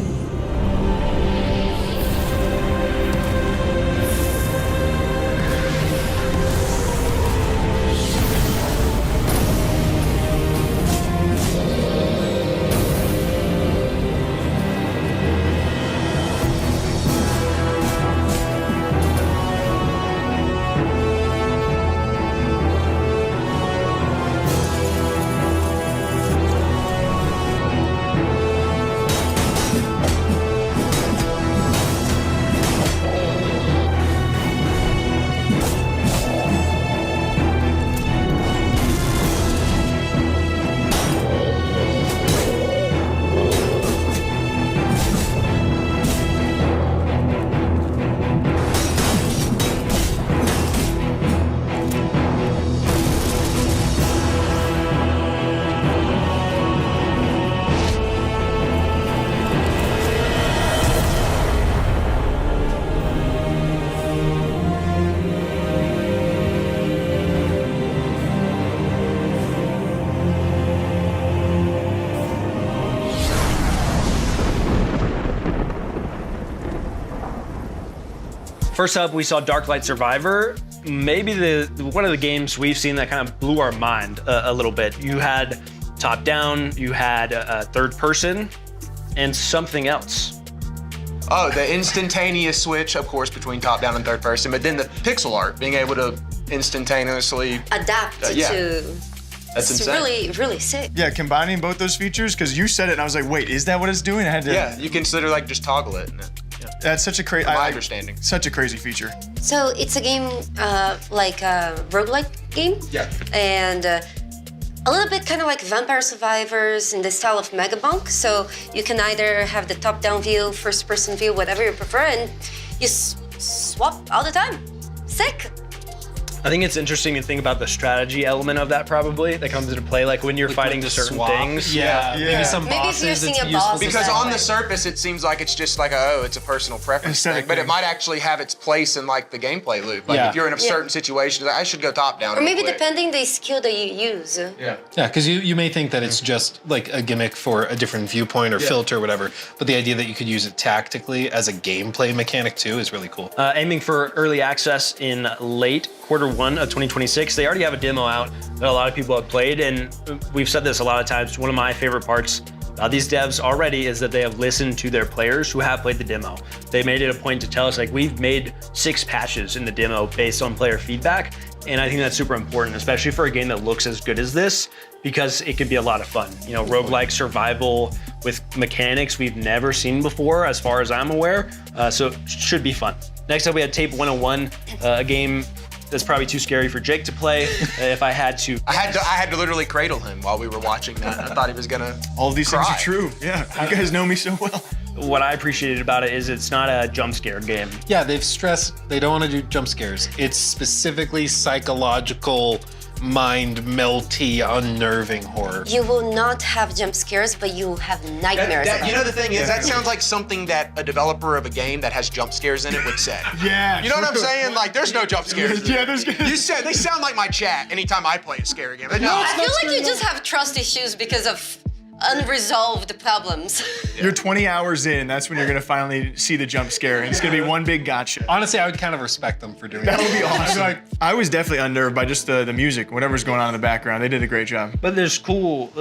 First up, we saw Darklight Survivor. Maybe one of the games we've seen that kind of blew our mind a little bit. You had top-down, you had third person, and something else. Oh, the instantaneous switch, of course, between top-down and third person, but then the pixel art, being able to instantaneously adapt to. That's it's insane. really, really sick. Yeah, combining both those features, because you said it and I was like, wait, is that what it's doing? I had to. Yeah, you consider like just toggle it. That's such a crazy. My understanding. Such a crazy feature. So it's a game like a roguelike game. Yeah. And a little bit kind of like Vampire Survivors in the style of Megabunk. So you can either have the top-down view, first-person view, whatever you prefer, and you swap all the time. Sick. I think it's interesting to think about the strategy element of that probably that comes into play, like when you're fighting certain things. Maybe some bosses. Maybe if you're it's seeing a useful boss to Because set on up. the surface, it seems like it's just like it's a personal preference thing, but it might actually have its place in like the gameplay loop. Like if you're in a certain situation, I should go top down. Or maybe real quick. depending the skill that you use. Yeah, because you may think that it's just like a gimmick for a different viewpoint or filter or whatever, but the idea that you could use it tactically as a gameplay mechanic too is really cool. Aiming for early access in late Q1 of 2026. They already have a demo out that a lot of people have played, and we've said this a lot of times. One of my favorite parts about these devs already is that they have listened to their players who have played the demo. They made it a point to tell us, like, we've made 6 patches in the demo based on player feedback, and I think that's super important, especially for a game that looks as good as this, because it can be a lot of fun. You know, roguelike survival with mechanics we've never seen before, as far as I'm aware, so it should be fun. Next up, we had Tape 101, a game that's probably too scary for Jake to play. If I had to, I had to literally cradle him while we were watching that. I thought he was gonna. All of these cry. things are true. Yeah, you guys know me so well. What I appreciated about it is it's not a jump scare game. Yeah, they've stressed they don't want to do jump scares. It's specifically psychological, mind melty, unnerving horror. You will not have jump scares, but you have nightmares. You know, the thing is, that sounds like something that a developer of a game that has jump scares in it would say. Yeah. You know what I'm saying? Like, there's no jump scares. Yeah, there's. You said they sound like my chat anytime I play a scary game. But no, I feel like you just have trust issues because of unresolved problems. You're 20 hours in, that's when you're gonna finally see the jump scare, and it's gonna be one big gotcha. Honestly, I would kind of respect them for doing that. That would be awesome. I was definitely unnerved by just the music, whatever's going on in the background. They did a great job. But there's cool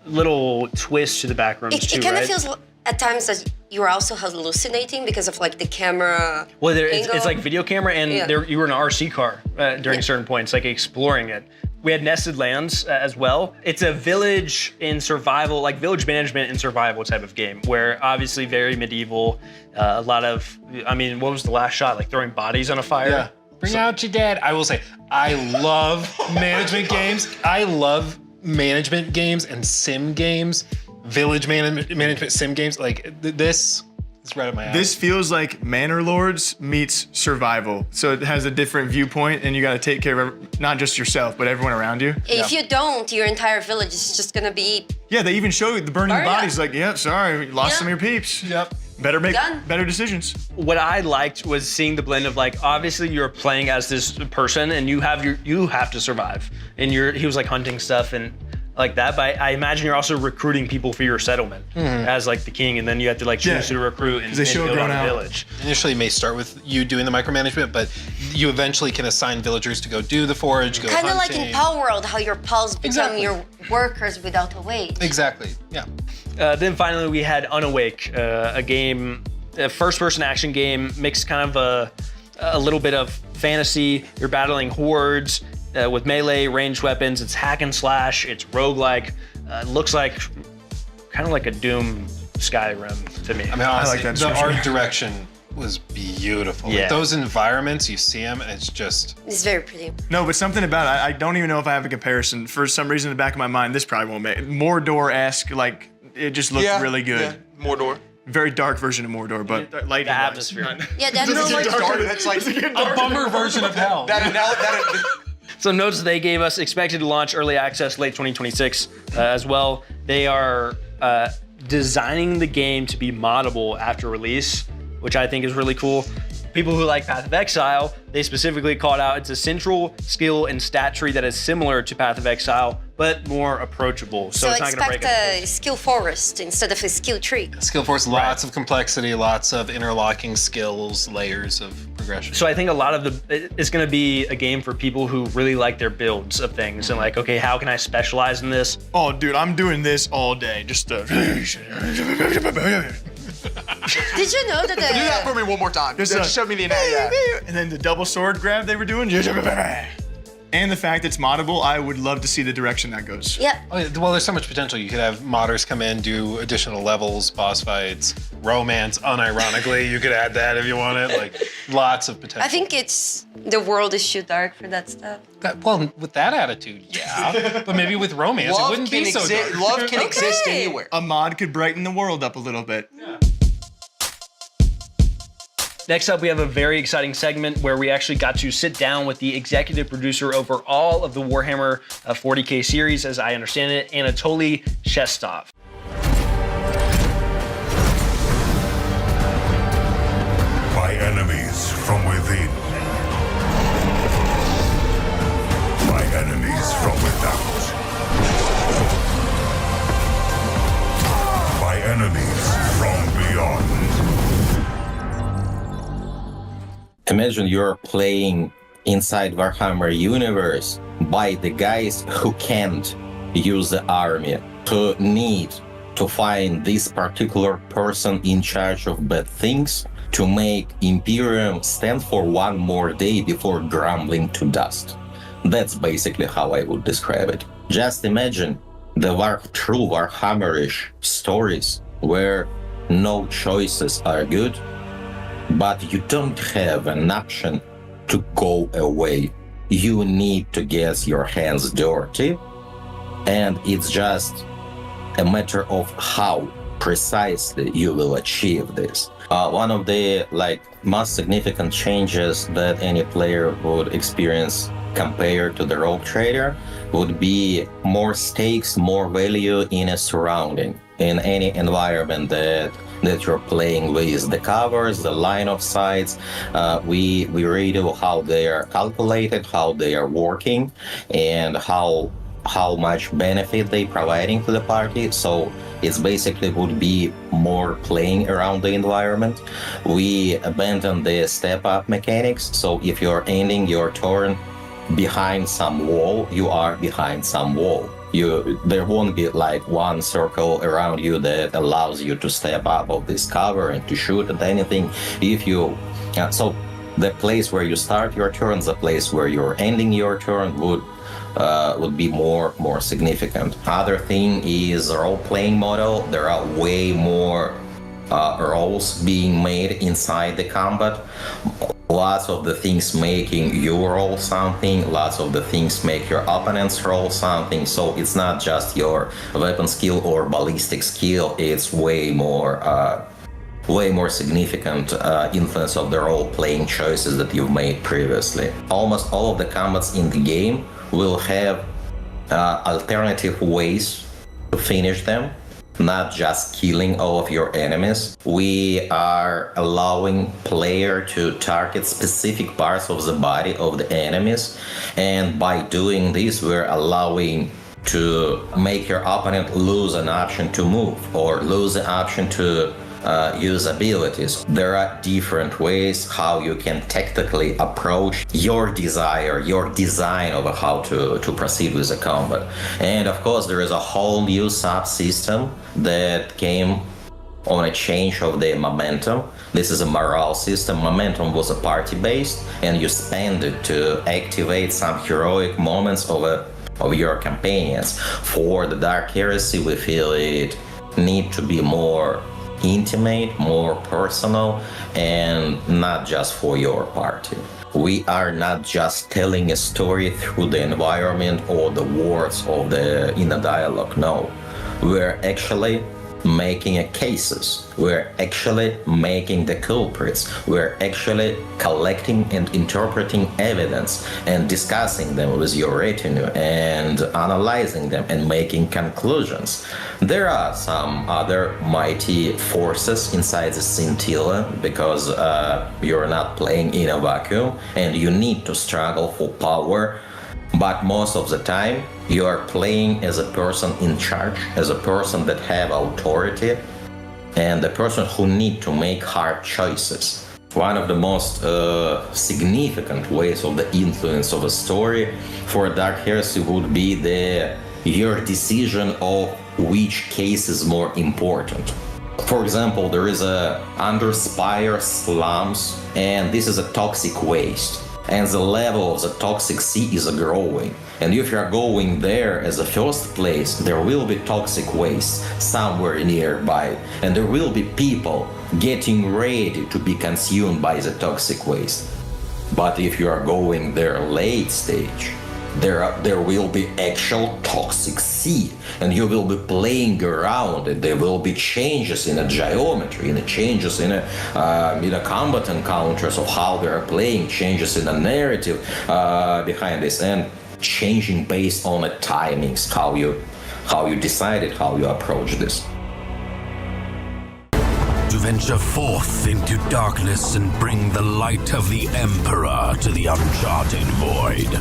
little twists to the backgrounds too, It kind of right? feels at times that you're also hallucinating because of like the camera. Well, angle. it's like video camera, and Yeah. you were in an RC car during certain points, like exploring it. We had nested lands as well. It's a village in survival, like village management in survival type of game, where obviously very medieval, a lot of, I mean, what was the last shot? Like throwing bodies on a fire? Yeah. Bring out your dad. I will say, I love management games. I love management games and sim games, village management sim games. Like this is right up my alley. This feels like Manor Lords meets survival. So it has a different viewpoint, and you gotta take care of not just yourself, but everyone around you. If you don't, your entire village is just gonna be. Yeah, they even show you the burning Burn, yeah. bodies. Like, yeah, sorry, you lost some of your peeps. Yep. Better make Done. better decisions. What I liked was seeing the blend of, like, obviously you're playing as this person and you have to survive, and he was like hunting stuff and like that, but I imagine you're also recruiting people for your settlement as like the king, and then you have to like choose to recruit and build out a village. Initially, it may start with you doing the micromanagement, but you eventually can assign villagers to go do the forage, go Kind of like hunting. in Power World, how your pals become your workers without a wage. Exactly. Yeah. Then finally we had Unawake, a game, a first-person action game, mixed kind of a little bit of fantasy. You're battling hordes with melee, ranged weapons. It's hack and slash. It's roguelike. Looks like kind of like a Doom Skyrim to me. I mean, honestly, the art direction was beautiful. Yeah. Like those environments, you see them, and it's just. It's very pretty. No, but something about it, I don't even know if I have a comparison. For some reason in the back of my mind, this probably won't make it. Mordor-esque, like, it just looked really good. Yeah, Mordor. Very dark version of Mordor, but light atmosphere. Yeah, that's That's like a bummer version of hell. Some notes they gave us: expected to launch early access late 2026 as well. They are designing the game to be moddable after release, which I think is really cool. People who like Path of Exile, they specifically called out it's a central skill and stat tree that is similar to Path of Exile, but more approachable. So it's not going to break expect a skill forest instead of a skill tree. Skill force, lots of complexity, lots of interlocking skills, layers of progression. So I think a lot of it's going to be a game for people who really like their builds of things and like, okay, how can I specialize in this? Oh, dude, I'm doing this all day. Just Did you know that Do that for me one more time. Just show me the and then the double sword grab they were doing. And the fact it's moddable, I would love to see the direction that goes. Yeah. Oh, yeah. Well, there's so much potential. You could have modders come in, do additional levels, boss fights, romance. Unironically, you could add that if you want it. Like, lots of potential. I think the world is too dark for that stuff. Well, with that attitude, yeah. But maybe with romance, it wouldn't be so dark. Love can exist anywhere. A mod could brighten the world up a little bit. Next up, we have a very exciting segment where we actually got to sit down with the executive producer over all of the Warhammer 40K series, as I understand it, Anatoly Shestov. By enemies from within. By enemies from without. By enemies from beyond. Imagine you're playing inside Warhammer universe by the guys who can't use the army, who need to find this particular person in charge of bad things to make Imperium stand for one more day before grumbling to dust. That's basically how I would describe it. Just imagine the true Warhammerish stories where no choices are good, but you don't have an option to go away. You need to get your hands dirty, and it's just a matter of how precisely you will achieve this. One of the most significant changes that any player would experience compared to the Rogue Trader would be more stakes, more value in a surrounding, in any environment that you're playing with. The covers, the line of sights, we read how they are calculated, how they are working, and how much benefit they providing to the party. So it's basically would be more playing around the environment. We abandon the step-up mechanics. So if you're ending your turn behind some wall, you are behind some wall. There won't be one circle around you that allows you to step up of this cover and to shoot at anything. So the place where you start your turn, the place where you're ending your turn would be more significant. Other thing is role-playing model. There are way more roles being made inside the combat. Lots of the things making you roll something, lots of the things make your opponents roll something. So it's not just your weapon skill or ballistic skill, it's way more significant influence of the role-playing choices that you've made previously. Almost all of the combats in the game will have alternative ways to finish them, not just killing all of your enemies. We are allowing player to target specific parts of the body of the enemies, and by doing this we're allowing to make your opponent lose an option to move or lose an option to use abilities. There are different ways how you can tactically approach your desire, your design of how to proceed with the combat. And of course there is a whole new subsystem that came on a change of the momentum. This is a morale system. Momentum was a party based, and you spend it to activate some heroic moments of your companions. For the Dark Heresy, we feel it need to be more intimate, more personal, and not just for your party. We are not just telling a story through the environment or the words of in the dialogue. No, we're actually making cases. We're actually making the culprits. We're actually collecting and interpreting evidence and discussing them with your retinue and analyzing them and making conclusions. There are some other mighty forces inside the scintilla because you're not playing in a vacuum and you need to struggle for power. But most of the time, you are playing as a person in charge, as a person that have authority, and a person who need to make hard choices. One of the most significant ways of the influence of a story for Dark Heresy would be your decision of which case is more important. For example, there is under Spire slums, and this is a toxic waste. And the level of the toxic sea is growing. And if you're going there as a first place, there will be toxic waste somewhere nearby. And there will be people getting ready to be consumed by the toxic waste. But if you are going there late stage, there will be actual toxic sea, and you will be playing around, and there will be changes in the geometry, and changes in the combat encounters of how they are playing, changes in the narrative behind this, and changing based on the timings, how you decided how you approach this. To venture forth into darkness and bring the light of the Emperor to the uncharted void.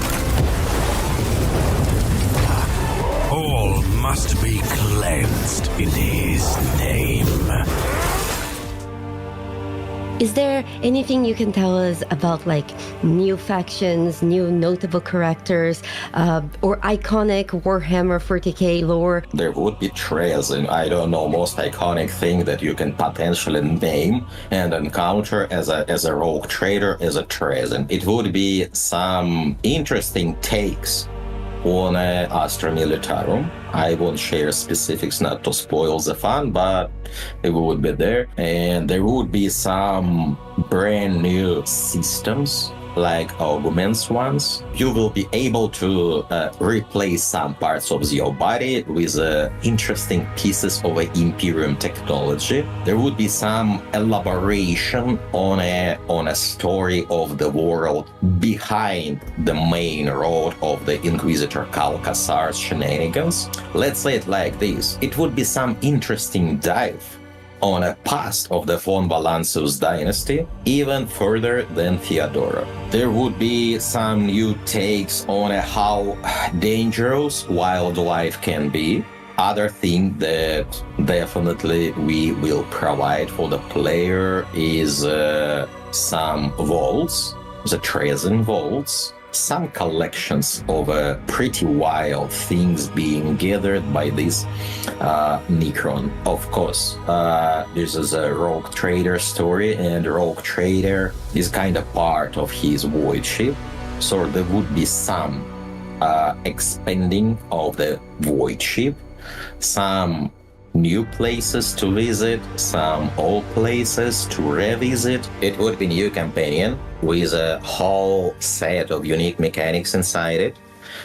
All must be cleansed in his name. Is there anything you can tell us about like new factions, new notable characters, or iconic Warhammer 40k lore? There would be Treason, I don't know, most iconic thing that you can potentially name and encounter as a rogue trader, as a Treason. It would be some interesting takes on Astra Militarum. I won't share specifics not to spoil the fun, but it would be there. And there would be some brand new systems, like augments ones. You will be able to replace some parts of your body with interesting pieces of Imperium technology. There would be some elaboration on a story of the world behind the main road of the Inquisitor Calcasar's shenanigans. Let's say it like this. It would be some interesting dive on a past of the von Valancius dynasty, even further than Theodora. There would be some new takes on how dangerous wildlife can be. Other thing that definitely we will provide for the player is some vaults, the Treason vaults, some collections of pretty wild things being gathered by this Necron. Of course, this is a rogue trader story, and rogue trader is kind of part of his void ship, so there would be some expanding of the void ship, some new places to visit, some old places to revisit. It would be new companion with a whole set of unique mechanics inside it.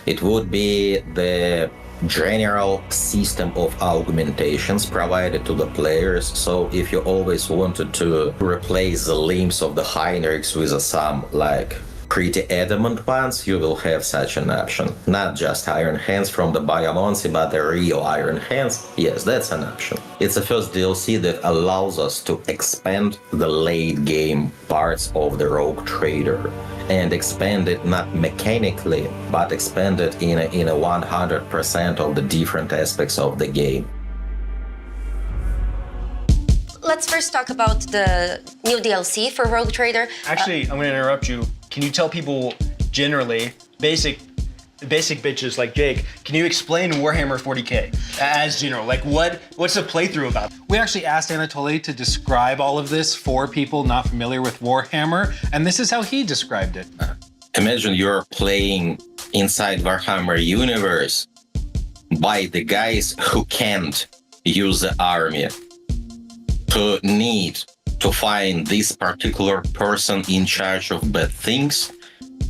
It would be the general system of augmentations provided to the players, so if you always wanted to replace the limbs of the Heinrichs with some like pretty adamant ones, you will have such an option. Not just Iron Hands from the Biomonsi, but the real Iron Hands. Yes, that's an option. It's the first DLC that allows us to expand the late game parts of the Rogue Trader, and expand it not mechanically, but expand it in a 100% of the different aspects of the game. Let's first talk about the new DLC for Rogue Trader. Actually, I'm gonna interrupt you. Can you tell people generally, basic bitches like Jake, can you explain Warhammer 40k as general? Like what's the playthrough about? We actually asked Anatoly to describe all of this for people not familiar with Warhammer, and this is how he described it. Imagine you're playing inside Warhammer universe by the guys who can't use the army, to need to find this particular person in charge of bad things,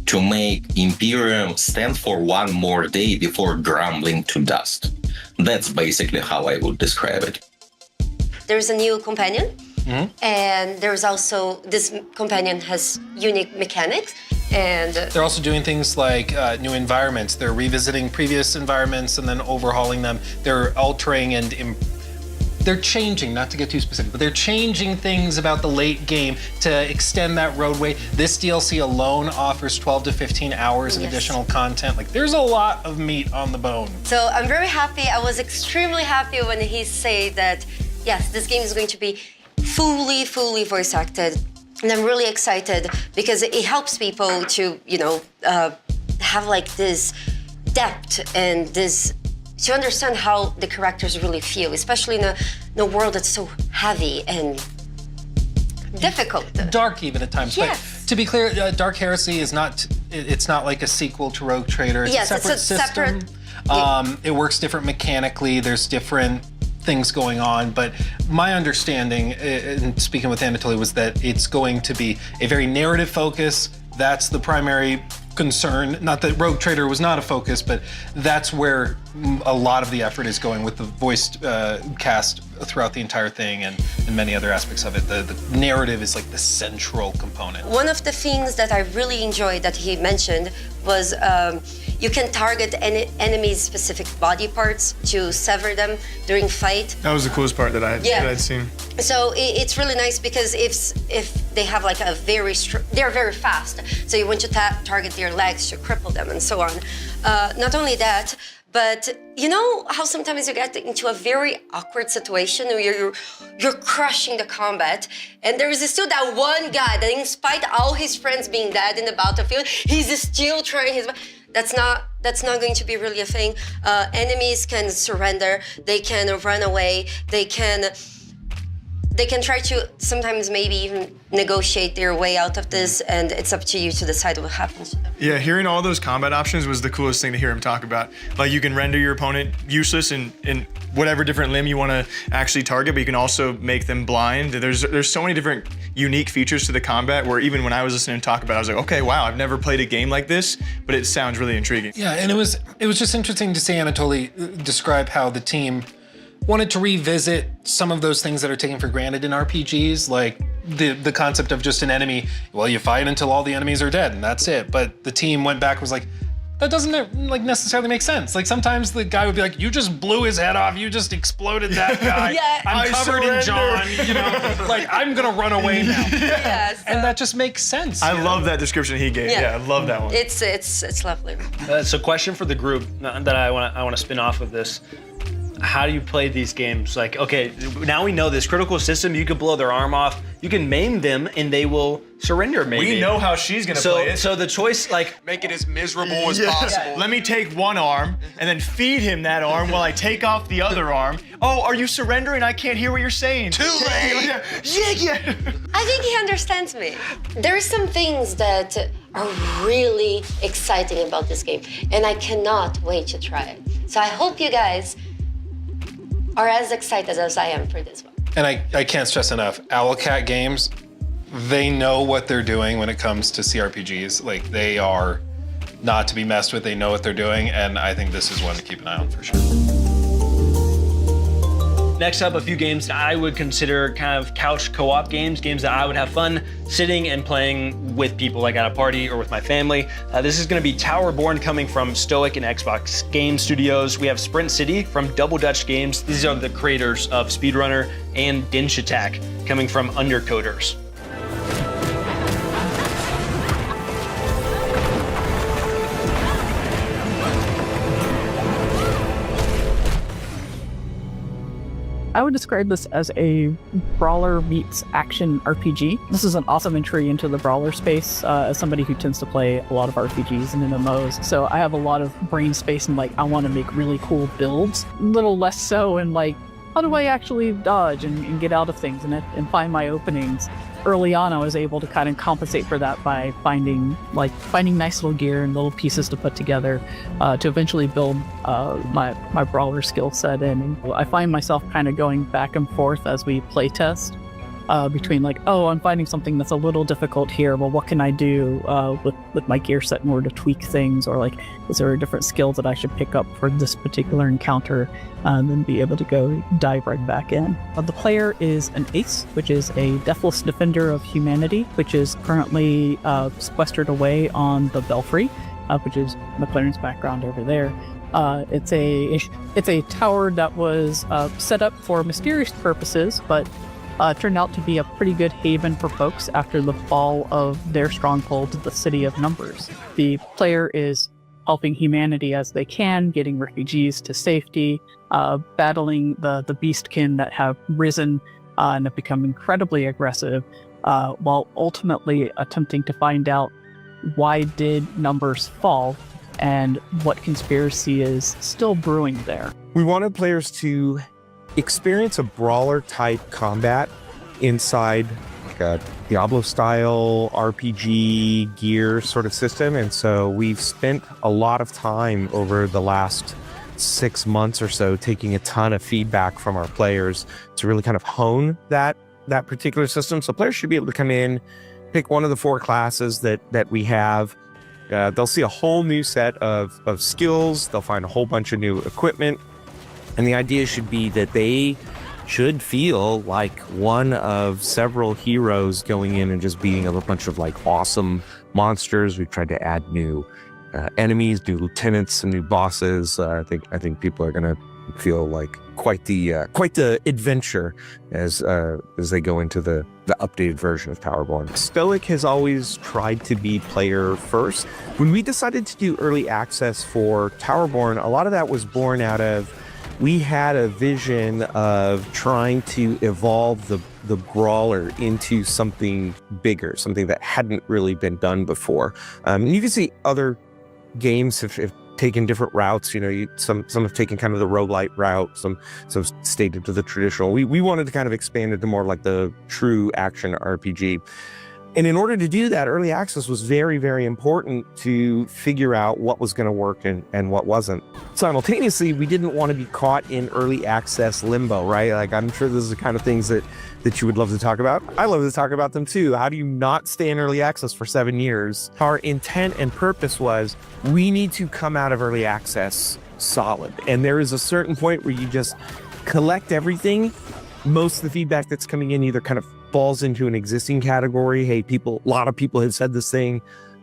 to make Imperium stand for one more day before grumbling to dust. That's basically how I would describe it. There's a new companion, and there's also, this companion has unique mechanics, and they're also doing things like new environments. They're revisiting previous environments and then overhauling them. They're altering and they're changing, not to get too specific, but they're changing things about the late game to extend that roadway. This DLC alone offers 12 to 15 hours of additional content. Like, there's a lot of meat on the bone. So I'm very happy. I was extremely happy when he said that, yes, this game is going to be fully voice acted. And I'm really excited because it helps people to, have like this depth and this, to understand how the characters really feel, especially in a world that's so heavy and difficult. Dark even at times. Yes. But to be clear, Dark Heresy is not, it's not like a sequel to Rogue Trader. It's yes, a separate system. It works different mechanically. There's different things going on. But my understanding, in speaking with Anatoly, was that it's going to be a very narrative focus. That's the primary concern. Not that Rogue Trader was not a focus, but that's where a lot of the effort is going with the voiced cast throughout the entire thing and many other aspects of it. The narrative is like the central component. One of the things that I really enjoyed that he mentioned was you can target enemies' specific body parts to sever them during fight. That was the coolest part that I'd seen. So it's really nice because if they have like they're very fast, so you want to target their legs to cripple them and so on. Not only that, but you know how sometimes you get into a very awkward situation where you're crushing the combat, and there is still that one guy that, in spite of all his friends being dead in the battlefield, he's still trying his. That's not going to be really a thing. Enemies can surrender. They can run away. They can try to sometimes maybe even negotiate their way out of this, and it's up to you to decide what happens to them. Yeah, hearing all those combat options was the coolest thing to hear him talk about. Like, you can render your opponent useless in whatever different limb you want to actually target, but you can also make them blind. There's so many different unique features to the combat where even when I was listening to talk about it, I was like, okay, wow, I've never played a game like this, but it sounds really intriguing. Yeah, and it was just interesting to see Anatoly describe how the team wanted to revisit some of those things that are taken for granted in RPGs, like the concept of just an enemy. Well, you fight until all the enemies are dead, and that's it. But the team went back and was like, that doesn't like necessarily make sense. Like sometimes the guy would be like, you just blew his head off, you just exploded that guy. Yeah. I'm covered in John, you know, like I'm gonna run away now. Yes. And that just makes sense. I love that description he gave. Yeah, I love that one. It's lovely. So question for the group that I want to spin off of this. How do you play these games? Like, okay, now we know this critical system, you can blow their arm off, you can maim them, and they will surrender maybe. We know how she's gonna play it. So the choice, like... Make it as miserable as possible. Let me take one arm, and then feed him that arm while I take off the other arm. Oh, are you surrendering? I can't hear what you're saying. Too late! Yeah. I think he understands me. There are some things that are really exciting about this game, and I cannot wait to try it. So I hope you guys are as excited as I am for this one. And I can't stress enough, Owlcat Games, they know what they're doing when it comes to CRPGs. Like, they are not to be messed with, they know what they're doing, and I think this is one to keep an eye on for sure. Next up, a few games that I would consider kind of couch co-op games that I would have fun sitting and playing with people, like at a party or with my family. This is gonna be Towerborn, coming from Stoic and Xbox Game Studios. We have Sprint City from Double Dutch Games. These are the creators of Speedrunner, and Dinch Attack, coming from Undercoders. I would describe this as a brawler meets action RPG. This is an awesome entry into the brawler space as somebody who tends to play a lot of RPGs and MMOs. So I have a lot of brain space and like, I want to make really cool builds. A little less so in like, how do I actually dodge and get out of things and find my openings? Early on, I was able to kind of compensate for that by finding nice little gear and little pieces to put together to eventually build my brawler skill set. And I find myself kind of going back and forth as we play test between like, oh, I'm finding something that's a little difficult here. Well, what can I do with my gear set in order to tweak things? Or like, is there a different skill that I should pick up for this particular encounter? And then be able to go dive right back in. The player is an ace, which is a deathless defender of humanity, which is currently sequestered away on the Belfry, which is McLaren's background over there. It's a tower that was set up for mysterious purposes, but turned out to be a pretty good haven for folks after the fall of their stronghold, the City of Numbers. The player is helping humanity as they can, getting refugees to safety, battling the beastkin that have risen and have become incredibly aggressive, while ultimately attempting to find out why did Numbers fall and what conspiracy is still brewing there. We wanted players to experience a brawler type combat inside like a Diablo style RPG gear sort of system. And so we've spent a lot of time over the last 6 months or so taking a ton of feedback from our players to really kind of hone that particular system. So players should be able to come in, pick one of the 4 classes that we have, They'll see a whole new set of skills. They'll find a whole bunch of new equipment. And the idea should be that they should feel like one of several heroes going in and just beating a bunch of like awesome monsters. We've tried to add new enemies, new lieutenants, and new bosses. I think people are gonna feel like quite the adventure as they go into the updated version of Towerborn. Stoic has always tried to be player first. When we decided to do early access for Towerborn, a lot of that was born out of we had a vision of trying to evolve the brawler into something bigger, something that hadn't really been done before. You can see other games have taken different routes. Some have taken kind of the roguelite route, some stayed into the traditional. We wanted to kind of expand it to more like the true action RPG. And in order to do that, early access was very, very important to figure out what was going to work and what wasn't. Simultaneously, we didn't want to be caught in early access limbo, right? Like, I'm sure this is the kind of things that you would love to talk about. I love to talk about them too. How do you not stay in early access for 7 years? Our intent and purpose was we need to come out of early access solid. And there is a certain point where you just collect everything. Most of the feedback that's coming in either kind of falls into an existing category. Hey, a lot of people have said this thing,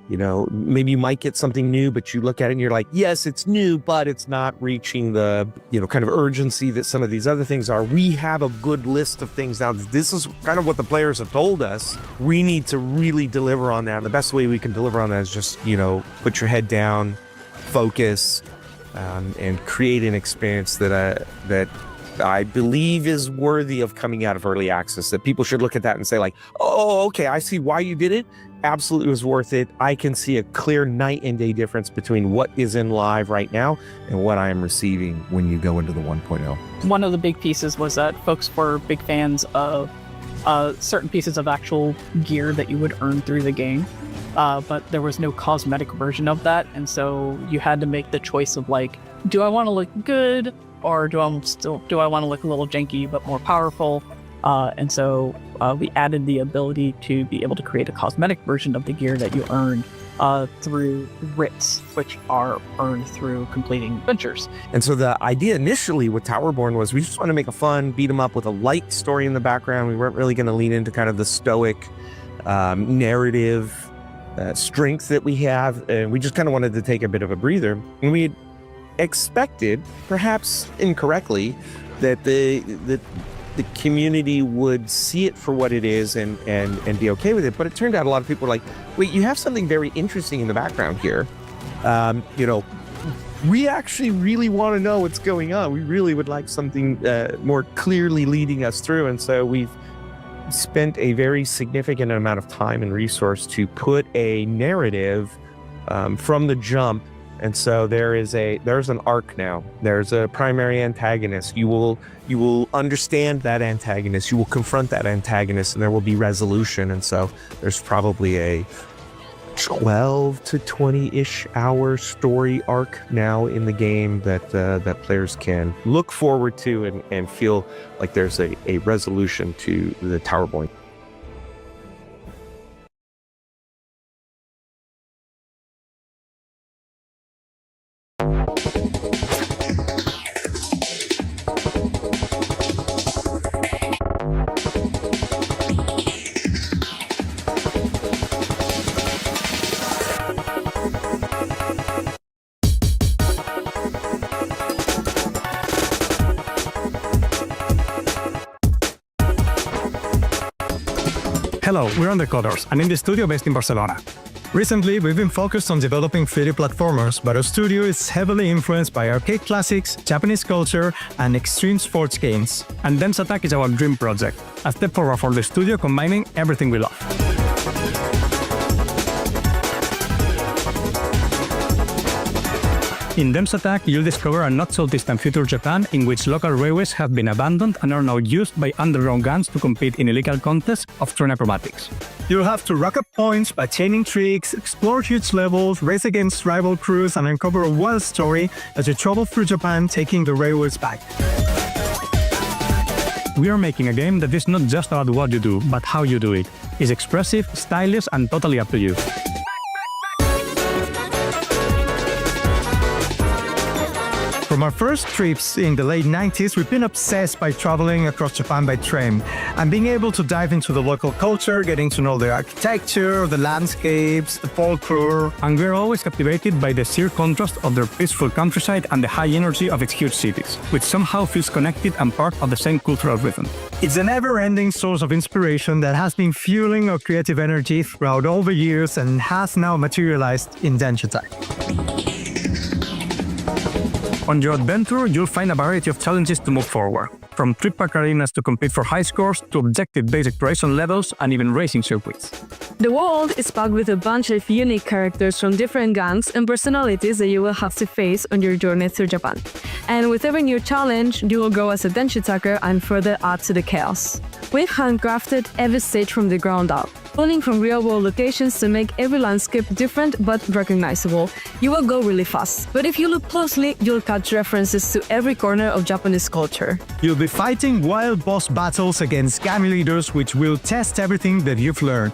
maybe you might get something new, but you look at it and you're like, yes, it's new, but it's not reaching the, kind of urgency that some of these other things are. We have a good list of things now. This is kind of what the players have told us. We need to really deliver on that. And the best way we can deliver on that is just, put your head down, focus, and create an experience that I believe is worthy of coming out of early access, that people should look at that and say like, oh, okay, I see why you did it. Absolutely was worth it. I can see a clear night and day difference between what is in live right now and what I am receiving when you go into the 1.0. One of the big pieces was that folks were big fans of certain pieces of actual gear that you would earn through the game. But there was no cosmetic version of that. And so you had to make the choice of like, do I want to look good? Or do I want to look a little janky but more powerful? And so we added the ability to be able to create a cosmetic version of the gear that you earned through writs, which are earned through completing adventures. And so the idea initially with Towerborn was we just want to make a fun beat 'em up with a light story in the background. We weren't really going to lean into kind of the stoic narrative strength that we have. And we just kind of wanted to take a bit of a breather. And we expected, perhaps incorrectly, that the community would see it for what it is and be okay with it. But it turned out a lot of people were like, wait, you have something very interesting in the background here. We actually really want to know what's going on. We really would like something more clearly leading us through. And so we've spent a very significant amount of time and resource to put a narrative from the jump. And so there's an arc now. There's a primary antagonist. You will understand that antagonist. You will confront that antagonist, and there will be resolution. And so there's probably a 12 to 20-ish hour story arc now in the game that players can look forward to and feel like there's a resolution to the Towerborn. Hello, we're Undercoders, and in the studio based in Barcelona. Recently, we've been focused on developing 3D platformers, but our studio is heavily influenced by arcade classics, Japanese culture, and extreme sports games. And Dems Attack is our dream project, a step forward for the studio combining everything we love. In Dems Attack, you'll discover a not-so-distant future Japan in which local railways have been abandoned and are now used by underground gangs to compete in illegal contests of train acrobatics. You'll have to rack up points by chaining tricks, explore huge levels, race against rival crews, and uncover a wild story as you travel through Japan taking the railways back. We are making a game that is not just about what you do, but how you do it. It's expressive, stylish, and totally up to you. our first trips in the late 90s, we've been obsessed by traveling across Japan by train and being able to dive into the local culture, getting to know the architecture, the landscapes, the folklore. And we're always captivated by the sheer contrast of their peaceful countryside and the high energy of its huge cities, which somehow feels connected and part of the same cultural rhythm. It's a never-ending source of inspiration that has been fueling our creative energy throughout all the years and has now materialized in Densha Tag. On your adventure, you'll find a variety of challenges to move forward, from trip-pack arenas to compete for high scores, to objective-based exploration levels, and even racing circuits. The world is packed with a bunch of unique characters from different gangs and personalities that you will have to face on your journey through Japan. And with every new challenge, you will grow as a Densha Tagger and further add to the chaos. We've handcrafted every stage from the ground up, pulling from real-world locations to make every landscape different but recognizable. You will go really fast, but if you look closely, you'll catch references to every corner of Japanese culture. You'll be fighting wild boss battles against gang leaders, which will test everything that you've learned.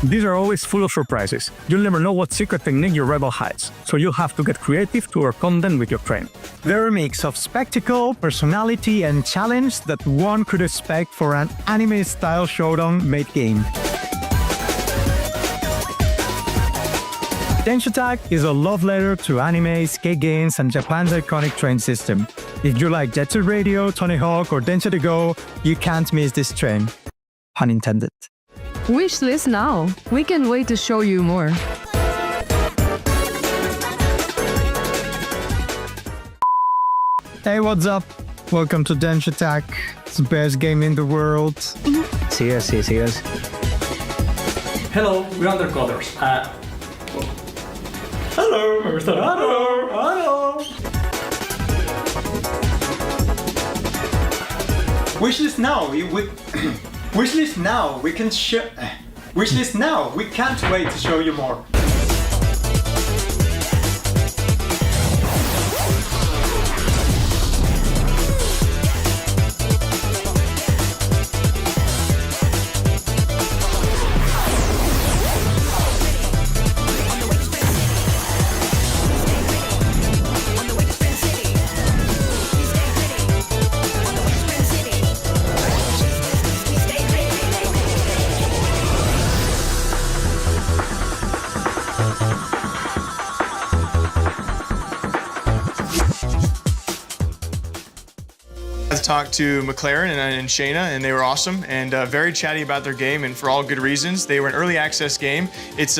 These are always full of surprises. You'll never know what secret technique your rival hides, so you'll have to get creative to overcome them with your train. They're a mix of spectacle, personality, and challenge that one could expect for an anime-style showdown made game. Densha Tag is a love letter to anime, skate games, and Japan's iconic train system. If you like Jet Set Radio, Tony Hawk, or Densha to Go, you can't miss this train. Pun intended. Wishlist now. We can't wait to show you more. Hey, what's up? Welcome to Densha Tag. It's the best game in the world. See us. Hello, we're undercoders. Hello, hello. Wishlist now. Wishlist now. We can share. Wishlist now. We can't wait to show you more. Talked to McLaren and Shayna, and they were awesome and very chatty about their game, and for all good reasons. They were an early access game. It's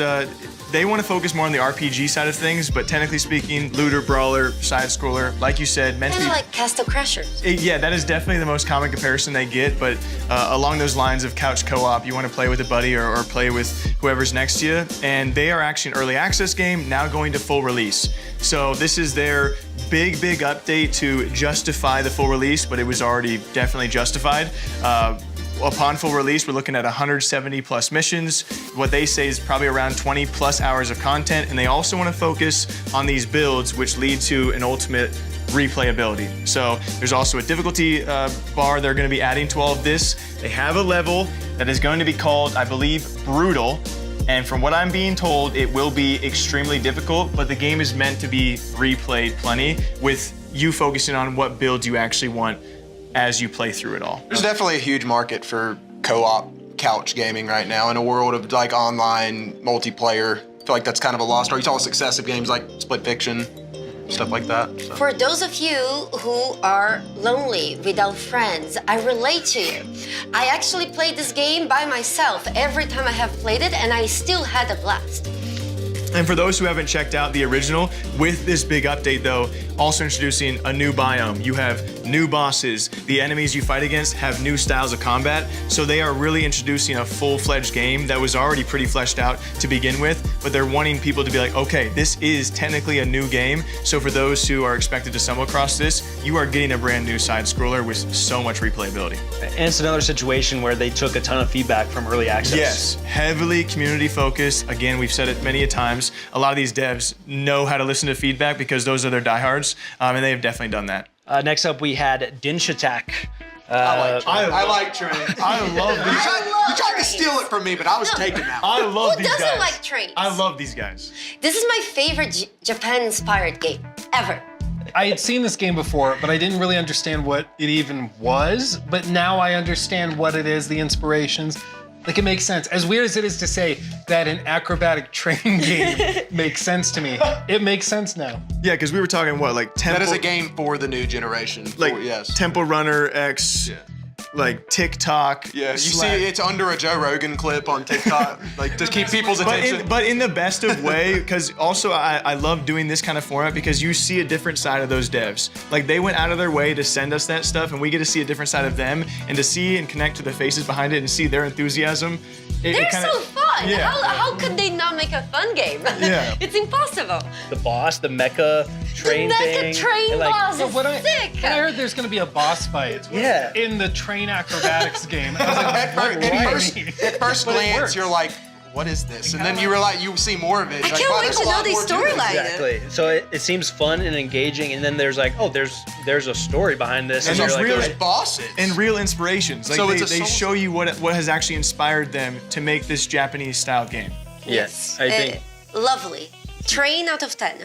they want to focus more on the RPG side of things, but technically speaking, looter, brawler, side scroller, like you said, meant to be like Castle Crashers. Yeah, that is definitely the most common comparison they get, but along those lines of couch co-op, you want to play with a buddy or play with whoever's next to you, and they are actually an early access game now going to full release. So this is their big update to justify the full release, but it was already definitely justified. Upon full release, we're looking at 170 plus missions. What they say is probably around 20 plus hours of content, and they also want to focus on these builds, which lead to an ultimate replayability. So there's also a difficulty bar they're going to be adding to all of this. They have a level that is going to be called, I believe, Brutal. And from what I'm being told, it will be extremely difficult, but the game is meant to be replayed plenty with you focusing on what build you actually want as you play through it all. There's definitely a huge market for co-op couch gaming right now in a world of like online multiplayer. I feel like that's kind of a lost story. You saw successive games like Split Fiction, stuff like that. So. For those of you who are lonely without friends, I relate to you. I actually played this game by myself every time I have played it, and I still had a blast. And for those who haven't checked out the original, with this big update though, also introducing a new biome. You have new bosses. The enemies you fight against have new styles of combat. So they are really introducing a full-fledged game that was already pretty fleshed out to begin with, but they're wanting people to be like, okay, this is technically a new game. So for those who are expected to stumble across this, you are getting a brand new side scroller with so much replayability. And it's another situation where they took a ton of feedback from early access. Yes, heavily community focused. Again, we've said it many a times. A lot of these devs know how to listen to feedback because those are their diehards, and they have definitely done that. Next up, we had Densha Tag. I like trains. I love these. You tried to steal it from me, but I was taking that one. I love Who these doesn't guys. like trains? I love these guys. This is my favorite Japan-inspired game ever. I had seen this game before, but I didn't really understand what it even was. But now I understand what it is, the inspirations. Like, it makes sense. As weird as it is to say that an acrobatic train game makes sense to me, it makes sense now. Yeah, because we were talking, what, like Temple... That is a game for the new generation. Like, yes. Temple Runner X, like TikTok. Yeah, you see it's under a Joe Rogan clip on TikTok, like to keep people's attention. But in the best of way, because also I love doing this kind of format because you see a different side of those devs. Like, they went out of their way to send us that stuff, and we get to see a different side of them, and to see and connect to the faces behind it and see their enthusiasm. They're so fun. Yeah. How could they not make a fun game? Yeah. It's impossible. The boss, the mecha train the thing. mecha train and, like, boss is When I sick. heard there's gonna be a boss fight in the train acrobatics game, I was like, at first glance, you're like, what is this? And then you realize you see more of it. I Like, can't wow, wait there's to a know lot the more to this. storyline. Exactly. So it seems fun and engaging, and then there's like, oh, there's a story behind this. And you're there's like, real okay. bosses. And real inspirations. Like, So they, it's a they soul- show you what has actually inspired them to make this Japanese-style game. Yes, I think. Lovely. Train out of 10.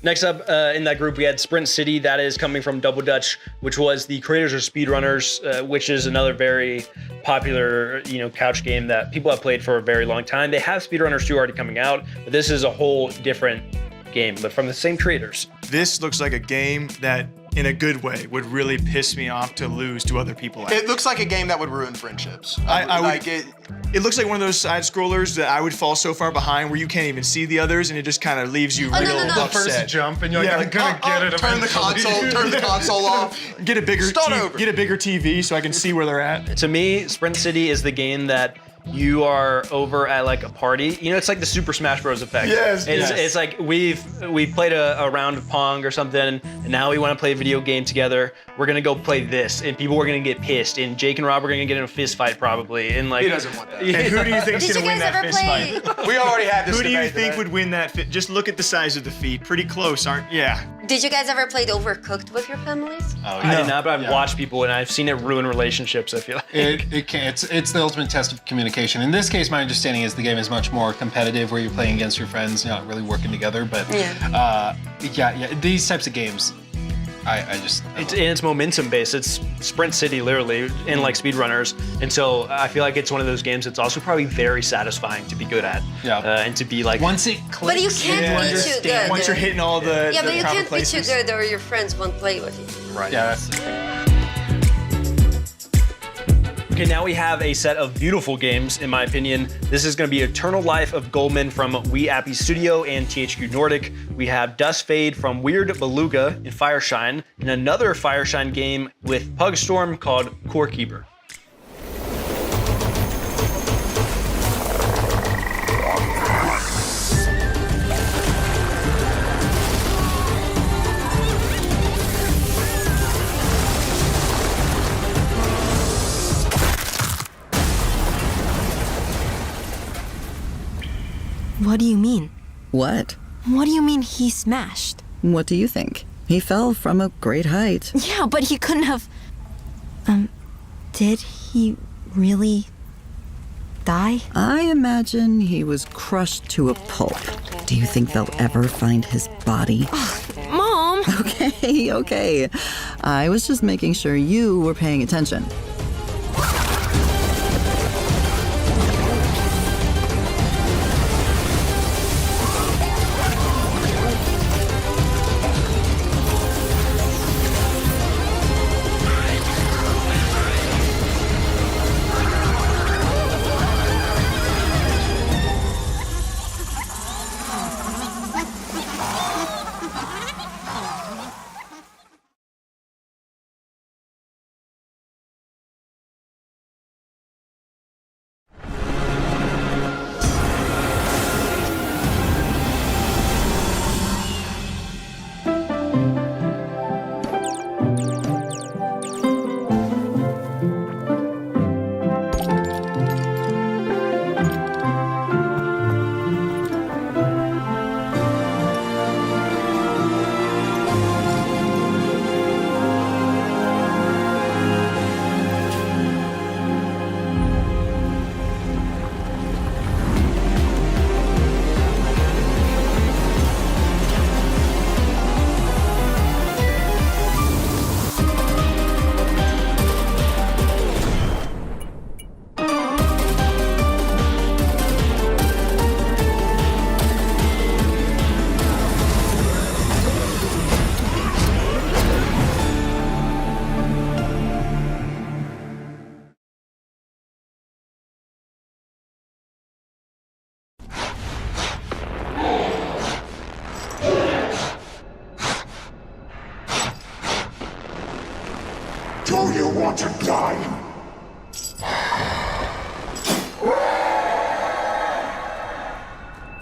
Next up in that group, we had Sprint City. That is coming from Double Dutch, which was the creators of Speedrunners, which is another very popular, couch game that people have played for a very long time. They have Speedrunners 2 already coming out, but this is a whole different game, but from the same creators. This looks like a game that, in a good way, would really piss me off to lose to other people. At. It looks like a game that would ruin friendships. I would, like it. It looks like one of those side scrollers that I would fall so far behind where you can't even see the others, and it just kind of leaves you real The upset. first jump, and you're like, I'm gonna get it Turn the eventually. console off. Get a bigger Start over. Get a bigger TV so I can see where they're at. To me, Sprint City is the game that you are over at like a party. It's like the Super Smash Bros. Effect. Yes, It's like we've played a round of Pong or something, and now we want to play a video game together. We're gonna go play this, and people are gonna get pissed, and Jake and Rob are gonna get in a fist fight probably, and like. He doesn't want that. And who do you think's Did gonna you win guys that ever fist play? fight? We already had this Who do you debate think today. would win that fit? Just look at the size of the feet. Pretty close, aren't? Yeah. Did you guys ever play Overcooked with your families? I did not, but I've watched people, and I've seen it ruin relationships. I feel like. It can. It's the ultimate test of communication. In this case, my understanding is the game is much more competitive, where you're playing against your friends, you're not really working together. But these types of games, I just. It's momentum based. It's Sprint City, literally, in like speedrunners. And so I feel like it's one of those games that's also probably very satisfying to be good at. Yeah. And to be like. Once it clicks. But you can't be too good. Once you're hitting all the Yeah, but you proper can't places. be too good or your friends won't play with you. Right. Yeah, that's the thing. Okay, now we have a set of beautiful games, in my opinion. This is going to be Eternal Life of Goldman from We Appy Studio and THQ Nordic. We have Dust Fade from Weird Beluga in Fireshine, and another Fireshine game with Pugstorm called Core Keeper. What do you mean? What? What do you mean he smashed? What do you think? He fell from a great height. Yeah, but he couldn't have... did he really die? I imagine he was crushed to a pulp. Do you think they'll ever find his body? Mom! Okay. I was just making sure you were paying attention. Do you want to die?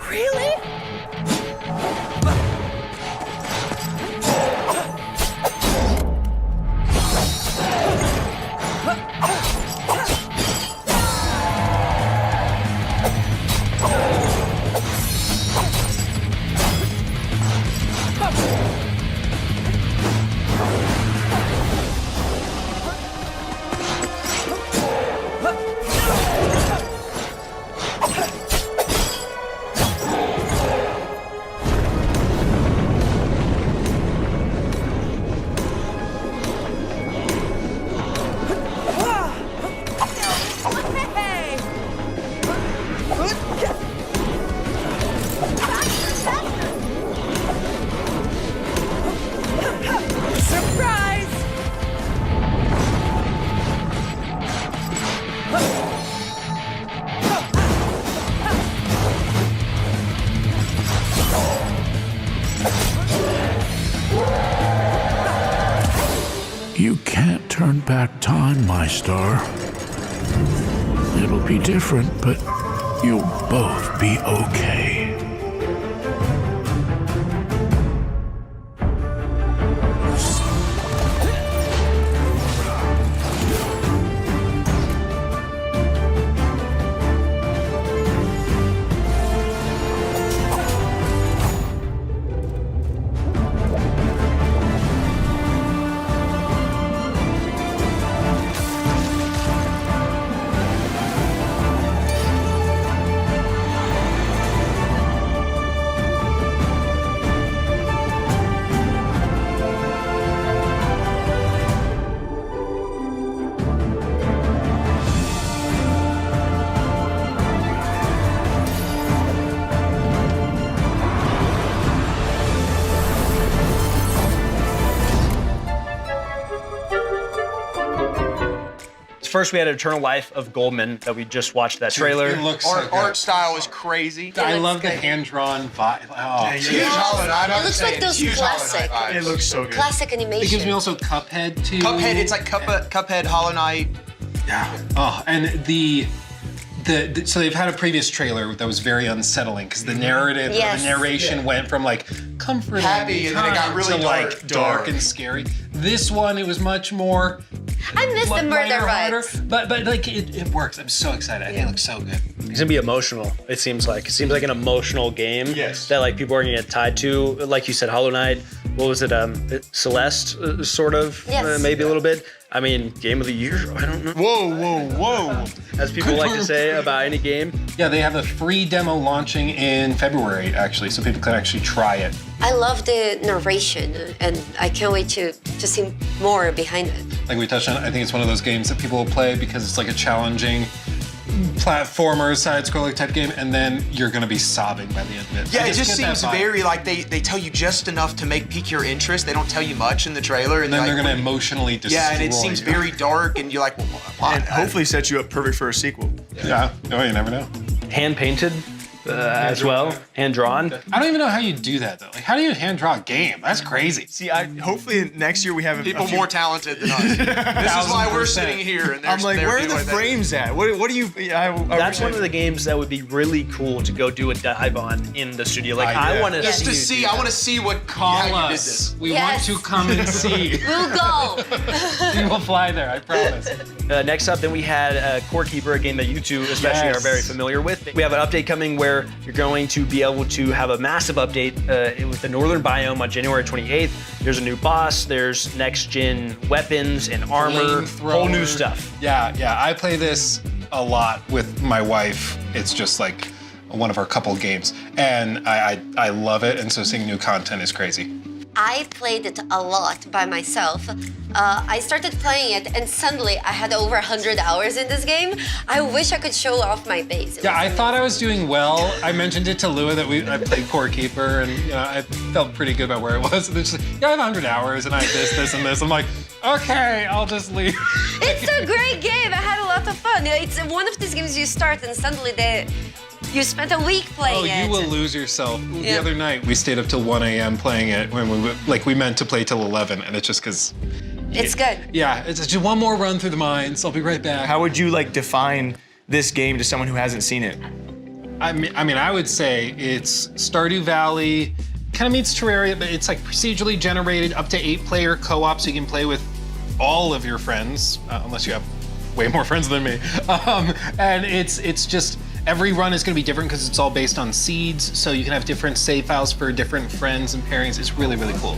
Really? You can't turn back time, my star. It'll be different, but you'll both be okay. First, we had Eternal Life of Goldman that we just watched that trailer. It looks so good. Art style is crazy. I love the hand-drawn vibe. Oh, It looks like those classic. It looks so good. Classic animation. It gives me also Cuphead too. Cuphead, it's like Cuphead, Hollow Knight. Yeah. Oh, and so they've had a previous trailer that was very unsettling because the narrative, Yes. the narration went from like comforting, Happy, and then it got really to like dark. dark and scary. This one, it was much more. I miss the murder harder, rides. but like it works. I'm so excited. I think it looks so good. It's gonna be emotional. It seems like an emotional game. Yes. That like people are gonna get tied to. Like you said, Hollow Knight. What was it? Celeste, sort of. Yes. Maybe a little bit. I mean, game of the year. I don't know. Whoa. As people like to say about any game. Yeah, they have a free demo launching in February actually, so people can actually try it. I love the narration, and I can't wait to see more behind it. Like we touched on, I think it's one of those games that people will play because it's like a challenging platformer, side-scrolling type game, and then you're gonna be sobbing by the end of it. Yeah, I it just get that seems vibe. very like they tell you just enough to pique your interest. They don't tell you much in the trailer, And then like, they're gonna emotionally destroy. Yeah, and it seems you. very dark, and you're like, well, why? And hopefully set you up perfect for a sequel. Yeah. Oh, you never know. Hand painted as well. Hand drawn. I don't even know how you do that though. Like, how do you hand draw a game? That's crazy. See, hopefully next year we have People a few more talented than us. This is why we're 1000%. sitting here. And I'm like, they're where are doing the that. frames at? What do you? That's one of the games that would be really cool to go do a dive on in the studio. Like I want to Just to see. see, I want to see what Call how you did us. this. We Yes. want to come and see. We'll go. We will fly there. I promise. Next up, then we had Core Keeper, a game that you two especially Yes. are very familiar with. We have an update coming where you're going to be able to have a massive update with the Northern Biome on January 28th. There's a new boss. There's next-gen weapons and armor. Whole new stuff. Yeah. I play this a lot with my wife. It's just like one of our couple games, and I love it. And so seeing new content is crazy. I played it a lot by myself. I started playing it, and suddenly I had over 100 hours in this game. I wish I could show off my base. Yeah, I thought I was doing well. I mentioned it to Lua that I played Core Keeper, and I felt pretty good about where it was. And it's just like, yeah, I have 100 hours, and I have this, and this. I'm like, okay, I'll just leave. It's a great game. I had a lot of fun. It's one of these games you start, and suddenly you spent a week playing it. You will lose yourself. The Yeah. other night, we stayed up till 1 a.m. playing it when we meant to play till 11, and it's just because It's good. Yeah, it's just one more run through the mines. I'll be right back. How would you like define this game to someone who hasn't seen it? I mean, I would say it's Stardew Valley, kind of meets Terraria, but it's like procedurally generated, up to 8-player co-op, so you can play with all of your friends, unless you have way more friends than me. And it's just, every run is going to be different because it's all based on seeds, so you can have different save files for different friends and pairings. It's really, really cool.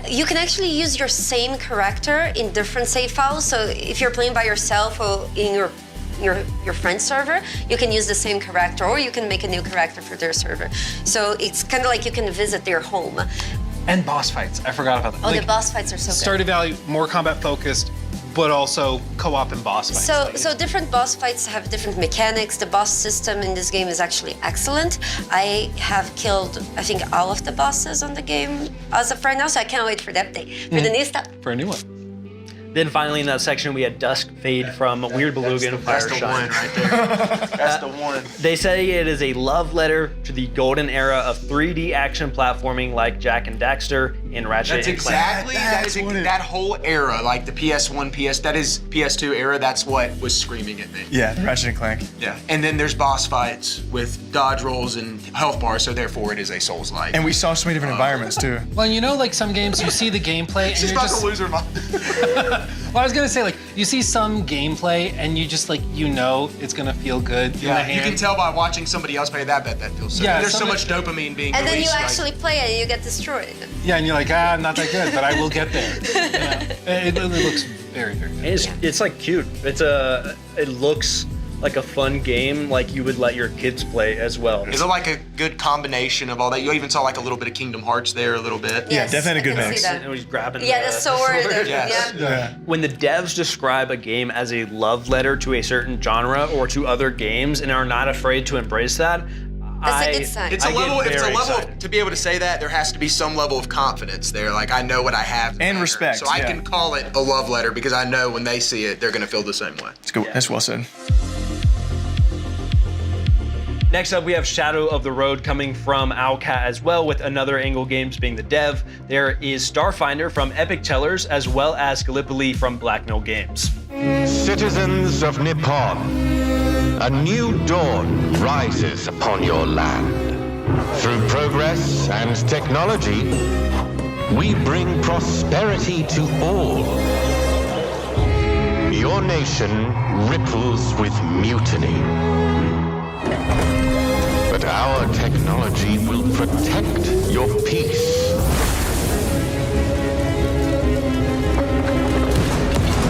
You can actually use your same character in different save files. So if you're playing by yourself or in your friend's server, you can use the same character, or you can make a new character for their server. So it's kind of like you can visit their home. And boss fights. I forgot about that. Oh, the boss fights are so good. Stardew Valley, more combat focused, but also co-op and boss fights. So different boss fights have different mechanics. The boss system in this game is actually excellent. I have killed, I think, all of the bosses on the game as of right now, so I can't wait for the update, for the new stuff. For a new one. Then finally in that section we had Dusk Fade from Weird Beluga and Fire That's the Shine. one right there. That's the one. They say it is a love letter to the golden era of 3D action platforming like Jak and Daxter in Ratchet That's and exactly, that whole era, like the PS1, that is PS2 era, that's what was screaming at me. Yeah, Ratchet and Clank. Yeah, and then there's boss fights with dodge rolls and health bars, so therefore it is a Souls-like. And we saw so many different environments too. Well, you know, like some games, you see the gameplay and She's you're about just... to lose her mind. Well, I was gonna say, like, you see some gameplay and you just, like, you know it's gonna feel good in the hand. You can tell by watching somebody else play that feels so good. There's so much dopamine being And then you released, actually play it and you get destroyed. Yeah, and you're like, I'm not that good, but I will get there. You know? It looks very, very good. It's like cute. It looks like a fun game, like you would let your kids play as well. Is it like a good combination of all that? You even saw like a little bit of Kingdom Hearts there, a little bit. Yes, definitely a good I can mix. see that. And he's grabbing the sword. Yes. Yeah. When the devs describe a game as a love letter to a certain genre or to other games and are not afraid to embrace that, That's a good sign. It's a level to be able to say that, there has to be some level of confidence there. Like, I know what I have. And respect, So I can call it a love letter because I know when they see it, they're going to feel the same way. That's good. That's well said. Next up, we have Shadow of the Road coming from Owlcat as well, with Another Angle Games being the dev. There is Starfinder from Epic Tellers, as well as Gallipoli from Blackmill Games. Citizens of Nippon, a new dawn rises upon your land. Through progress and technology, we bring prosperity to all. Your nation ripples with mutiny. But our technology will protect your peace.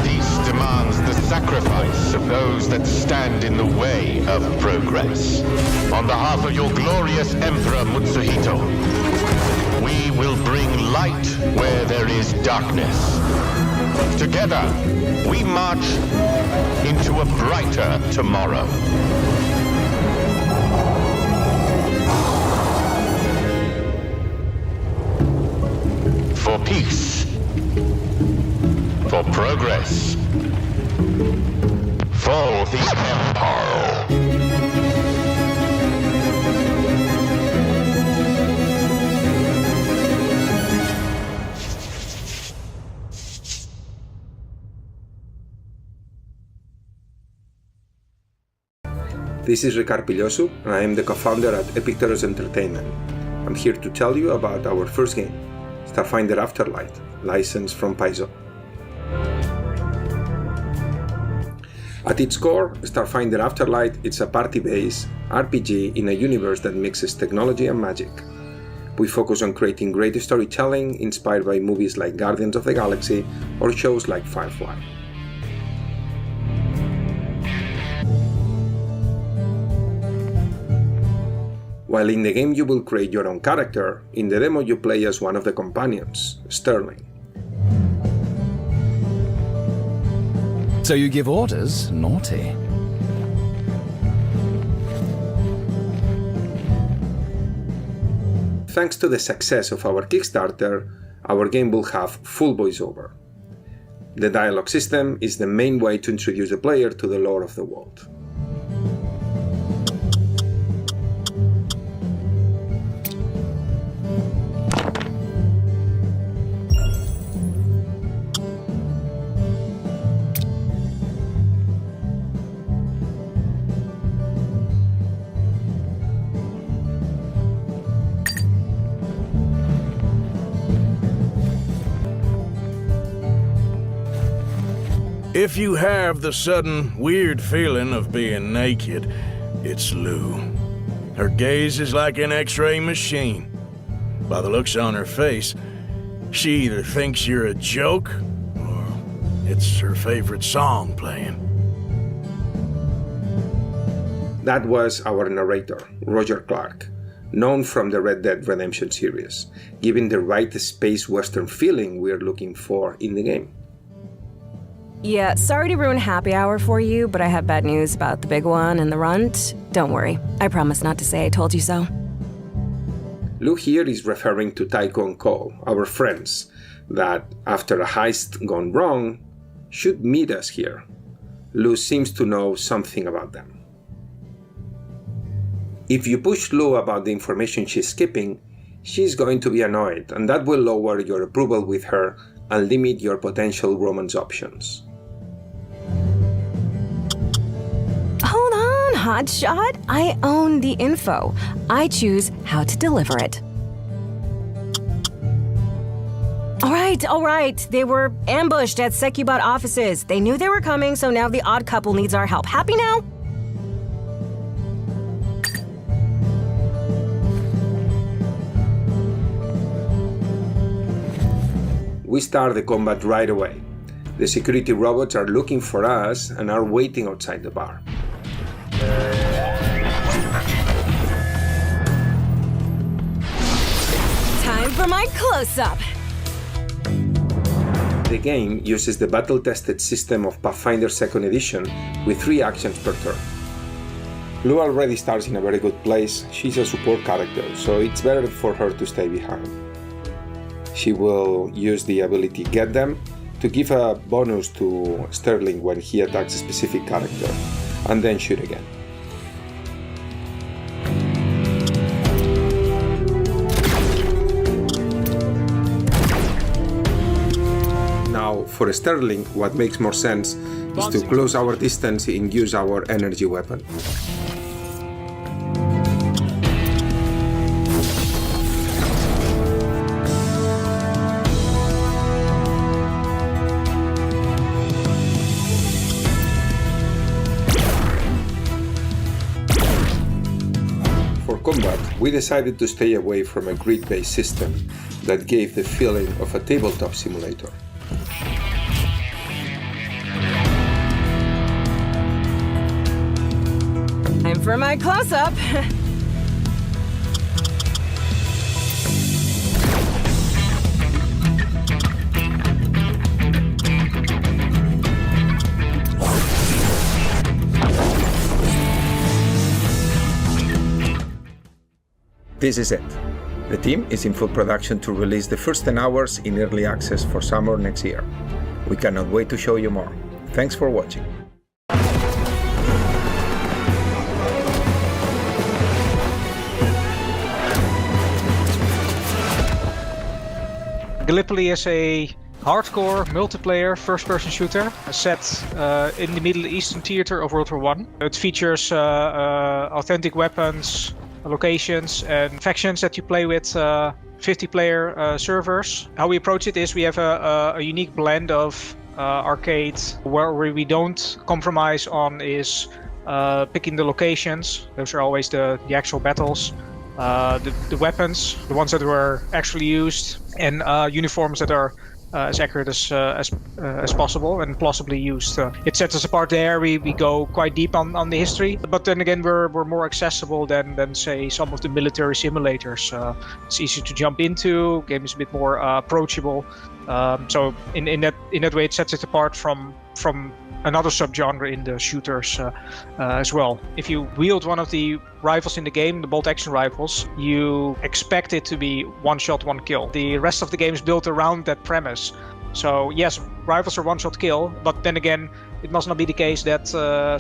Peace demands the sacrifice of those that stand in the way of progress. On behalf of your glorious Emperor Mutsuhito, we will bring light where there is darkness. Together, we march into a brighter tomorrow. For peace, for progress, for the Empire. This is Ricard Pillosu, and I am the co-founder at Epic Entertainment. I'm here to tell you about our first game, Starfinder Afterlight, licensed from Paizo. At its core, Starfinder Afterlight is a party-based RPG in a universe that mixes technology and magic. We focus on creating great storytelling inspired by movies like Guardians of the Galaxy or shows like Firefly. While in the game you will create your own character, in the demo you play as one of the companions, Sterling. So you give orders? Naughty. Thanks to the success of our Kickstarter, our game will have full voiceover. The dialogue system is the main way to introduce the player to the lore of the world. If you have the sudden weird feeling of being naked, it's Lou. Her gaze is like an X-ray machine. By the looks on her face, she either thinks you're a joke or it's her favorite song playing. That was our narrator, Roger Clark, known from the Red Dead Redemption series, giving the right space western feeling we're looking for in the game. Yeah, sorry to ruin happy hour for you, but I have bad news about the big one and the runt. Don't worry, I promise not to say I told you so. Lou here is referring to Tycho and Cole, our friends, that after a heist gone wrong, should meet us here. Lou seems to know something about them. If you push Lou about the information she's skipping, she's going to be annoyed, and that will lower your approval with her and limit your potential romance options. Hold on, hotshot. I own the info. I choose how to deliver it. All right. They were ambushed at Secubot offices. They knew they were coming, so now the odd couple needs our help. Happy now? We start the combat right away. The security robots are looking for us and are waiting outside the bar. Time for my close-up. The game uses the battle-tested system of Pathfinder 2nd Edition with 3 actions per turn. Lou already starts in a very good place. She's a support character, so it's better for her to stay behind. She will use the ability Get Them to give a bonus to Sterling when he attacks a specific character, and then shoot again. Now, for Sterling, what makes more sense is to close our distance and use our energy weapon. Combat, we decided to stay away from a grid-based system that gave the feeling of a tabletop simulator. Time for my close-up. This is it. The team is in full production to release the first 10 hours in early access for summer next year. We cannot wait to show you more. Thanks for watching. Gallipoli is a hardcore multiplayer first-person shooter set in the Middle Eastern theater of World War I. It features authentic weapons, locations and factions that you play with 50-player servers. How we approach it is we have a unique blend of arcade where we don't compromise on is picking the locations. Those are always the actual battles. The weapons, the ones that were actually used, and uniforms that are as accurate as possible and plausibly used. It sets us apart there. We go quite deep on the history, but then again we're more accessible than say some of the military simulators. It's easy to jump into. Game is a bit more approachable. So in that way it sets it apart from another subgenre in the shooters as well. If you wield one of the rifles in the game, the bolt action rifles, you expect it to be one shot, one kill. The rest of the game is built around that premise. So yes, rifles are one shot kill, but then again, it must not be the case that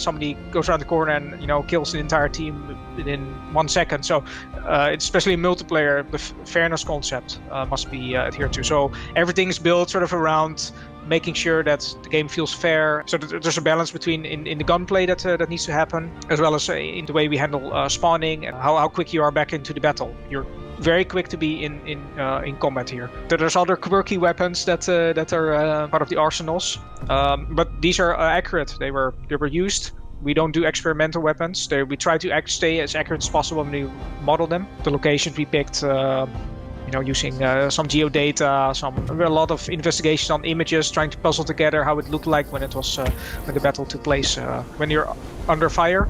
somebody goes around the corner and kills the entire team within 1 second. So especially in multiplayer, the fairness concept must be adhered to. So everything is built sort of around making sure that the game feels fair. So there's a balance between in the gunplay that needs to happen, as well as in the way we handle spawning and how quick you are back into the battle. You're very quick to be in combat here. There's other quirky weapons that are part of the arsenals, but these are accurate. They were used. We don't do experimental weapons. We try to stay as accurate as possible when we model them. The locations we picked, using some geodata, a lot of investigation on images, trying to puzzle together how it looked like when the battle took place. When you're under fire,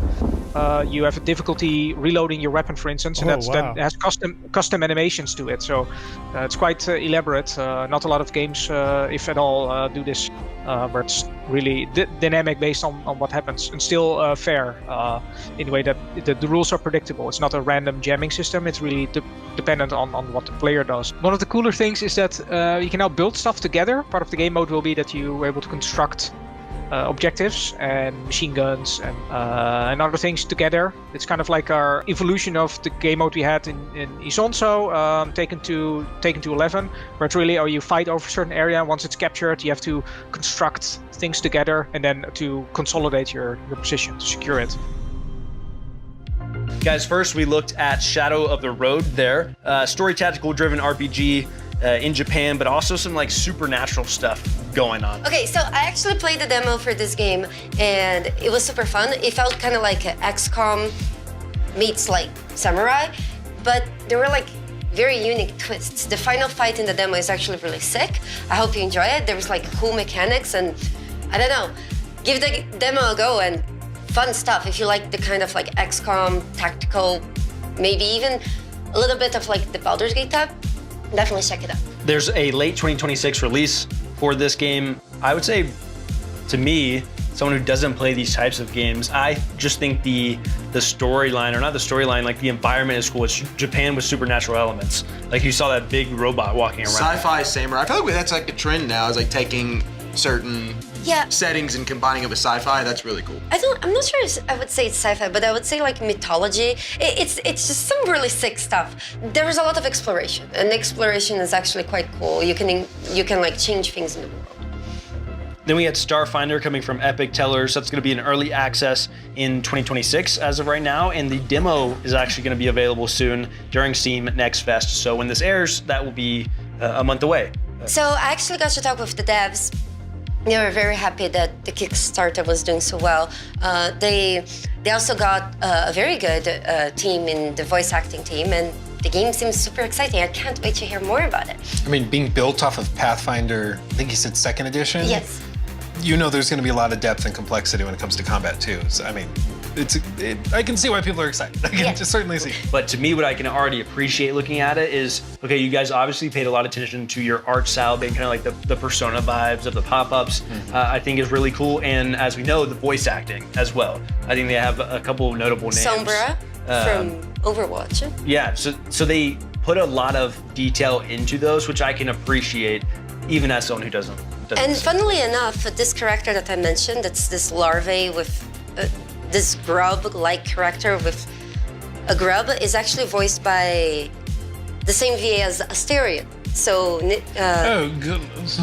you have a difficulty reloading your weapon, for instance, and that has custom animations to it. So it's quite elaborate. Not a lot of games, if at all, do this, but it's really dynamic based on what happens, and still fair in the way that the rules are predictable. It's not a random jamming system. It's really dependent on what the player does. One of the cooler things is that you can now build stuff together. Part of the game mode will be that you were able to construct objectives and machine guns and other things together. It's kind of like our evolution of the game mode we had in Isonzo, taken to 11, where it's really, you fight over a certain area. Once it's captured, you have to construct things together and then to consolidate your position, to secure it. Guys, first we looked at Shadow of the Road there. Story tactical driven RPG in Japan, but also some like supernatural stuff going on. Okay, so I actually played the demo for this game and it was super fun. It felt kind of like XCOM meets like Samurai, but there were like very unique twists. The final fight in the demo is actually really sick. I hope you enjoy it. There was like cool mechanics and I don't know, give the demo a go and fun stuff. If you like the kind of like XCOM, tactical, maybe even a little bit of like the Baldur's Gate type, definitely check it out. There's a late 2026 release for this game. I would say, to me, someone who doesn't play these types of games, I just think the storyline, or not the storyline, like the environment is cool. It's Japan with supernatural elements. Like you saw that big robot walking around. Sci-fi samurai. I feel like that's like a trend now, is like taking certain settings and combining it with sci-fi. That's really cool. I'm not sure I would say it's sci-fi, but I would say like mythology. It's just some really sick stuff. There is a lot of exploration, and the exploration is actually quite cool. You can like change things in the world. Then we had Starfinder coming from Epic Tellers. That's going to be in early access in 2026 as of right now, and the demo is actually going to be available soon during Steam Next Fest. So when this airs, that will be a month away. So I actually got to talk with the devs. They were very happy that the Kickstarter was doing so well. They also got a very good team in the voice acting team, and the game seems super exciting. I can't wait to hear more about it. I mean, being built off of Pathfinder, I think you said 2nd edition? Yes. You know there's going to be a lot of depth and complexity when it comes to combat too. So, I mean, I can see why people are excited. I can just certainly see. But to me, what I can already appreciate looking at it is, okay, you guys obviously paid a lot of attention to your art style, being kind of like the Persona vibes of the pop-ups. I think is really cool. And as we know, the voice acting as well. I think they have a couple of notable names. Sombra from Overwatch. Yeah, so they put a lot of detail into those, which I can appreciate, even as someone who doesn't. And funnily enough, this character that I mentioned, that's this larvae with this grub-like character with a grub, is actually voiced by the same VA as Asterion. So, oh goodness.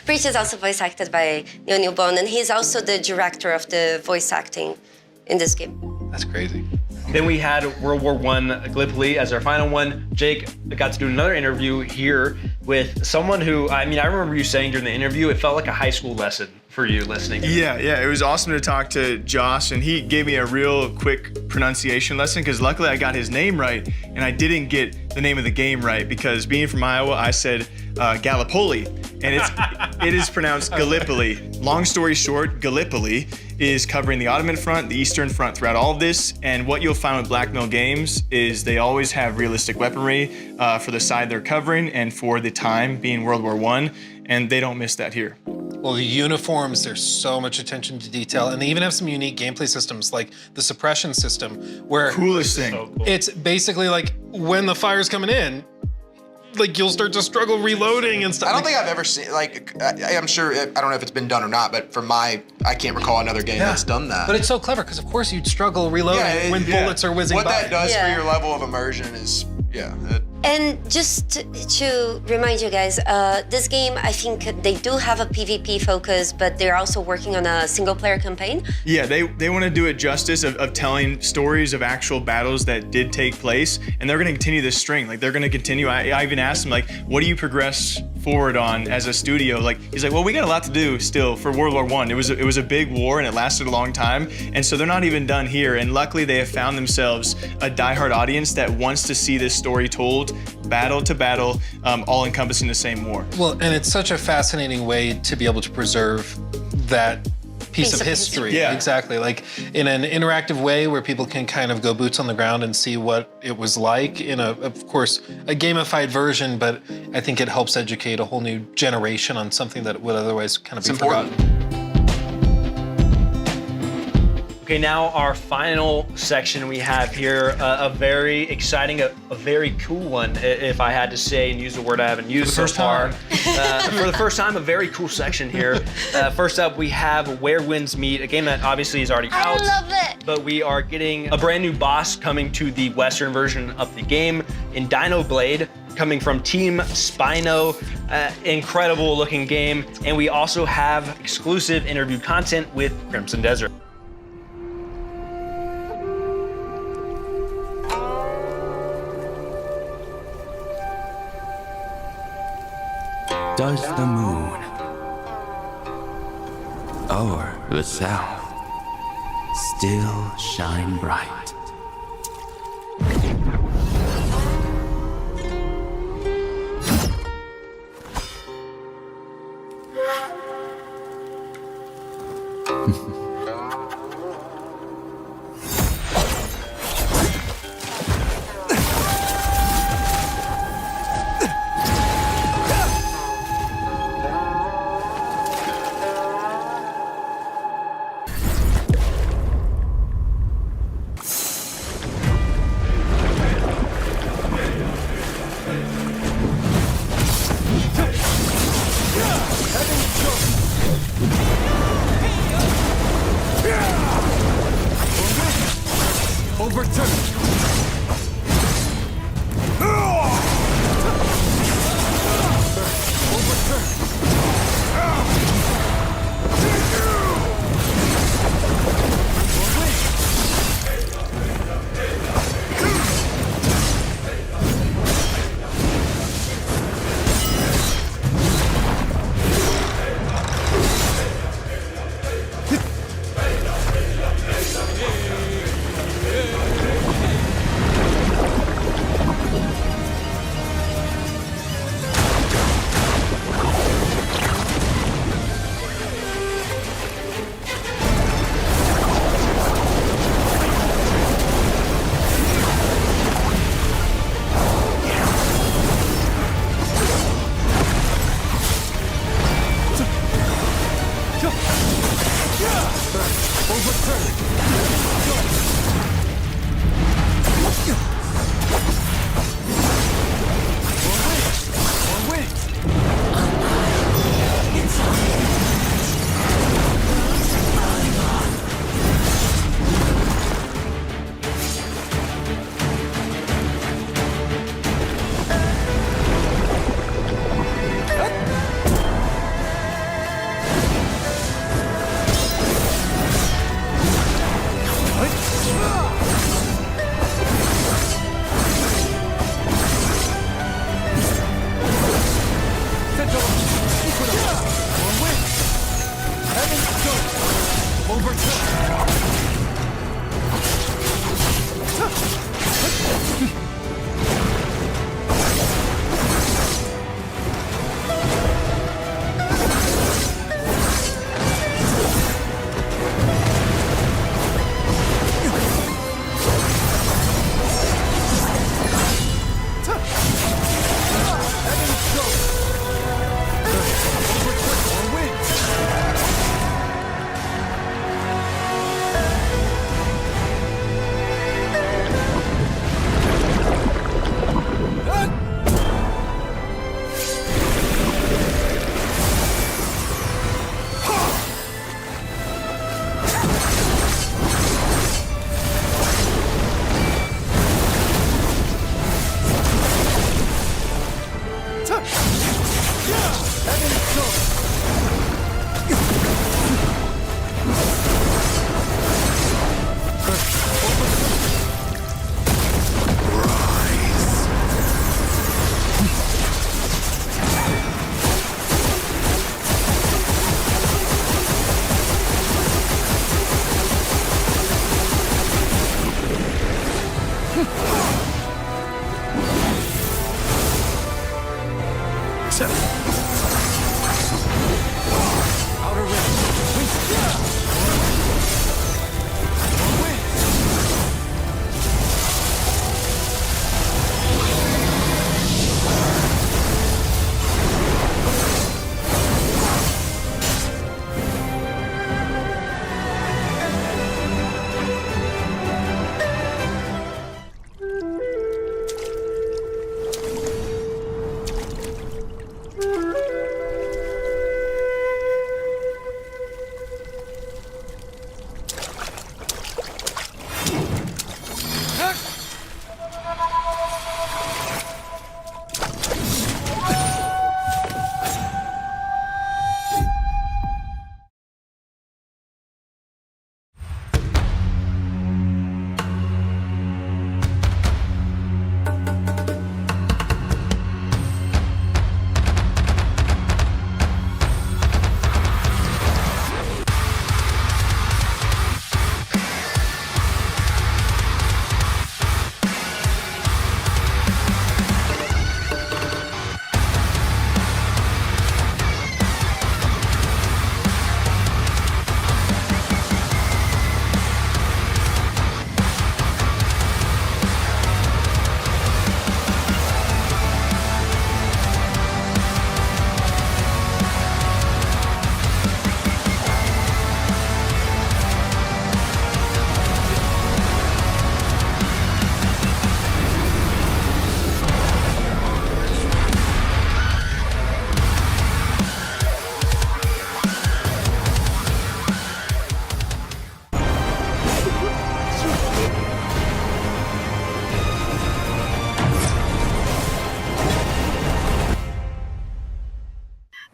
Preach is also voice acted by Neil Bone, and he's also the director of the voice acting in this game. That's crazy. Then we had World War I Gallipoli as our final one. Jake got to do another interview here with someone who, I mean, I remember you saying during the interview, it felt like a high school lesson for you listening. Yeah, it was awesome to talk to Josh, and he gave me a real quick pronunciation lesson, because luckily I got his name right, and I didn't get the name of the game right, because being from Iowa, I said Gallipoli, and it is pronounced Gallipoli. Long story short, Gallipoli is covering the Ottoman front, the Eastern front throughout all of this, and what you'll find with Black Mill Games is they always have realistic weaponry for the side they're covering and for the time being World War I, and they don't miss that here. Well, the uniforms, there's so much attention to detail, and they even have some unique gameplay systems, like the suppression system, where coolest thing. So cool. It's basically like when the fire's coming in, like you'll start to struggle reloading and stuff. I don't think I've ever seen, like, I'm sure, I don't know if it's been done or not, but I can't recall another game that's done that. But it's so clever, because of course you'd struggle reloading when bullets are whizzing by. What that does for your level of immersion is, And just to remind you guys, this game, I think they do have a PvP focus, but they're also working on a single player campaign. Yeah, they want to do it justice of telling stories of actual battles that did take place, and they're going to continue this string. Like, they're going to continue. I even asked him, like, what do you progress forward on as a studio? Like, he's like, well, we got a lot to do still for World War I. It was a big war, and it lasted a long time, and so they're not even done here. And luckily, they have found themselves a diehard audience that wants to see this story told, battle to battle, all encompassing the same war. Well, and it's such a fascinating way to be able to preserve that piece of history. Yeah. Exactly. Like in an interactive way where people can kind of go boots on the ground and see what it was like in of course, a gamified version, but I think it helps educate a whole new generation on something that would otherwise kind of be forgotten. Okay, now our final section we have here, a very exciting, a very cool one, if I had to say and use a word I haven't used so far. For the first time, a very cool section here. First up, we have Where Winds Meet, a game that obviously is already out. I love it! But we are getting a brand new boss coming to the Western version of the game in Dino Blade, coming from Team Spino. Incredible looking game. And we also have exclusive interview content with Crimson Desert. Does the moon over the south still shine bright?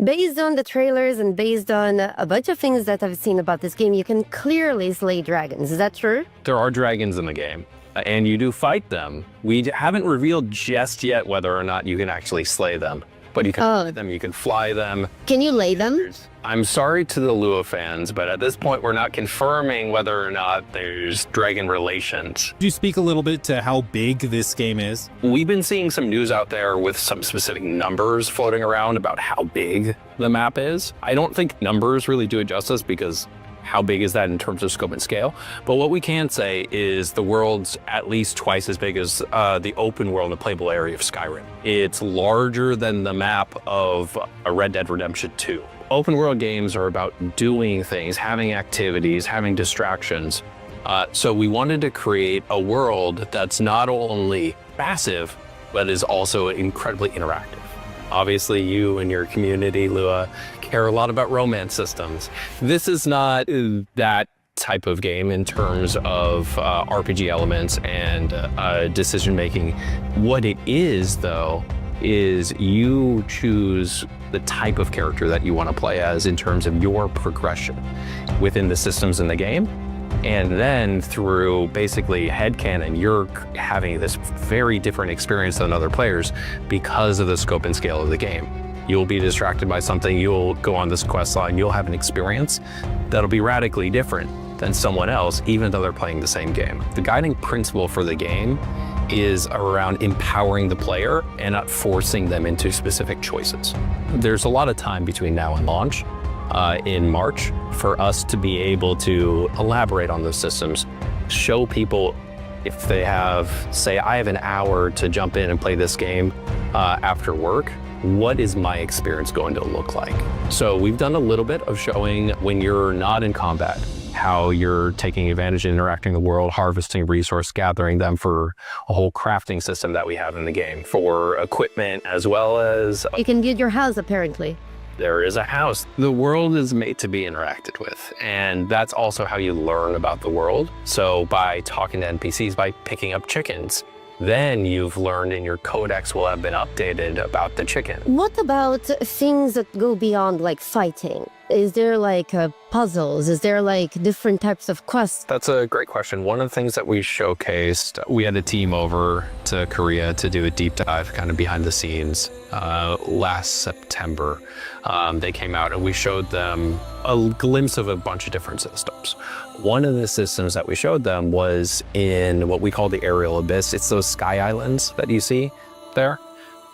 Based on the trailers and based on a bunch of things that I've seen about this game, you can clearly slay dragons. Is that true? There are dragons in the game, and you do fight them. We haven't revealed just yet whether or not you can actually slay them, but you can fight them, you can fly them. Can you lay them? I'm sorry to the Lua fans, but at this point we're not confirming whether or not there's dragon relations. Could you speak a little bit to how big this game is? We've been seeing some news out there with some specific numbers floating around about how big the map is. I don't think numbers really do it justice because how big is that in terms of scope and scale? But what we can say is the world's at least twice as big as the open world and playable area of Skyrim. It's larger than the map of a Red Dead Redemption 2. Open world games are about doing things, having activities, having distractions. So we wanted to create a world that's not only massive, but is also incredibly interactive. Obviously, you and your community, Lua, care a lot about romance systems. This is not that type of game in terms of RPG elements and decision-making. What it is, though, is you choose the type of character that you want to play as in terms of your progression within the systems in the game. And then through basically headcanon, you're having this very different experience than other players because of the scope and scale of the game. You'll be distracted by something, you'll go on this quest line, you'll have an experience that'll be radically different than someone else, even though they're playing the same game. The guiding principle for the game is around empowering the player and not forcing them into specific choices. There's a lot of time between now and launch in March for us to be able to elaborate on those systems, show people if they have, say, I have an hour to jump in and play this game after work, what is my experience going to look like? So we've done a little bit of showing when you're not in combat, how you're taking advantage and interacting in the world, harvesting resource, gathering them for a whole crafting system that we have in the game for equipment, as well as You can build your house, apparently. there is a house. The world is made to be interacted with, and that's also how you learn about the world. So by talking to NPCs, by picking up chickens, then you've learned and your codex will have been updated about the chicken. What about things that go beyond like fighting? Is there like puzzles? Is there like different types of quests? That's a great question. One of the things that we showcased, we had a team over to Korea to do a deep dive kind of behind the scenes last September. They came out and we showed them a glimpse of a bunch of different systems. One of the systems that we showed them was in what we call the aerial abyss. It's those sky islands that you see there.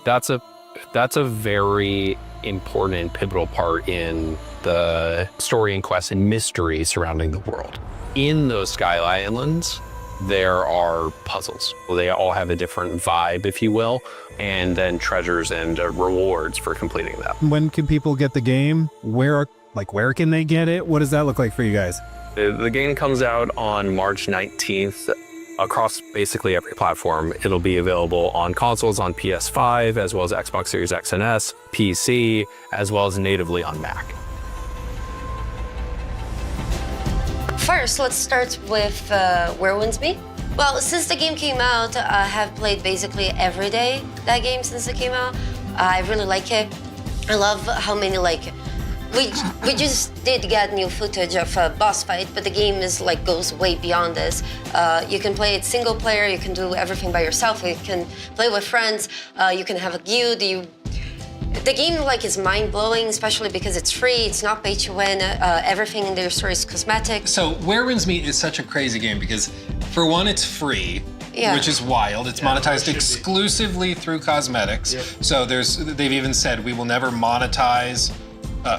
That's a very important and pivotal part in the story and quest and mystery surrounding the world. In those sky islands, there are puzzles. They all have a different vibe, if you will, and then treasures and rewards for completing them. When can people get the game? Where can they get it? What does that look like for you guys? The game comes out on March 19th across basically every platform. It'll be available on consoles on PS5, as well as Xbox Series X and S, PC, as well as natively on Mac. First, let's start with Where Winds Me. Well, since the game came out, I have played basically every day that game since it came out. I really like it. I love how many we just did get new footage of a boss fight, but the game is goes way beyond this. You can play it single player, you can do everything by yourself, you can play with friends, you can have a guild. The game is mind-blowing, especially because it's free, it's not pay to win, everything in their story is cosmetic. So Where Winds Me is such a crazy game because for one, it's free. Yeah. Which is wild. It's monetized exclusively through cosmetics. Yep. So they've even said we will never monetize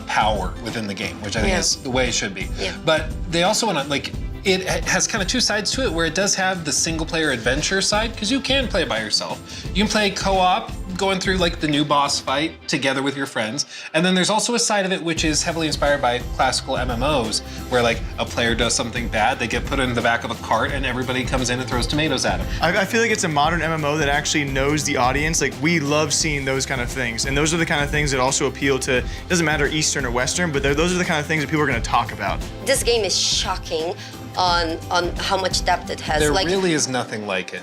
power within the game, which I think is the way it should be. Yeah. But they also want to, it has kind of two sides to it, where it does have the single player adventure side, because you can play by yourself. You can play co-op, going through the new boss fight together with your friends. And then there's also a side of it which is heavily inspired by classical MMOs, where a player does something bad, they get put in the back of a cart and everybody comes in and throws tomatoes at them. I feel like it's a modern MMO that actually knows the audience. We love seeing those kind of things. And those are the kind of things that also appeal to, it doesn't matter Eastern or Western, but those are the kind of things that people are going to talk about. This game is shocking on how much depth it has. There really is nothing like it.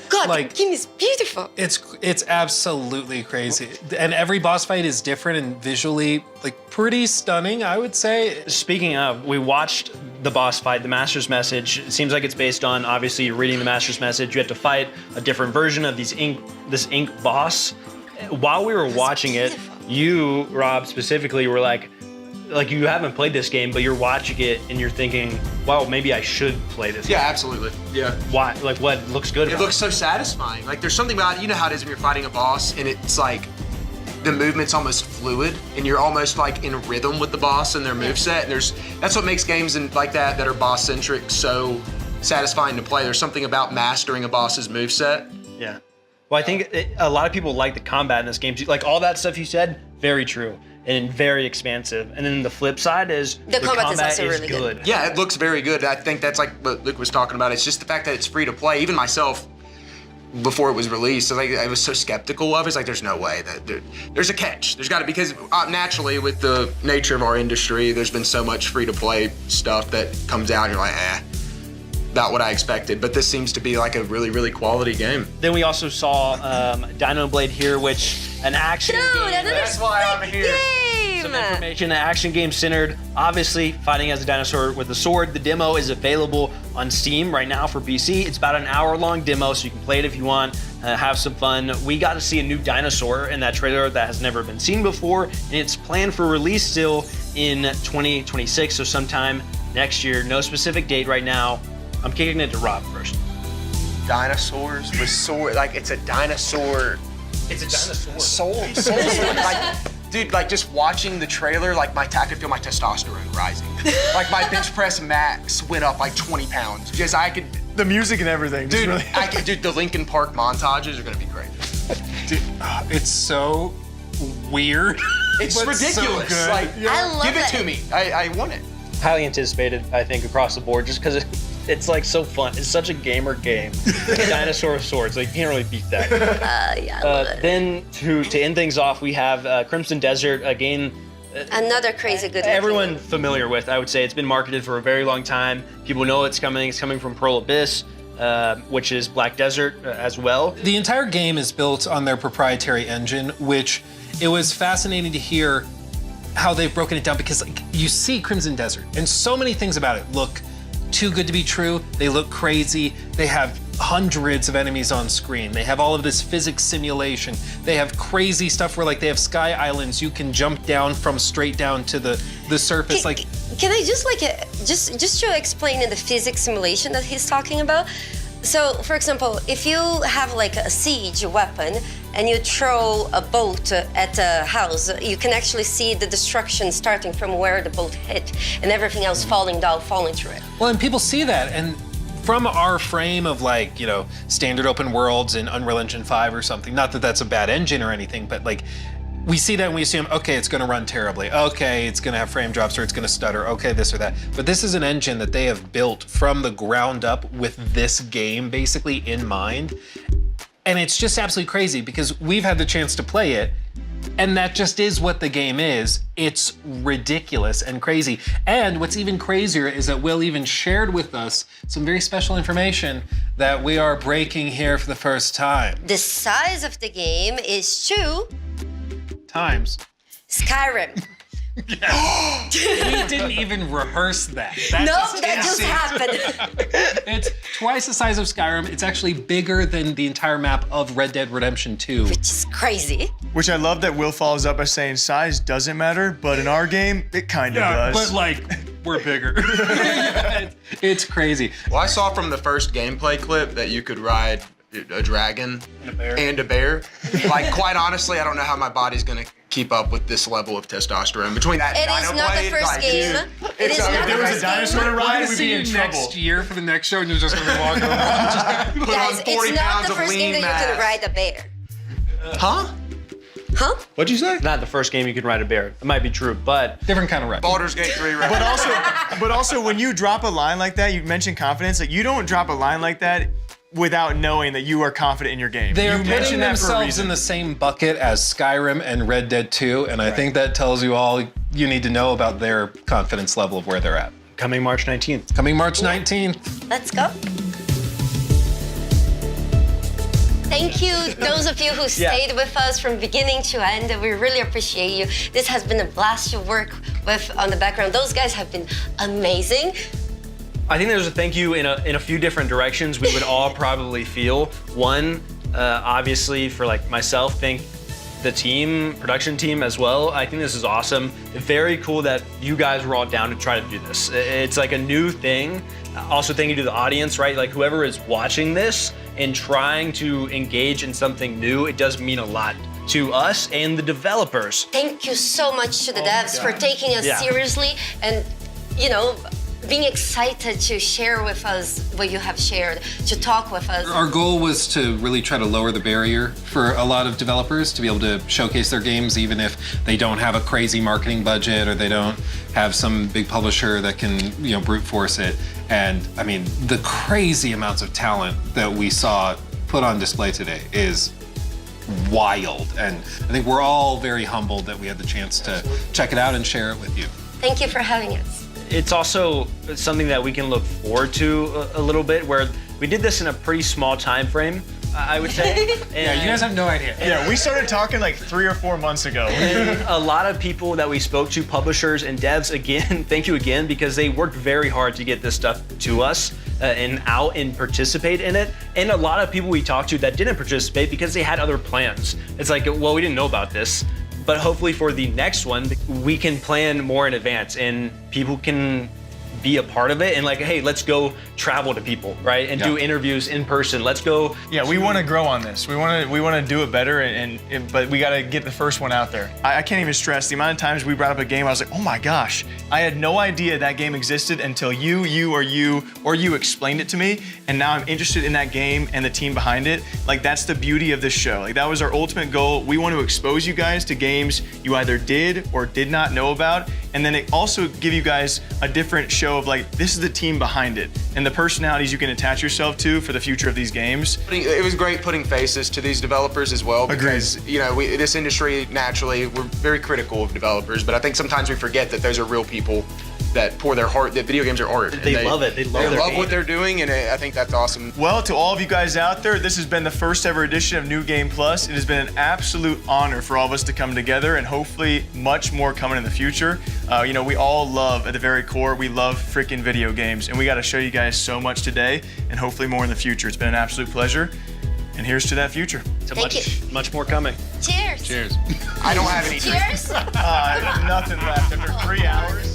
God, the game is beautiful. It's absolutely crazy. And every boss fight is different and visually pretty stunning, I would say. Speaking of, we watched the boss fight, the Master's Message. It seems like it's based on, obviously, reading the Master's Message. You have to fight a different version of this ink boss. While we were watching it, you, Rob, specifically were like you haven't played this game, but you're watching it and you're thinking, wow, maybe I should play this game. Yeah, absolutely. Yeah. Why? What looks good about it? It looks so satisfying. There's something about it, you know how it is when you're fighting a boss and it's the movement's almost fluid and you're almost in rhythm with the boss and their moveset. And that's what makes games that are boss-centric so satisfying to play. There's something about mastering a boss's moveset. Yeah. Well, I think a lot of people like the combat in this game. All that stuff you said, very true. And very expansive. And then the flip side is the combat is also really good. Yeah, it looks very good. I think that's what Luke was talking about. It's just the fact that it's free to play. Even myself, before it was released, I was so skeptical of it. It's there's no way that there's a catch. There's got to, because naturally with the nature of our industry, there's been so much free to play stuff that comes out and you're not what I expected. But this seems to be a really, really quality game. Then we also saw Dino Blade here, which an action game. That's why I'm here. Some information, an action game centered, obviously fighting as a dinosaur with a sword. The demo is available on Steam right now for PC. It's about an hour-long demo, so you can play it if you want, have some fun. We got to see a new dinosaur in that trailer that has never been seen before, and it's planned for release still in 2026, so sometime next year. No specific date right now. I'm kicking it to Rob first. Dinosaurs with sword, it's a dinosaur. It's a dinosaur. Soul. Dude, just watching the trailer, I could feel my testosterone rising. My bench press max went up 20 pounds. Just the music and everything. Dude, the Linkin Park montages are gonna be great. Dude, it's so weird. It's ridiculous. So good. I love Give it to me. I want it. Highly anticipated, I think, across the board, just because it's so fun. It's such a gamer game. Dinosaur swords, you can't really beat that. Yeah, I love it. Then to end things off, we have Crimson Desert, a game another crazy good everyone game. familiar with, I would say. It's been marketed for a very long time. People know it's coming. It's coming from Pearl Abyss. which is Black Desert as well. The entire game is built on their proprietary engine, which it was fascinating to hear how they've broken it down, because like, you see Crimson Desert and so many things about it look too good to be true. They look crazy. They have hundreds of enemies on screen. They have all of this physics simulation. They have crazy stuff where like they have sky islands you can jump down from straight down to the surface. Can I just just to explain in the physics simulation that he's talking about? So, for example, if you have like a siege weapon and you throw a boat at a house, you can actually see the destruction starting from where the boat hit and everything else falling through it. Well, and people see that, and from our frame of like, you know, standard open worlds in Unreal Engine 5 or something, not that that's a bad engine or anything, but like, we see that and we assume, okay, it's gonna run terribly. Okay, it's gonna have frame drops or it's gonna stutter. Okay, this or that. But this is an engine that they have built from the ground up with this game basically in mind. And it's just absolutely crazy because we've had the chance to play it, and that just is what the game is. It's ridiculous and crazy. And what's even crazier is that Will even shared with us some very special information that we are breaking here for the first time. The size of the game is 2 times Skyrim. Yes. We didn't even rehearse that. That just happened. It's twice the size of Skyrim. It's actually bigger than the entire map of Red Dead Redemption 2. Which is crazy. Which I love that Will follows up by saying size doesn't matter, but in our game, it kind of does. But like, we're bigger. It's crazy. Well, I saw from the first gameplay clip that you could ride a dragon and a bear. Like, quite honestly, I don't know how my body's gonna keep up with this level of testosterone. Between that It is not the first game. It is not If there was a dinosaur to ride, we'd be in trouble. Next year for the next show, and you're just gonna be walking around. Guys, it's not the first game that you can ride a bear. Huh? Huh? What'd you say? Not the first game you can ride a bear. It might be true, but different kind of ride. Baldur's Gate 3 ride. But also when you drop a line like that, you mentioned confidence. Like, you don't drop a line like that without knowing that you are confident in your game. They are you putting that for a themselves reason. in the same bucket as Skyrim and Red Dead 2, and I think that tells you all you need to know about their confidence level of where they're at. Coming March 19th. Coming March 19th. Let's go. Thank you, those of you who stayed with us from beginning to end. We really appreciate you. This has been a blast to work with on the background. Those guys have been amazing. I think there's a thank you in a few different directions we would all probably feel. One, obviously for like myself, thank the team, production team as well. I think this is awesome. Very cool that you guys were all down to try to do this. It's like a new thing. Also thank you to the audience, right? Like whoever is watching this and trying to engage in something new, it does mean a lot to us and the developers. Thank you so much to the devs for taking us seriously and, you know, being excited to share with us what you have shared, to talk with us. Our goal was to really try to lower the barrier for a lot of developers to be able to showcase their games, even if they don't have a crazy marketing budget or they don't have some big publisher that can, you know, brute force it. And I mean, the crazy amounts of talent that we saw put on display today is wild. And I think we're all very humbled that we had the chance to check it out and share it with you. Thank you for having us. It's also something that we can look forward to a little bit, where we did this in a pretty small time frame, I would say. Yeah, you guys have no idea. Yeah, we started talking like 3 or 4 months ago. And a lot of people that we spoke to, publishers and devs, again, thank you again, because they worked very hard to get this stuff to us and out and participate in it. And a lot of people we talked to that didn't participate because they had other plans. It's like, well, we didn't know about this. But hopefully for the next one, we can plan more in advance and people can be a part of it and like, hey, let's go travel to people, right? And do interviews in person. Let's go. Yeah, we want to grow on this. We want to do it better, but we got to get the first one out there. I can't even stress the amount of times we brought up a game. I was like, oh my gosh, I had no idea that game existed until you explained it to me, and now I'm interested in that game and the team behind it. Like, that's the beauty of this show. Like, that was our ultimate goal. We want to expose you guys to games you either did or did not know about, and then it also give you guys a different show of like, this is the team behind it and the personalities you can attach yourself to for the future of these games. It was great putting faces to these developers as well, because you know, this industry, naturally, we're very critical of developers, but I think sometimes we forget that those are real people that pour their heart, that video games are art. They love it. They love what they're doing, and I think that's awesome. Well, to all of you guys out there, this has been the first ever edition of New Game Plus. It has been an absolute honor for all of us to come together, and hopefully much more coming in the future. You know, we all love, at the very core, we love freaking video games, and we got to show you guys so much today, and hopefully more in the future. It's been an absolute pleasure, and here's to that future. So much more coming. Cheers. Cheers. I don't have any. Cheers. Nothing left after 3 hours.